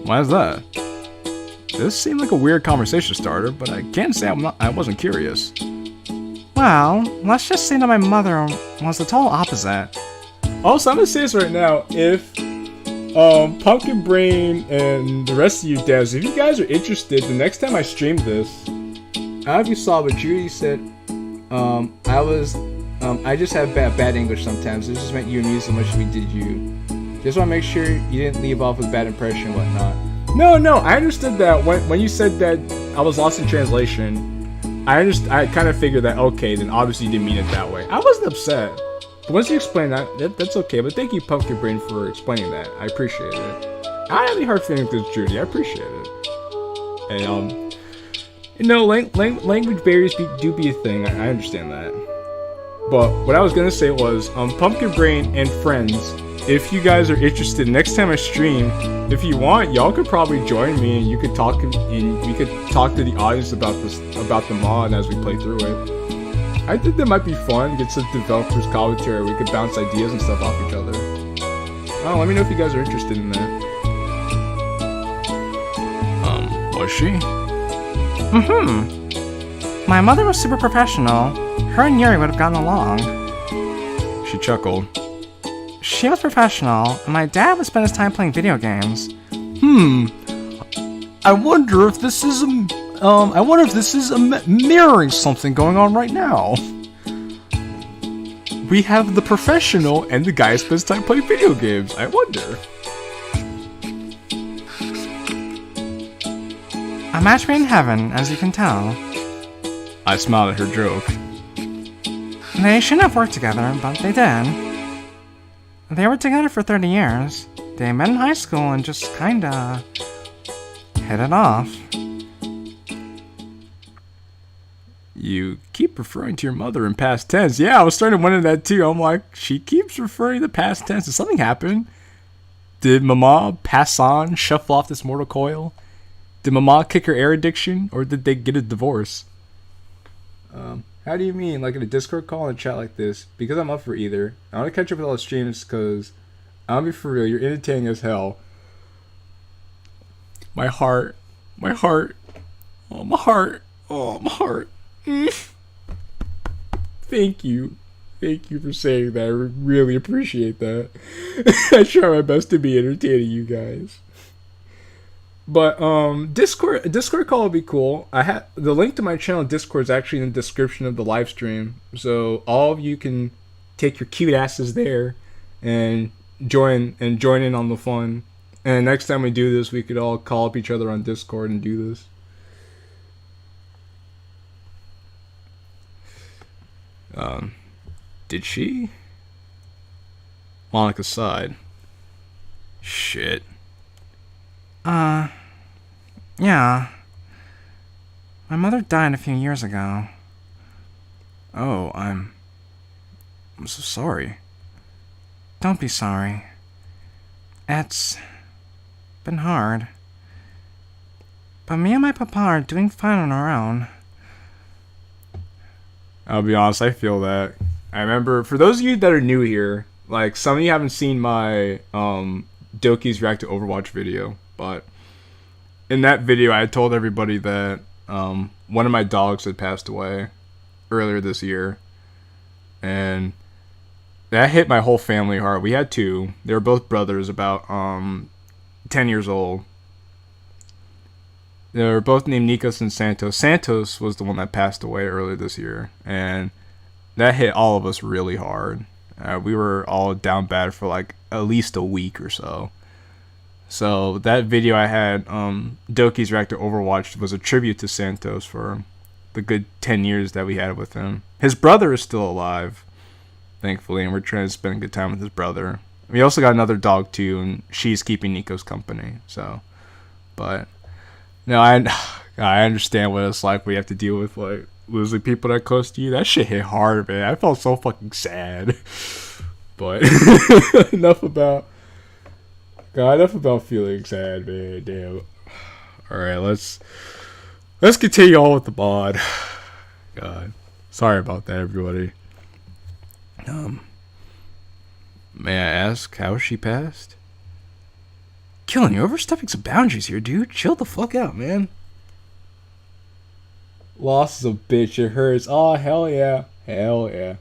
Why is that? This seemed like a weird conversation starter, but I can't say I wasn't curious. Well, let's just say that my mother was the total opposite. Also, I'm gonna say this right now. If Pumpkin Brain and the rest of you devs, if you guys are interested, the next time I stream this, I don't know if you saw, but Judy said, I just have bad English sometimes. It just meant you and me so much as we did you. Just want to make sure you didn't leave off with bad impression and whatnot. No, I understood that when you said that I was lost in translation. I kind of figured that, okay, then obviously you didn't mean it that way. I wasn't upset. But once you explain that's okay. But thank you, Pumpkin Brain, for explaining that. I appreciate it. I have any hard feelings with Judy. I appreciate it. And, language barriers do be a thing. I understand that. But what I was going to say was, Pumpkin Brain and friends, if you guys are interested, next time I stream, if you want, y'all could probably join me and you could talk and we could talk to the audience about the mod as we play through it. I think that might be fun. Get some developers commentary. We could bounce ideas and stuff off each other. Oh, let me know if you guys are interested in that. Was she? My mother was super professional. Her and Yuri would have gotten along. She chuckled. She was professional, and my dad would spend his time playing video games. I wonder if this is mirroring something going on right now. We have the professional and the guy who spends time playing video games. I wonder. A match made in heaven, as you can tell. I smiled at her joke. They shouldn't have worked together, but they did. They were together for 30 years. They met in high school and just kinda hit it off. You keep referring to your mother in past tense. Yeah, I was starting to wonder that too. I'm like, she keeps referring to past tense. Did something happen? Did Mama pass on, shuffle off this mortal coil? Did Mama kick her air addiction, or did they get a divorce? How do you mean, like in a Discord call and a chat like this? Because I'm up for either. I want to catch up with all the streams because, I'll be for real, you're entertaining as hell. My heart. Oh, my heart. Thank you for saying that. I really appreciate that. I try my best to be entertaining you guys. But Discord call would be cool. I have the link to my channel Discord is actually in the description of the live stream, so all of you can take your cute asses there and join in on the fun. And next time we do this, we could all call up each other on Discord and do this. Did she? Monica sighed. Shit. Yeah. My mother died a few years ago. Oh, I'm so sorry. Don't be sorry. It's been hard. But me and my papa are doing fine on our own. I'll be honest, I feel that. I remember, for those of you that are new here, like, some of you haven't seen my, Doki's React to Overwatch video, but in that video, I told everybody that, one of my dogs had passed away earlier this year, and that hit my whole family hard. We had two. They were both brothers, about, 10 years old. They were both named Nikos and Santos. Santos was the one that passed away earlier this year, and that hit all of us really hard. We were all down bad for like at least a week or so. So that video I had, Doki's React to Overwatch, was a tribute to Santos for the good 10 years that we had with him. His brother is still alive, thankfully, and we're trying to spend a good time with his brother. We also got another dog too, and she's keeping Nico's company. So, but no, I understand what it's like. We have to deal with like losing people that are close to you. That shit hit hard, man. I felt so fucking sad. But enough about feeling sad, man. Damn. All right, let's continue on with the mod. God, sorry about that, everybody. May I ask how she passed? Killing, you're overstepping some boundaries here, dude. Chill the fuck out, man. Loss is a bitch. It hurts. Oh, hell yeah. Hell yeah.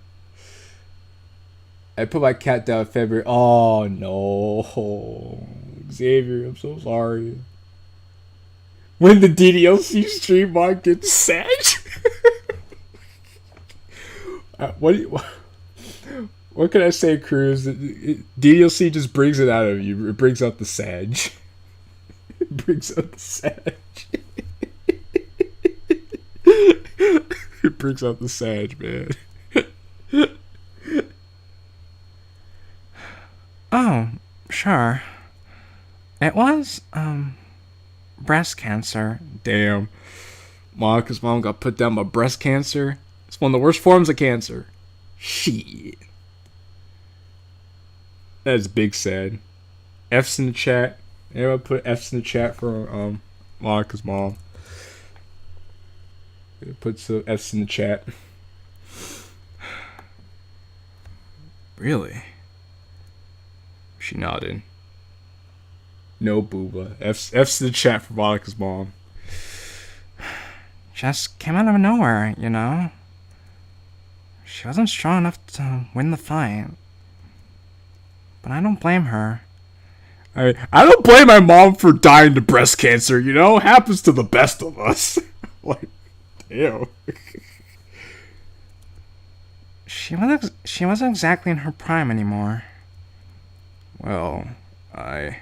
I put my cat down in February. Oh, no. Xavier, I'm so sorry. When the DDLC stream mod gets sad. What can I say, Cruz? DDLC just brings it out of you. It brings out the Sag. Brings out the Sag. It brings out the Sag, man. Oh, sure. It was, breast cancer. Damn. Monica's mom got put down by breast cancer. It's one of the worst forms of cancer. Shit. That's big sad. F's in the chat. Everyone put F's in the chat for Monica's mom. Put some F's in the chat. Really? She nodded. No booba. F's in the chat for Monica's mom. Just came out of nowhere, you know? She wasn't strong enough to win the fight. But I don't blame her. I don't blame my mom for dying to breast cancer, you know? Happens to the best of us. Like, ew. She wasn't exactly in her prime anymore. Well, I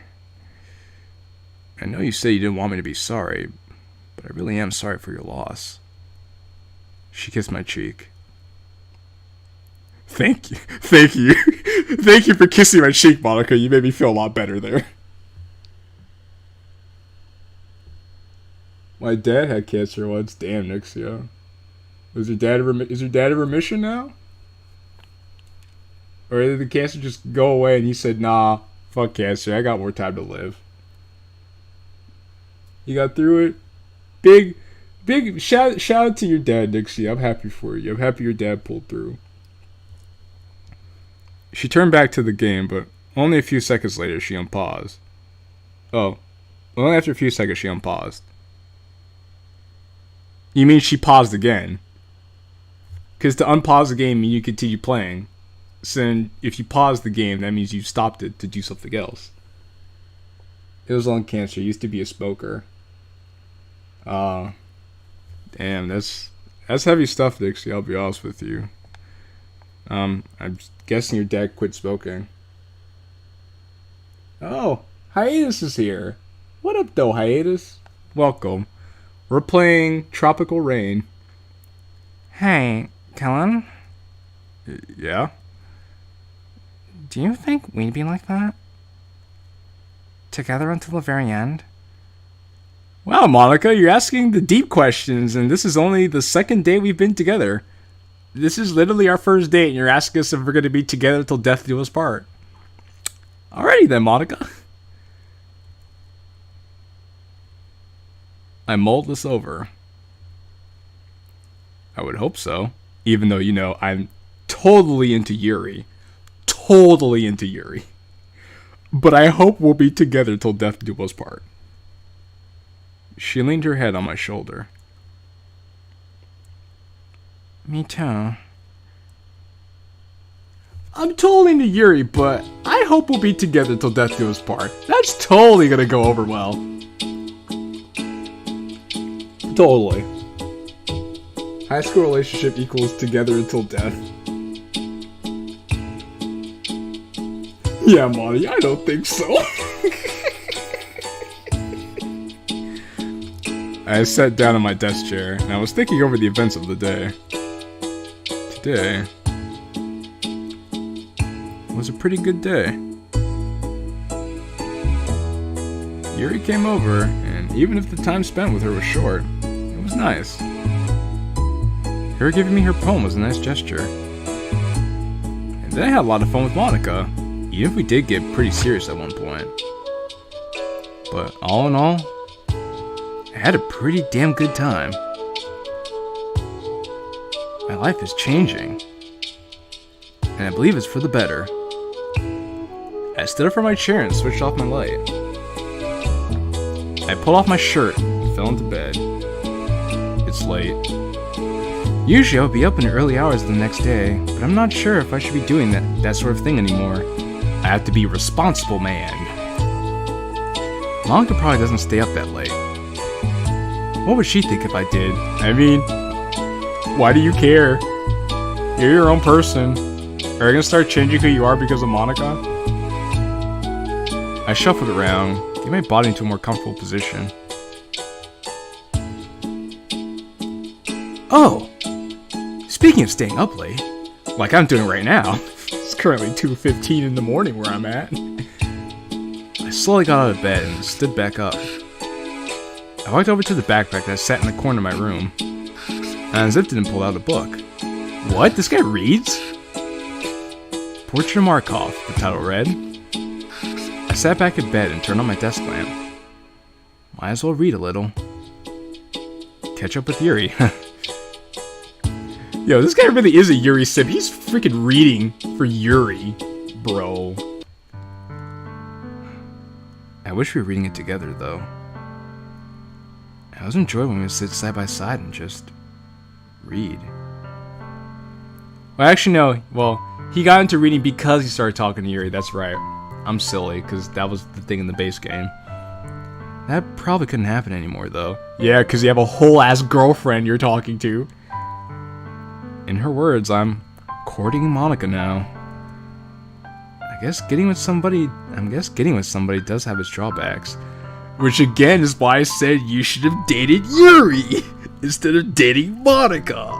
know you say you didn't want me to be sorry, but I really am sorry for your loss. She kissed my cheek. Thank you. Thank you. Thank you for kissing my cheek, Monica. You made me feel a lot better there. My dad had cancer once. Damn, Nixia. Is your dad in remission now? Or did the cancer just go away and he said, nah, fuck cancer, I got more time to live? You got through it? Big shout out to your dad, Nixie. I'm happy for you. I'm happy your dad pulled through. She turned back to the game, but only a few seconds later she unpaused. Oh, only after a few seconds she unpaused. You mean she paused again? Because to unpause the game means you continue playing. So then, if you pause the game, that means you stopped it to do something else. It was lung cancer. Used to be a smoker. Damn, that's heavy stuff, Dixie. I'll be honest with you. I'm guessing your dad quit smoking. Oh, Hiatus is here. What up, though, Hiatus? Welcome. We're playing Tropical Rain. Hey, Kellen? Yeah? Do you think we'd be like that? Together until the very end? Wow, Monica, you're asking the deep questions, and this is only the second day we've been together. This is literally our first date, and you're asking us if we're going to be together till death do us part. Alrighty then, Monica. I mulled this over. I would hope so. Even though, you know, I'm totally into Yuri. Totally into Yuri. But I hope we'll be together till death do us part. She leaned her head on my shoulder. Me too. I'm totally into Yuri, but I hope we'll be together till death do us part. That's totally gonna go over well. Totally. High school relationship equals together until death. Yeah, Monty, I don't think so. I sat down in my desk chair, and I was thinking over the events of the day. Today was a pretty good day. Yuri came over, and even if the time spent with her was short, it was nice. Her giving me her poem was a nice gesture. And then I had a lot of fun with Monica, even if we did get pretty serious at one point. But all in all, I had a pretty damn good time. My life is changing, and I believe it's for the better. I stood up from my chair and switched off my light. I pulled off my shirt and fell into bed. It's late. Usually I would be up in the early hours of the next day, but I'm not sure if I should be doing that sort of thing anymore. I have to be a responsible man. Monica probably doesn't stay up that late. What would she think if I did? I mean, why do you care? You're your own person. Are you gonna start changing who you are because of Monica? I shuffled around, get my body into a more comfortable position. Oh! Speaking of staying up late, like I'm doing right now, it's currently 2:15 in the morning where I'm at. I slowly got out of bed and stood back up. I walked over to the backpack that sat in the corner of my room, and I unzipped it and pulled out a book. What? This guy reads? Portrait of Markov, the title read. I sat back in bed and turned on my desk lamp. Might as well read a little. Catch up with Yuri. Yo, this guy really is a Yuri sim. He's freaking reading for Yuri, bro. I wish we were reading it together, though. I always enjoy when we sit side by side and just read. Well, actually, no. Well, he got into reading because he started talking to Yuri. That's right. I'm silly, because that was the thing in the base game. That probably couldn't happen anymore, though. Yeah, because you have a whole-ass girlfriend you're talking to. In her words, I'm courting Monica now. I guess getting with somebody does have its drawbacks. Which again is why I said you should have dated Yuri instead of dating Monica.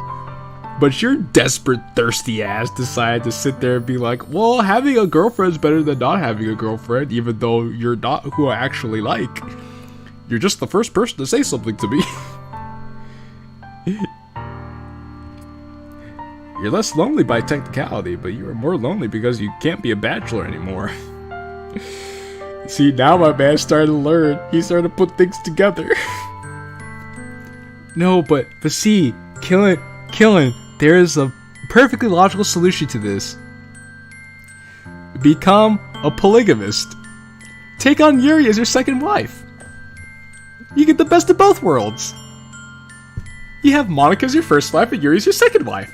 But your desperate, thirsty ass decided to sit there and be like, well, having a girlfriend is better than not having a girlfriend, even though you're not who I actually like. You're just the first person to say something to me. You're less lonely by technicality, but you are more lonely because you can't be a bachelor anymore. See, now my man started to learn. He started to put things together. No, but see, killing, there is a perfectly logical solution to this. Become a polygamist. Take on Yuri as your second wife. You get the best of both worlds. You have Monica as your first wife and Yuri as your second wife.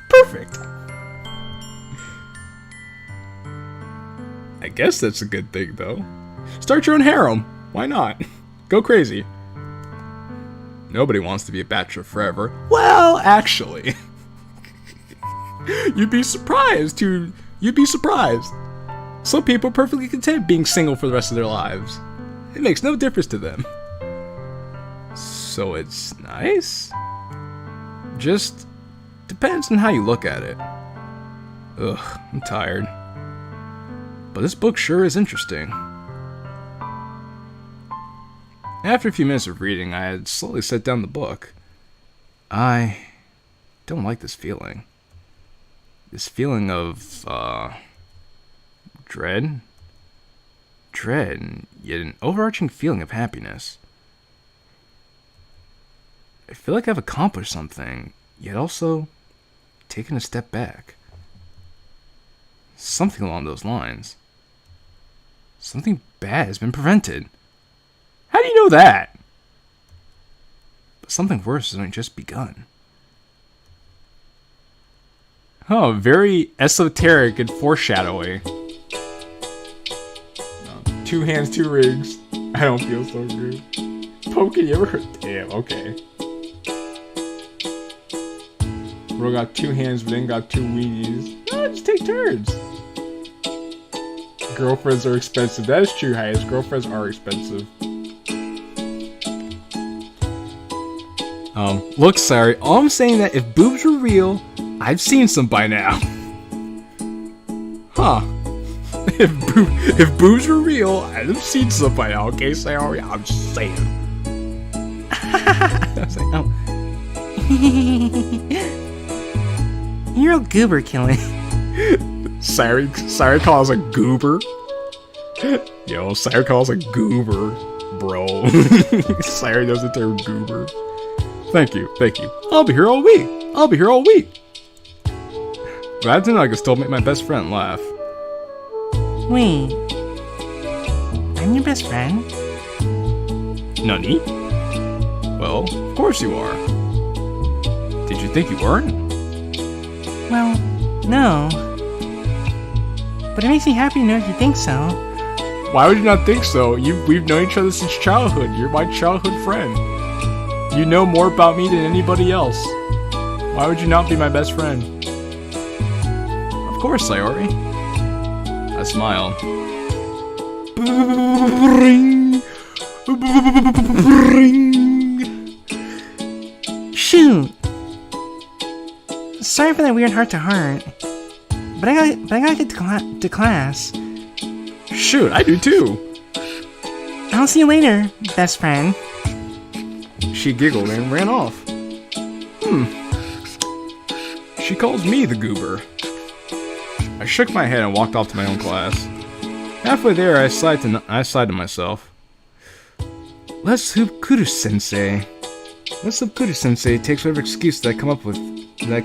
Perfect. I guess that's a good thing, though. Start your own harem. Why not? Go crazy. Nobody wants to be a bachelor forever. Well, actually. You'd be surprised. Some people are perfectly content being single for the rest of their lives. It makes no difference to them. So it's nice? Just depends on how you look at it. Ugh, I'm tired. But this book sure is interesting. After a few minutes of reading, I had slowly set down the book. I don't like this feeling. This feeling of, dread? Dread, yet an overarching feeling of happiness. I feel like I've accomplished something, yet also taken a step back. Something along those lines. Something bad has been prevented. How do you know that? But something worse has only just begun. Oh, very esoteric and foreshadowing. 2 hands, 2 rings. I don't feel so good. Pumpkin, you ever heard? Damn, okay. Bro got 2 hands, but then got 2 weenies. No, just take turns. Girlfriends are expensive. That is true, Hayes. Girlfriends are expensive. Look, sorry. All I'm saying that if boobs were real, I've seen some by now. Huh. If boobs were real, I'd have seen some by now. Okay, sorry. I'm just saying. I was like, oh. You're a goober, killing. Siren calls a goober. Yo, Siren calls a goober, bro. Siren knows the term goober. Thank you. I'll be here all week. Glad to know I can still make my best friend laugh. Wait. I'm your best friend? Nani? Well, of course you are. Did you think you weren't? Well, no. But it makes me happy to know you think so. Why would you not think so? We've known each other since childhood. You're my childhood friend. You know more about me than anybody else. Why would you not be my best friend? Of course, Sayori. I smiled. Boo! Ring. Ring. Shoot! Sorry for that weird heart-to-heart. But I gotta get to class. Shoot, I do too. I'll see you later, best friend. She giggled and ran off. She calls me the goober. I shook my head and walked off to my own class. Halfway there, I sighed to myself. Let's hoop Kuru-sensei. Let's hope Kuru-sensei takes whatever excuse that I come up with. And I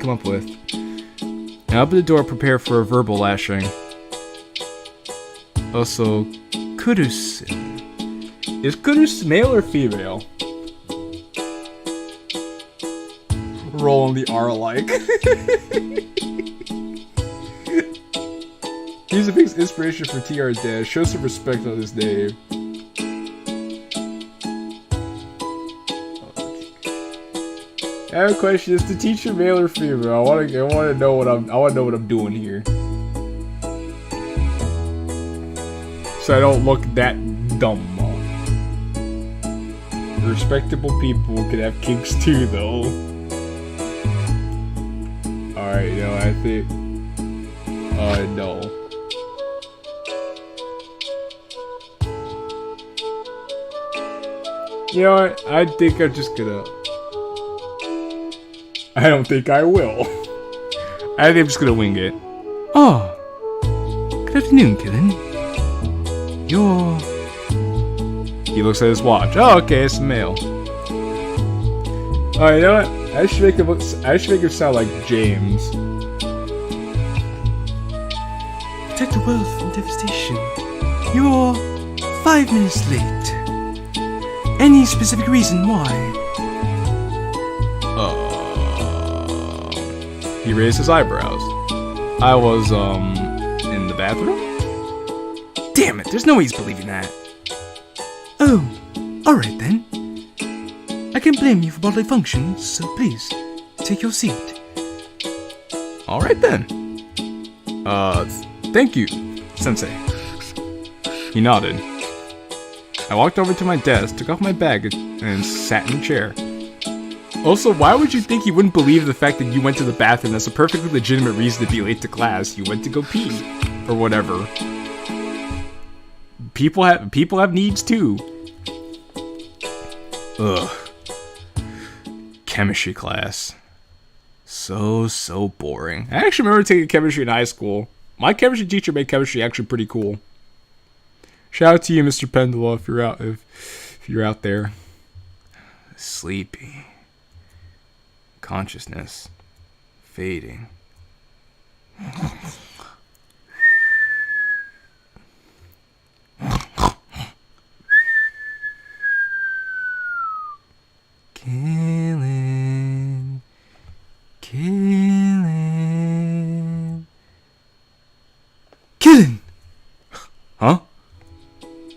open the door, prepare for a verbal lashing. Also, Kuru-sen. Is Kuru male or female? Rolling the R alike. He's a big inspiration for TR Dad. Show some respect on his name. I have a question: is the teacher male or female? I want to know what I'm doing here, so I don't look that dumb. Respectable people can have kinks too, though. Alright, I think. No. You know what? I think I'm just gonna. I don't think I will. I think I'm just gonna wing it. Oh, good afternoon, Killen. You're... He looks at his watch. Oh, okay, it's a male. Alright, you know what? I should make him sound like James. Protect the world from devastation. You're 5 minutes late. Any specific reason why? He raised his eyebrows. I was, in the bathroom? Damn it, there's no way he's believing that. Oh, alright then. I can't blame you for bodily functions, so please, take your seat. Alright then. Thank you, Sensei. He nodded. I walked over to my desk, took off my bag, and sat in the chair. Also, why would you think he wouldn't believe the fact that you went to the bathroom? That's a perfectly legitimate reason to be late to class. You went to go pee. Or whatever. People have needs too. Ugh. Chemistry class. So boring. I actually remember taking chemistry in high school. My chemistry teacher made chemistry actually pretty cool. Shout out to you, Mr. Pendula, if you're out there. Sleepy. Consciousness fading. Killing. Huh?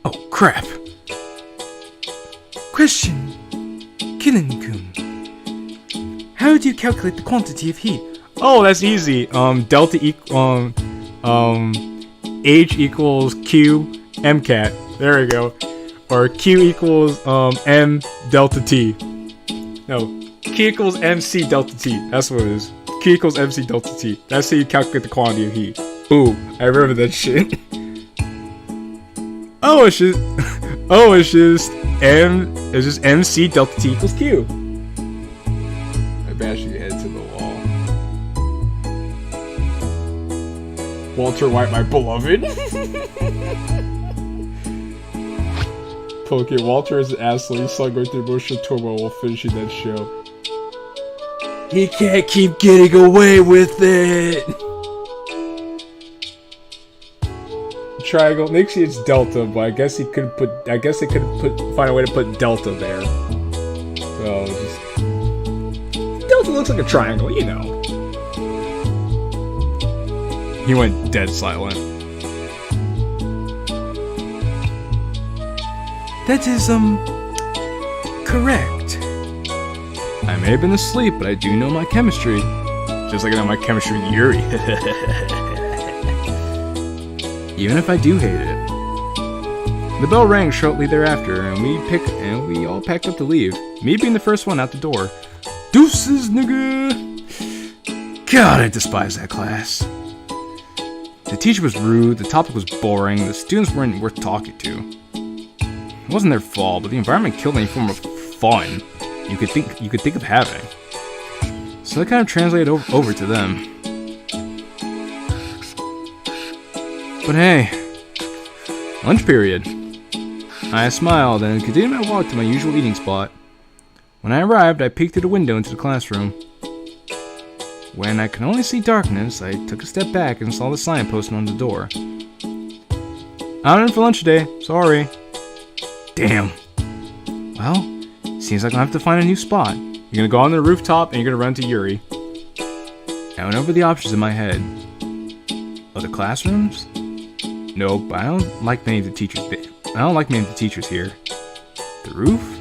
Oh, crap. Question. Killen-kun. How do you calculate the quantity of heat? Oh, that's easy. Delta H equals Q MCAT. There we go. Or Q equals M delta T. No, Q equals MC delta T. That's what it is. Q equals MC delta T. That's how you calculate the quantity of heat. Boom. I remember that shit. It's just MC delta T equals Q. I bash your head to the wall. Walter White, my beloved. Okay, Walter is an asshole. He's still going through emotional turmoil while finishing that show. He can't keep getting away with it. Triangle. Nixie, it's delta, but I guess he could put. I guess they could find a way to put delta there. So just delta looks like a triangle, you know. He went dead silent. That is, correct. I may have been asleep, but I do know my chemistry. Just like I know my chemistry with Yuri. Even if I do hate it. The bell rang shortly thereafter, and we all packed up to leave. Me being the first one out the door. Deuces, nigga! God, I despise that class. The teacher was rude, the topic was boring, the students weren't worth talking to. It wasn't their fault, but the environment killed any form of fun you could think of having. So that kind of translated over to them. But hey, lunch period. I smiled and continued my walk to my usual eating spot. When I arrived, I peeked through the window into the classroom. When I could only see darkness, I took a step back and saw the sign posted on the door. Out in for lunch today, sorry. Damn. Well, seems like I'll have to find a new spot. You're gonna go on the rooftop and you're gonna run to Yuri. I went over the options in my head. Other classrooms? Nope, I don't like many of the teachers here. The roof?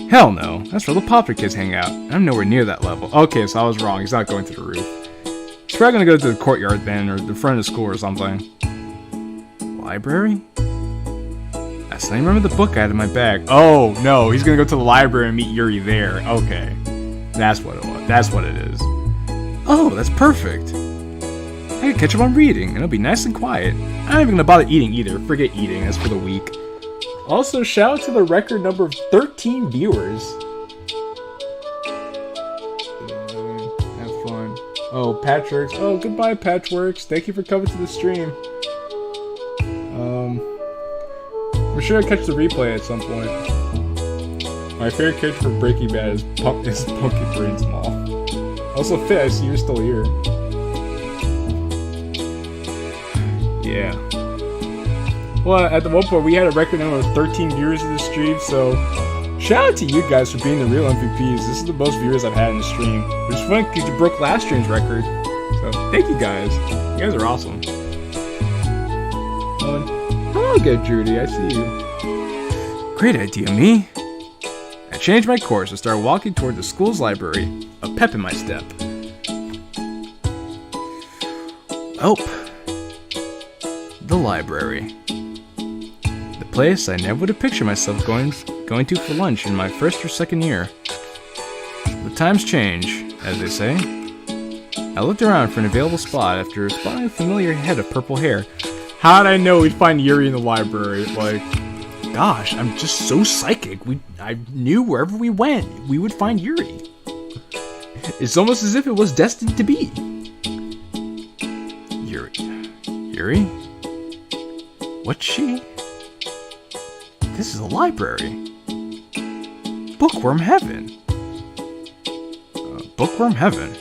Hell no, that's where the Popper kids hang out. I'm nowhere near that level. Okay, so I was wrong, he's not going to the roof. He's probably gonna go to the courtyard then, or the front of the school or something. Library? I suddenly remember the book I had in my bag. Oh, no, he's gonna go to the library and meet Yuri there. Okay, that's what it was. That's what it is. Oh, that's perfect. I can catch up on reading, and it'll be nice and quiet. I'm not even gonna bother eating either. Forget eating, that's for the weak. Also, shout out to the record number of 13 viewers. Have fun. Oh, Patchworks. Oh, goodbye, Patchworks. Thank you for coming to the stream. I'm sure I'll catch the replay at some point. My favorite character from Breaking Bad is Pumpkin Brain Small. Also, Fit, I see you're still here. Yeah. Well, at the one point, we had a record number of 13 viewers in the stream, so shout out to you guys for being the real MVPs. This is the most viewers I've had in the stream. Which is fun because you broke last stream's record. So, thank you guys. You guys are awesome. Hello, good Judy, I see you. Great idea, me. I changed my course and started walking toward the school's library, a pep in my step. Welp. The library. The place I never would have pictured myself going to for lunch in my first or second year. But times change, as they say. I looked around for an available spot after spotting a familiar head of purple hair. How did I know we'd find Yuri in the library? Like, gosh, I'm just so psychic. I knew wherever we went, we would find Yuri. It's almost as if it was destined to be. Yuri? What's she? This is a library. Bookworm heaven. Bookworm heaven?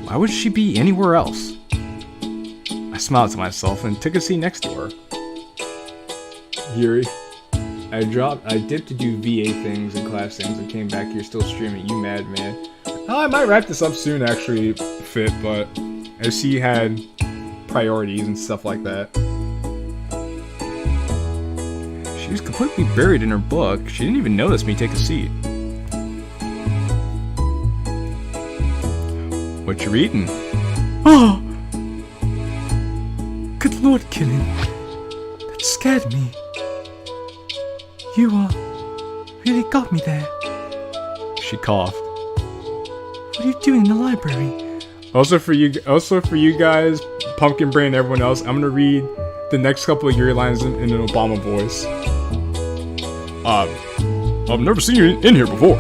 Why would she be anywhere else? I smiled to myself and took a seat next to her. Yuri, I dipped to do VA things and class things and came back here still streaming. You mad, man? Oh, I might wrap this up soon, actually, Fit, but I see you had priorities and stuff like that. She was completely buried in her book. She didn't even notice me take a seat. What you reading? Oh! Good Lord, Killen. That scared me. You, really got me there. She coughed. What are you doing in the library? Also for you guys, Pumpkin Brain and everyone else, I'm gonna read the next couple of Yuri lines in an Obama voice. I've never seen you in here before.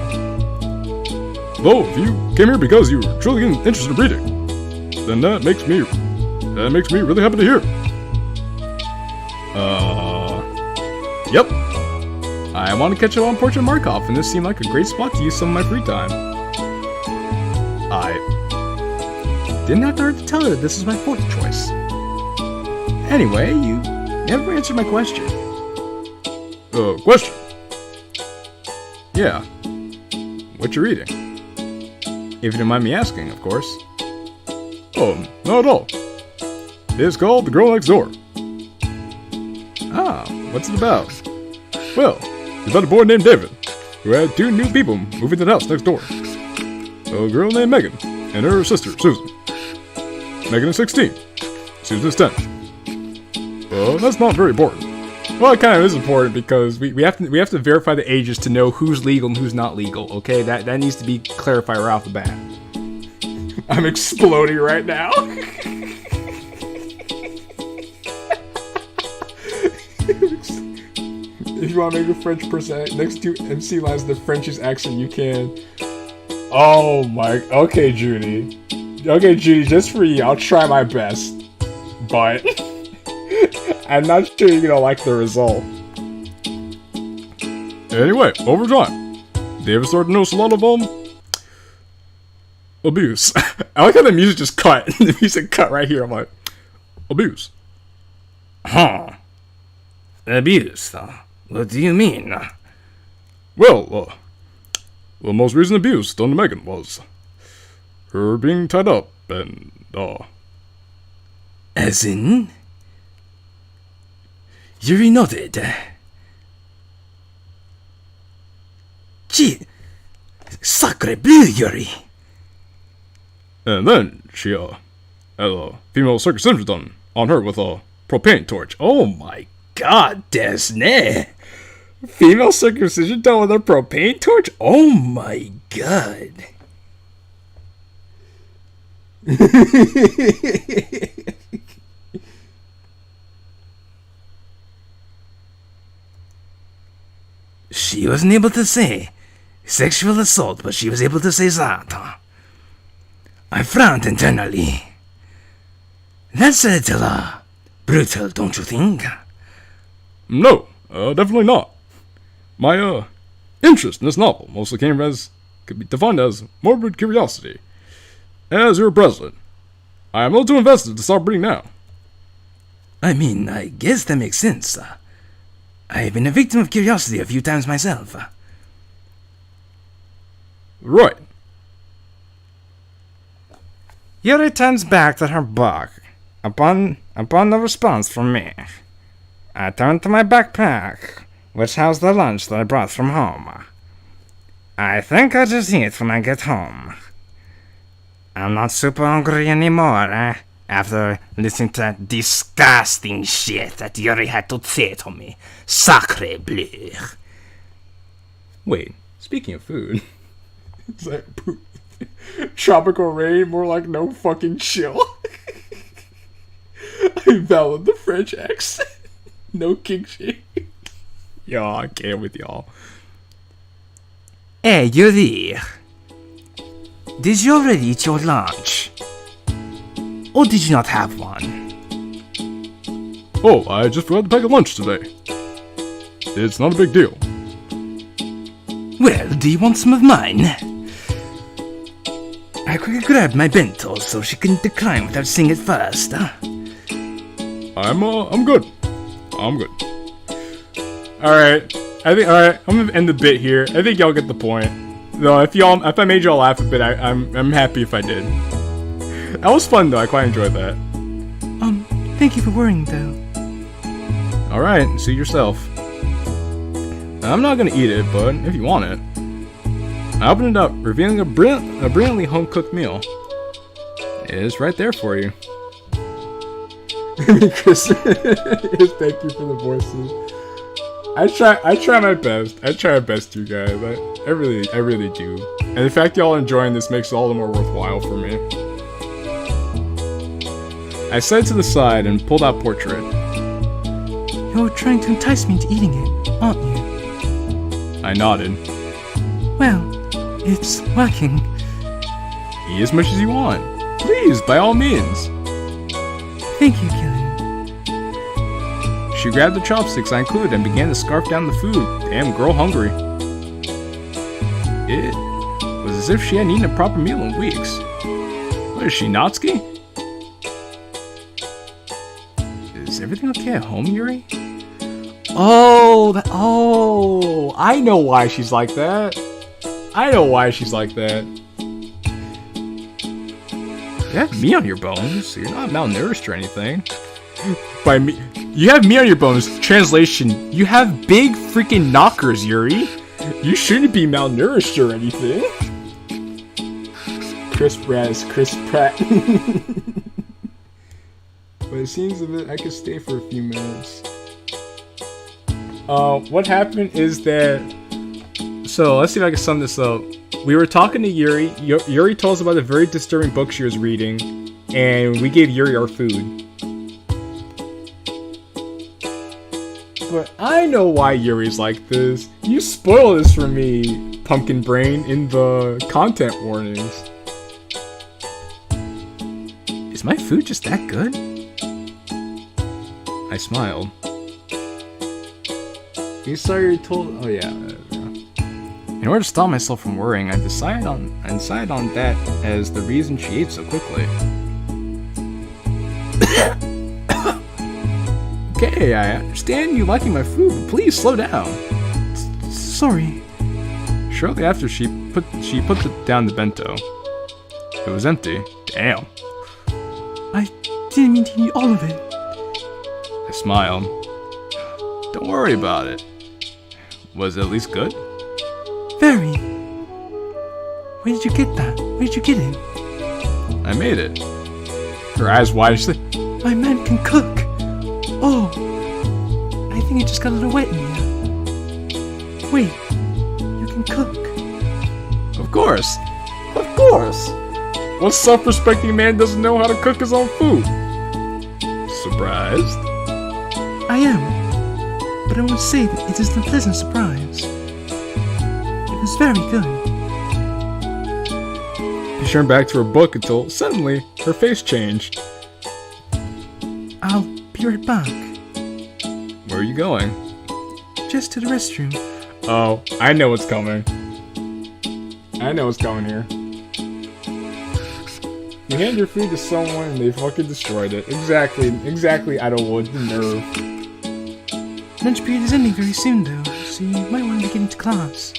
Though, if you came here because you were truly interested in reading, then that makes me really happy to hear. Yep. I want to catch up on Portrait Markov, and this seemed like a great spot to use some of my free time. I didn't have to hard to tell her that this is my fourth choice. Anyway, you never answered my question. Question? Yeah. What you reading? If you don't mind me asking, of course. Oh, not at all. It's called The Girl Next Door. Ah, what's it about? Well, it's about a boy named David, who had two new people move into the house next door. A girl named Megan, and her sister, Susan. Megan is 16. Susan is 10. That's not very important. Well, it kind of is important because we have to verify the ages to know who's legal and who's not legal. Okay, that needs to be clarified right off the bat. I'm exploding right now. If you want to make a French person next to MC lines the Frenchest accent you can. Oh my. Okay, Judy. Okay, Judy. Just for you, I'll try my best. But I'm not sure you're gonna like the result. Anyway, over time, David started to notice a lot of abuse. I like how the music just cut. The music cut right here. I'm like, abuse. Huh. Abuse? What do you mean? Well, the most recent abuse done to Megan was her being tied up and, As in? Yuri nodded. Gee, sacre bleu, Yuri. And then she, had a female circumcision done on her with a propane torch. Oh my god, Desne! Female circumcision done with a propane torch? Oh my god. She wasn't able to say sexual assault, but she was able to say that. I frowned internally. That's a little brutal, don't you think? No, definitely not. My, interest in this novel mostly could be defined as morbid curiosity. As your president, I am a little too invested to stop reading now. I mean, I guess that makes sense. I've been a victim of curiosity a few times myself. Right. Yuri turns back to her book. Upon no response from me, I turned to my backpack, which housed the lunch that I brought from home. I think I'll just eat when I get home. I'm not super hungry anymore, after listening to that disgusting shit that Yuri had to say to me. Sacre bleu. Wait, speaking of food, it's like tropical rain, more like no fucking chill. I valid the French accent. No king shit. Yo, I can't with y'all. Hey, Yuri. Did you already eat your lunch? Or did you not have one? Oh, I just forgot to pack a lunch today. It's not a big deal. Well, do you want some of mine? I quickly grabbed my bento so she couldn't decline without seeing it first. I'm good. I'm good. Alright. Alright, I'm gonna end the bit here. I think y'all get the point. Though, if I made y'all laugh a bit, I'm happy if I did. That was fun though, I quite enjoyed that. Thank you for worrying, though. Alright, suit yourself. I'm not gonna eat it, but if you want it. I opened it up, revealing a brilliantly home-cooked meal. It's right there for you. Chris, thank you for the voices. I try my best. I try my best, you guys. I really do. And the fact y'all enjoying this makes it all the more worthwhile for me. I set it to the side and pulled out portrait. You're trying to entice me into eating it, aren't you? I nodded. Well, it's working. Eat as much as you want. Please, by all means. Thank you, Killen. She grabbed the chopsticks I included and began to scarf down the food. Damn girl hungry. It was as if she hadn't eaten a proper meal in weeks. What is she, Natsuki? Is everything okay at home, Yuri? Oh, I know why she's like that. You have me on your bones, so you're not malnourished or anything. By me, you have me on your bones. Translation: you have big freaking knockers, Yuri. You shouldn't be malnourished or anything. Chris Pratt. But it seems as if I could stay for a few minutes. What happened is that. So let's see if I can sum this up. We were talking to Yuri. Yuri told us about a very disturbing book she was reading, and we gave Yuri our food. But I know why Yuri's like this. You spoiled this for me, Pumpkin Brain, in the content warnings. Is my food just that good? I smiled. You sorry you told. Oh yeah. In order to stop myself from worrying, I decided on that as the reason she ate so quickly. Okay, I understand you liking my food, but please slow down. Sorry. Shortly after, she put down the bento. It was empty. Damn. I didn't mean to eat all of it. I smiled. Don't worry about it. Was it at least good? Very. Where did you get that? Where did you get it? I made it. Her eyes wide. She said, My man can cook. Oh, I think it just got a little wet in here. Wait, you can cook. Of course. Of course. What self-respecting man doesn't know how to cook his own food? Surprised? I am, but I won't say that it is a pleasant surprise. It was very good. She turned back to her book until suddenly her face changed. I'll be right back. Where are you going? Just to the restroom. Oh, I know what's coming. I know what's coming here. You hand your food to someone and they fucking destroyed it. Exactly, Idlewood, the nerve. Lunch period is ending very soon though, so you might want to be getting to class.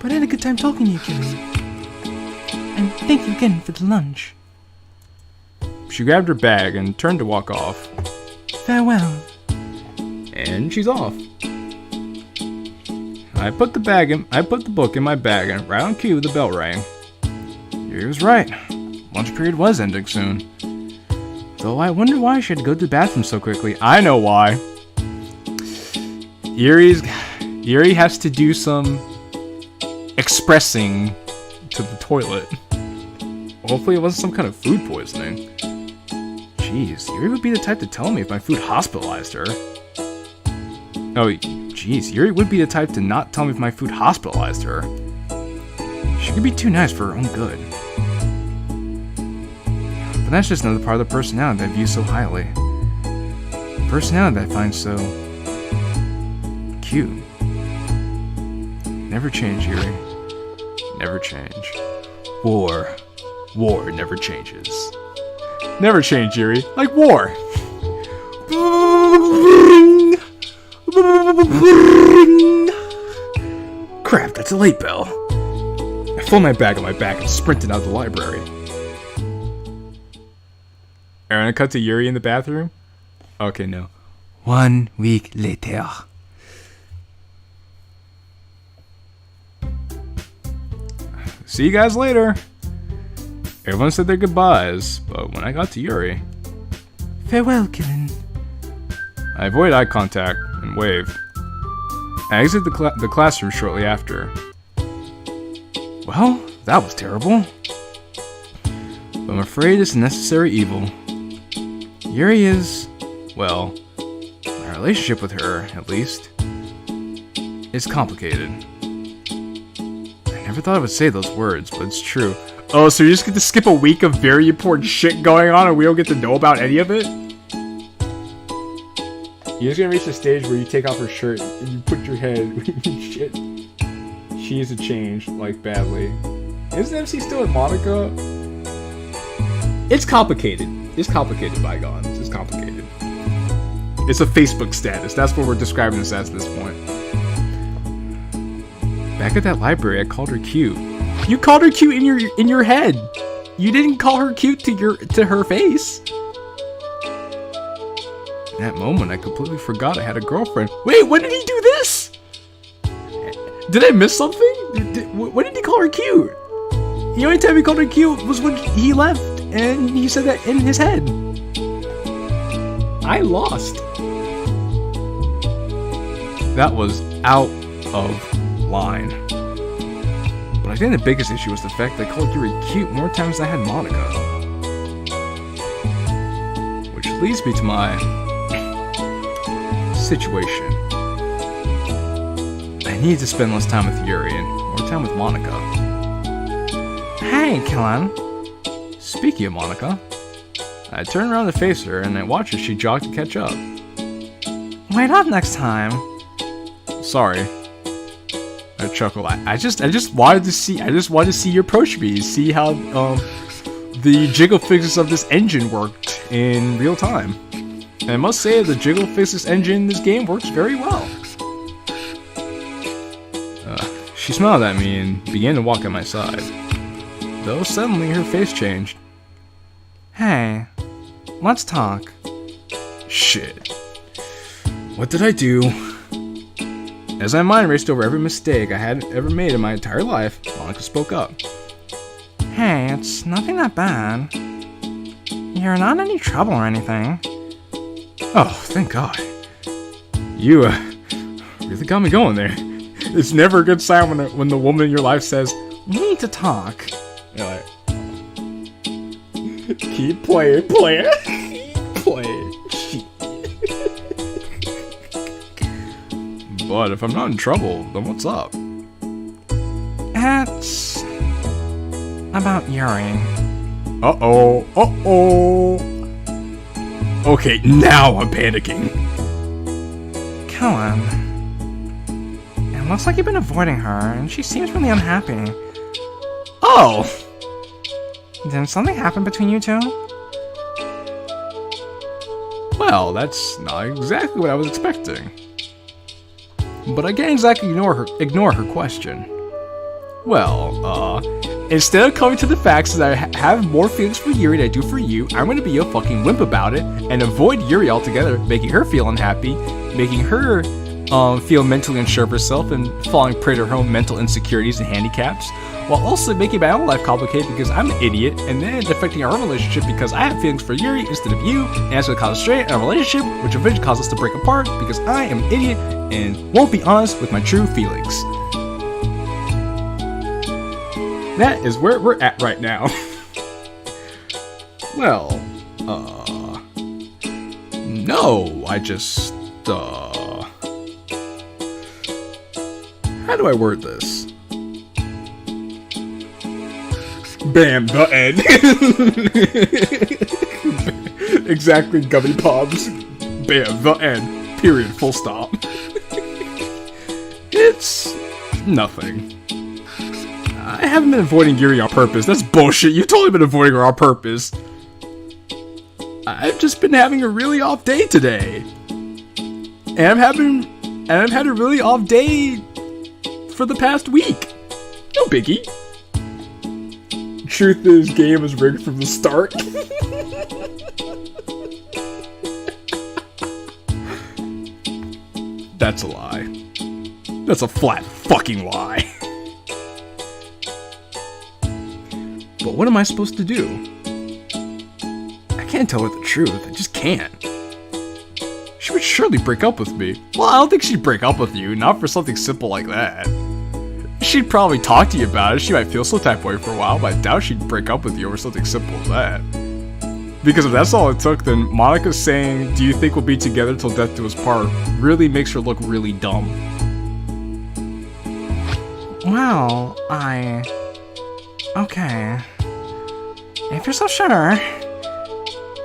But I had a good time talking to you, Killy. And thank you again for the lunch. She grabbed her bag and turned to walk off. Farewell. And she's off. I put the book in my bag, and right on cue the bell rang. Yuri was right. Lunch period was ending soon. Though I wonder why she had to go to the bathroom so quickly. I know why. Yuri has to do some expressing to the toilet. Hopefully it wasn't some kind of food poisoning. Jeez, Yuri would be the type to tell me if my food hospitalized her. Oh, jeez, Yuri would be the type to not tell me if my food hospitalized her. She could be too nice for her own good. But that's just another part of the personality that I view so highly. A personality that I find so cute. Never change, Yuri. Never change. War never changes. Never change, Yuri. Like war. Crap, that's a late bell. I flung my bag on my back and sprinted out of the library. Aaron, I cut to Yuri in the bathroom. Okay, no. 1 week later. See you guys later. Everyone said their goodbyes, but when I got to Yuri... Farewell, Killen. I avoided eye contact and waved. I exited the classroom shortly after. Well, that was terrible. But I'm afraid it's a necessary evil. Yuri is... well, my relationship with her, at least, is complicated. I never thought I would say those words, but it's true. Oh, so you just get to skip a week of very important shit going on and we don't get to know about any of it? You're just gonna reach the stage where you take off her shirt and you put your head... shit. She needs to change, like, badly. Isn't MC still with Monica? It's complicated. It's complicated, bygones. It's complicated. It's a Facebook status. That's what we're describing this as at this point. Back at that library, I called her cute. You called her cute in your head. You didn't call her cute to her face. In that moment, I completely forgot I had a girlfriend. Wait, when did he do this? Did I miss something? When did he call her cute? The only time he called her cute was when he left, and he said that in his head. I lost. That was out of line. But I think the biggest issue was the fact that I called Yuri cute more times than I had Monica. Which leads me to my situation. I need to spend less time with Yuri and more time with Monica. Hey, Killen. Speaking of Monica, I turn around to face her and I watch as she jogged to catch up. Wait up next time. Sorry. I chuckle. I just wanted to see you approach me, see how the jiggle fixes of this engine worked in real time. And I must say the jiggle fixes engine in this game works very well. She smiled at me and began to walk at my side. Though suddenly her face changed. Hey, let's talk. Shit. What did I do? As my mind raced over every mistake I had ever made in my entire life, Monica spoke up. Hey, it's nothing that bad. You're not in any trouble or anything. Oh, thank God. You, really got me going there. It's never a good sign when the woman in your life says, "We need to talk." You're like, keep playing, player. Playing. But if I'm not in trouble, then what's up? It's about Yuri. Uh-oh. Uh-oh. Okay, now I'm panicking. Killen. It looks like you've been avoiding her, and she seems really unhappy. Oh! Did something happen between you two? Well, that's not exactly what I was expecting. But I can't exactly ignore her question. Well, instead of coming to the facts that I have more feelings for Yuri than I do for you, I'm gonna be a fucking wimp about it and avoid Yuri altogether, making her feel unhappy, making her feel mentally unsure of herself and falling prey to her own mental insecurities and handicaps, while also making my own life complicated because I'm an idiot, and then affecting our own relationship because I have feelings for Yuri instead of you, and that's going to cause a strain in our relationship, which eventually causes us to break apart because I am an idiot and won't be honest with my true feelings. That is where we're at right now. Well, no, I just, how do I word this? Bam, the end. Exactly, gummy pops. Bam, the end. Period, full stop. It's nothing. I haven't been avoiding Yuri on purpose. That's bullshit. You've totally been avoiding her on purpose. I've just been having a really off day today. And I've had a really off day for the past week. No biggie. Truth is, game was rigged from the start. That's a lie. That's a flat fucking lie. But what am I supposed to do? I can't tell her the truth. I just can't. She would surely break up with me. Well, I don't think she'd break up with you, not for something simple like that. She'd probably talk to you about it. She might feel some type of way for a while, but I doubt she'd break up with you over something simple as that. Because if that's all it took, then Monica saying, "Do you think we'll be together till death do us part?" really makes her look really dumb. Well, okay. If you're so sure.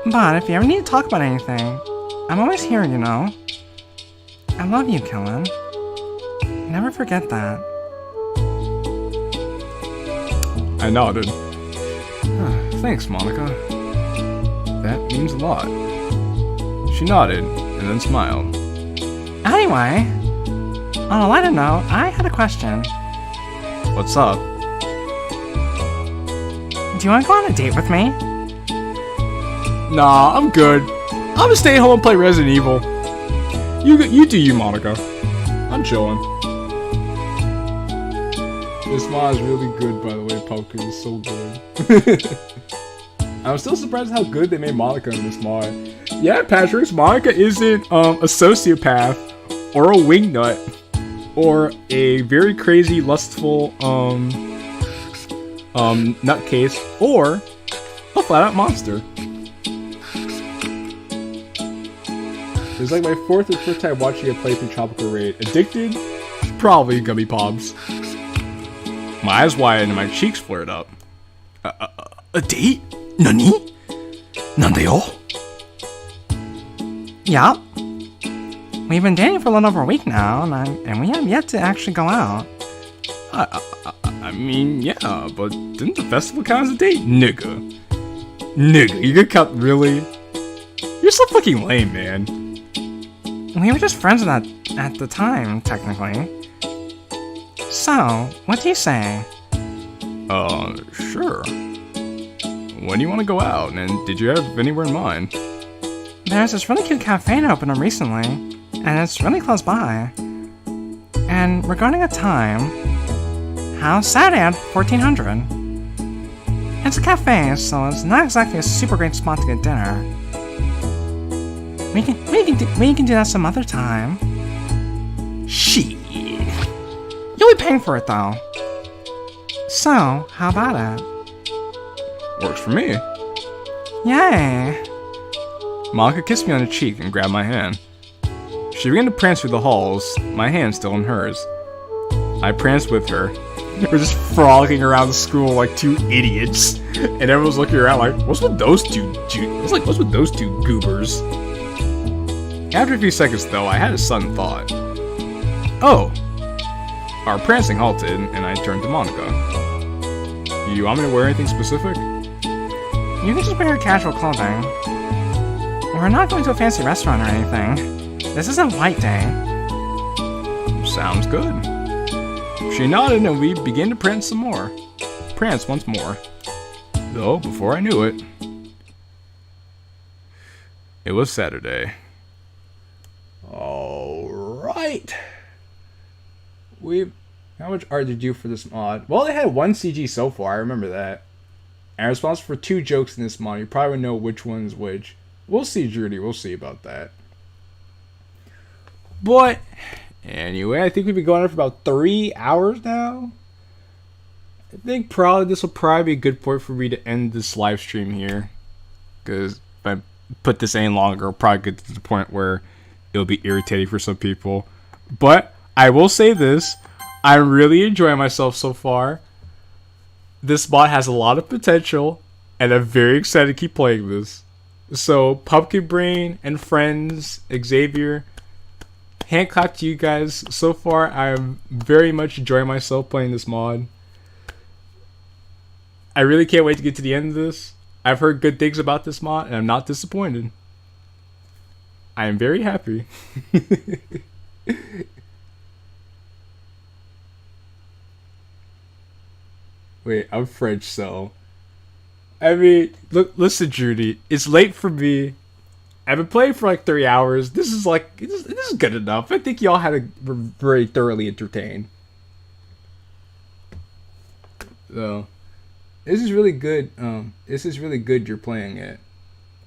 But if you ever need to talk about anything, I'm always here, you know. I love you, Killen. Never forget that. I nodded. Thanks, Monica. That means a lot. She nodded and then smiled. Anyway, on a lighter note, I had a question. What's up? Do you want to go on a date with me? Nah, I'm good. I'm gonna stay home and play Resident Evil. You do you, Monica. I'm chilling. This mod is really good, by the way. Pumpkin is so good. I'm still surprised how good they made Monica in this mod. Yeah, Patrick, Monica isn't a sociopath or a wingnut, or a very crazy, lustful, nutcase, or a flat-out monster. It's like my fourth or fifth time watching a playthrough Tropical Raid. Addicted? Probably Gummy Pops. My eyes widened and my cheeks flared up. A date? Nani? Nandeo? Yup. We've been dating for a little over a week now, and we have yet to actually go out. I mean, yeah, but didn't the festival count as a date? Nigga, you could count, really? You're so fucking lame, man. We were just friends at the time, technically. So, what do you say? Sure. When do you want to go out, and did you have anywhere in mind? There's this really cute cafe that opened up recently, and it's really close by. And regarding a time, how's Saturday at 1400? It's a cafe, so it's not exactly a super great spot to get dinner. We can do that some other time. Shit. You'll be paying for it though. So, how about it? Works for me. Yay! Monica kissed me on the cheek and grabbed my hand. She began to prance through the halls, my hand still in hers. I pranced with her. We're just frolicking around the school like two idiots, and everyone's looking around like, what's with those two? What's with those two goobers? After a few seconds, though, I had a sudden thought. Oh! Our prancing halted, and I turned to Monica. You want me to wear anything specific? You can just wear your casual clothing. We're not going to a fancy restaurant or anything. This is a white day. Sounds good. She nodded, and we began to prance some more. Prance once more. Though, before I knew it, it was Saturday. Alright. How much art did you do for this mod? Well, they had one CG so far, I remember that. And I'm responsible for 2 jokes in this mod. You probably would know which one's which. We'll see, Judy. We'll see about that. But, anyway, I think we've been going on for about 3 hours now. I think probably this will probably be a good point for me to end this live stream here. Because if I put this any longer, it'll probably get to the point where it'll be irritating for some people. But I will say this. I'm really enjoying myself so far. This mod has a lot of potential. And I'm very excited to keep playing this. So, Pumpkin Brain and friends, Xavier, hand clap to you guys. So far, I'm very much enjoying myself playing this mod. I really can't wait to get to the end of this. I've heard good things about this mod, and I'm not disappointed. I am very happy. Wait, I'm French, so... I mean, look, listen, Judy. It's late for me. I've been playing for like 3 hours. This is good enough. I think y'all had a very thoroughly entertained. So, this is really good. This is really good. You're playing it.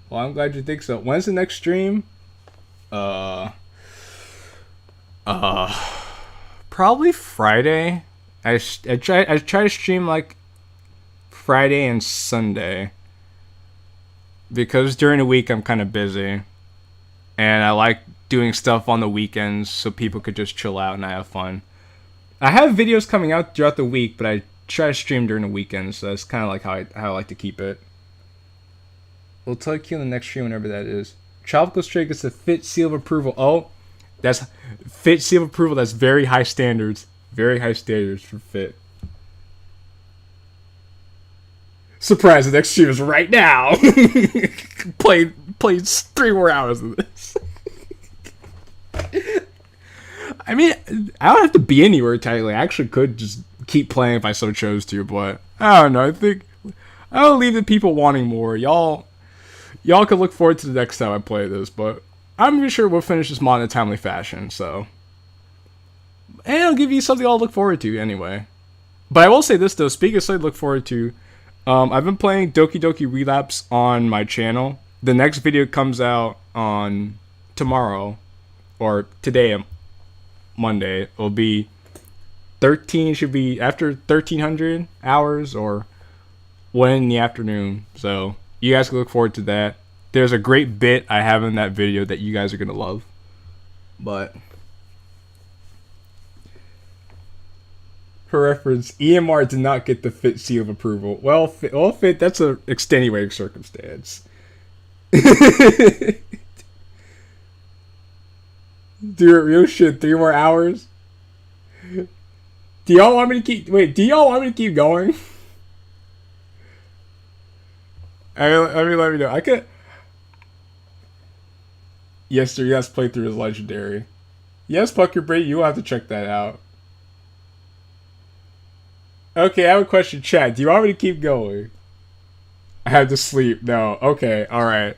Well, I'm glad you think so. When's the next stream? Probably Friday. I try to stream like Friday and Sunday, because during the week I'm kind of busy, and I like doing stuff on the weekends so people could just chill out and I have fun. I have videos coming out throughout the week, but I try to stream during the weekends, so that's kind of like how I like to keep it. We'll tell you in the next stream whenever that is. Tropical Stray gets a fit seal of approval. Oh, that's fit seal of approval. That's very high standards. Very high standards for fit. Surprise, the next stream is right now. Played 3 more hours of this. I mean, I don't have to be anywhere tightly. I actually could just keep playing if I so chose to, but I don't know. I think I'll leave the people wanting more. Y'all can look forward to the next time I play this, but I'm pretty sure we'll finish this mod in a timely fashion, so. And it'll give you something I'll look forward to anyway. But I will say this though, speaking of something to look forward to, I've been playing Doki Doki Relapse on my channel. The next video comes out on tomorrow, or today Monday. It'll be 13, should be after 1300 hours or 1 in the afternoon. So you guys can look forward to that. There's a great bit I have in that video that you guys are gonna love. But for reference, EMR did not get the Fit seal of approval. Well, Fit, that's a extenuating circumstance. Dude, real shit, 3 more hours? Do y'all want me to keep... Wait, do y'all want me to keep going? Let me know. I could... Yes, sir, yes, playthrough is legendary. Yes, Pucker Bray, you will have to check that out. Okay, I have a question, chat. Do you want me to keep going? I have to sleep. No. Okay. Alright.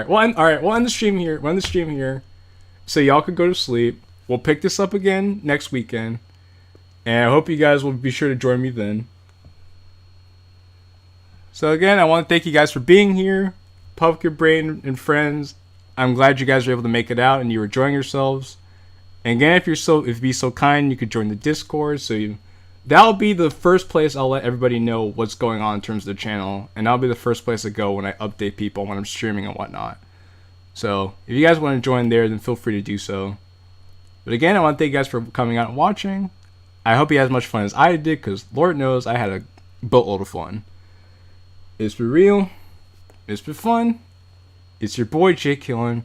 We'll end the stream here. So y'all can go to sleep. We'll pick this up again next weekend. And I hope you guys will be sure to join me then. So again, I want to thank you guys for being here. Pumpkin Brain and friends. I'm glad you guys were able to make it out and you were enjoying yourselves. And again, if you'd be so kind, you could join the Discord. That'll be the first place I'll let everybody know what's going on in terms of the channel. And that'll be the first place I go when I update people when I'm streaming and whatnot. So if you guys want to join there, then feel free to do so. But again, I want to thank you guys for coming out and watching. I hope you had as much fun as I did, because Lord knows I had a boatload of fun. It's been real. It's been fun. It's your boy Jake Killen.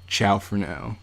Ciao for now.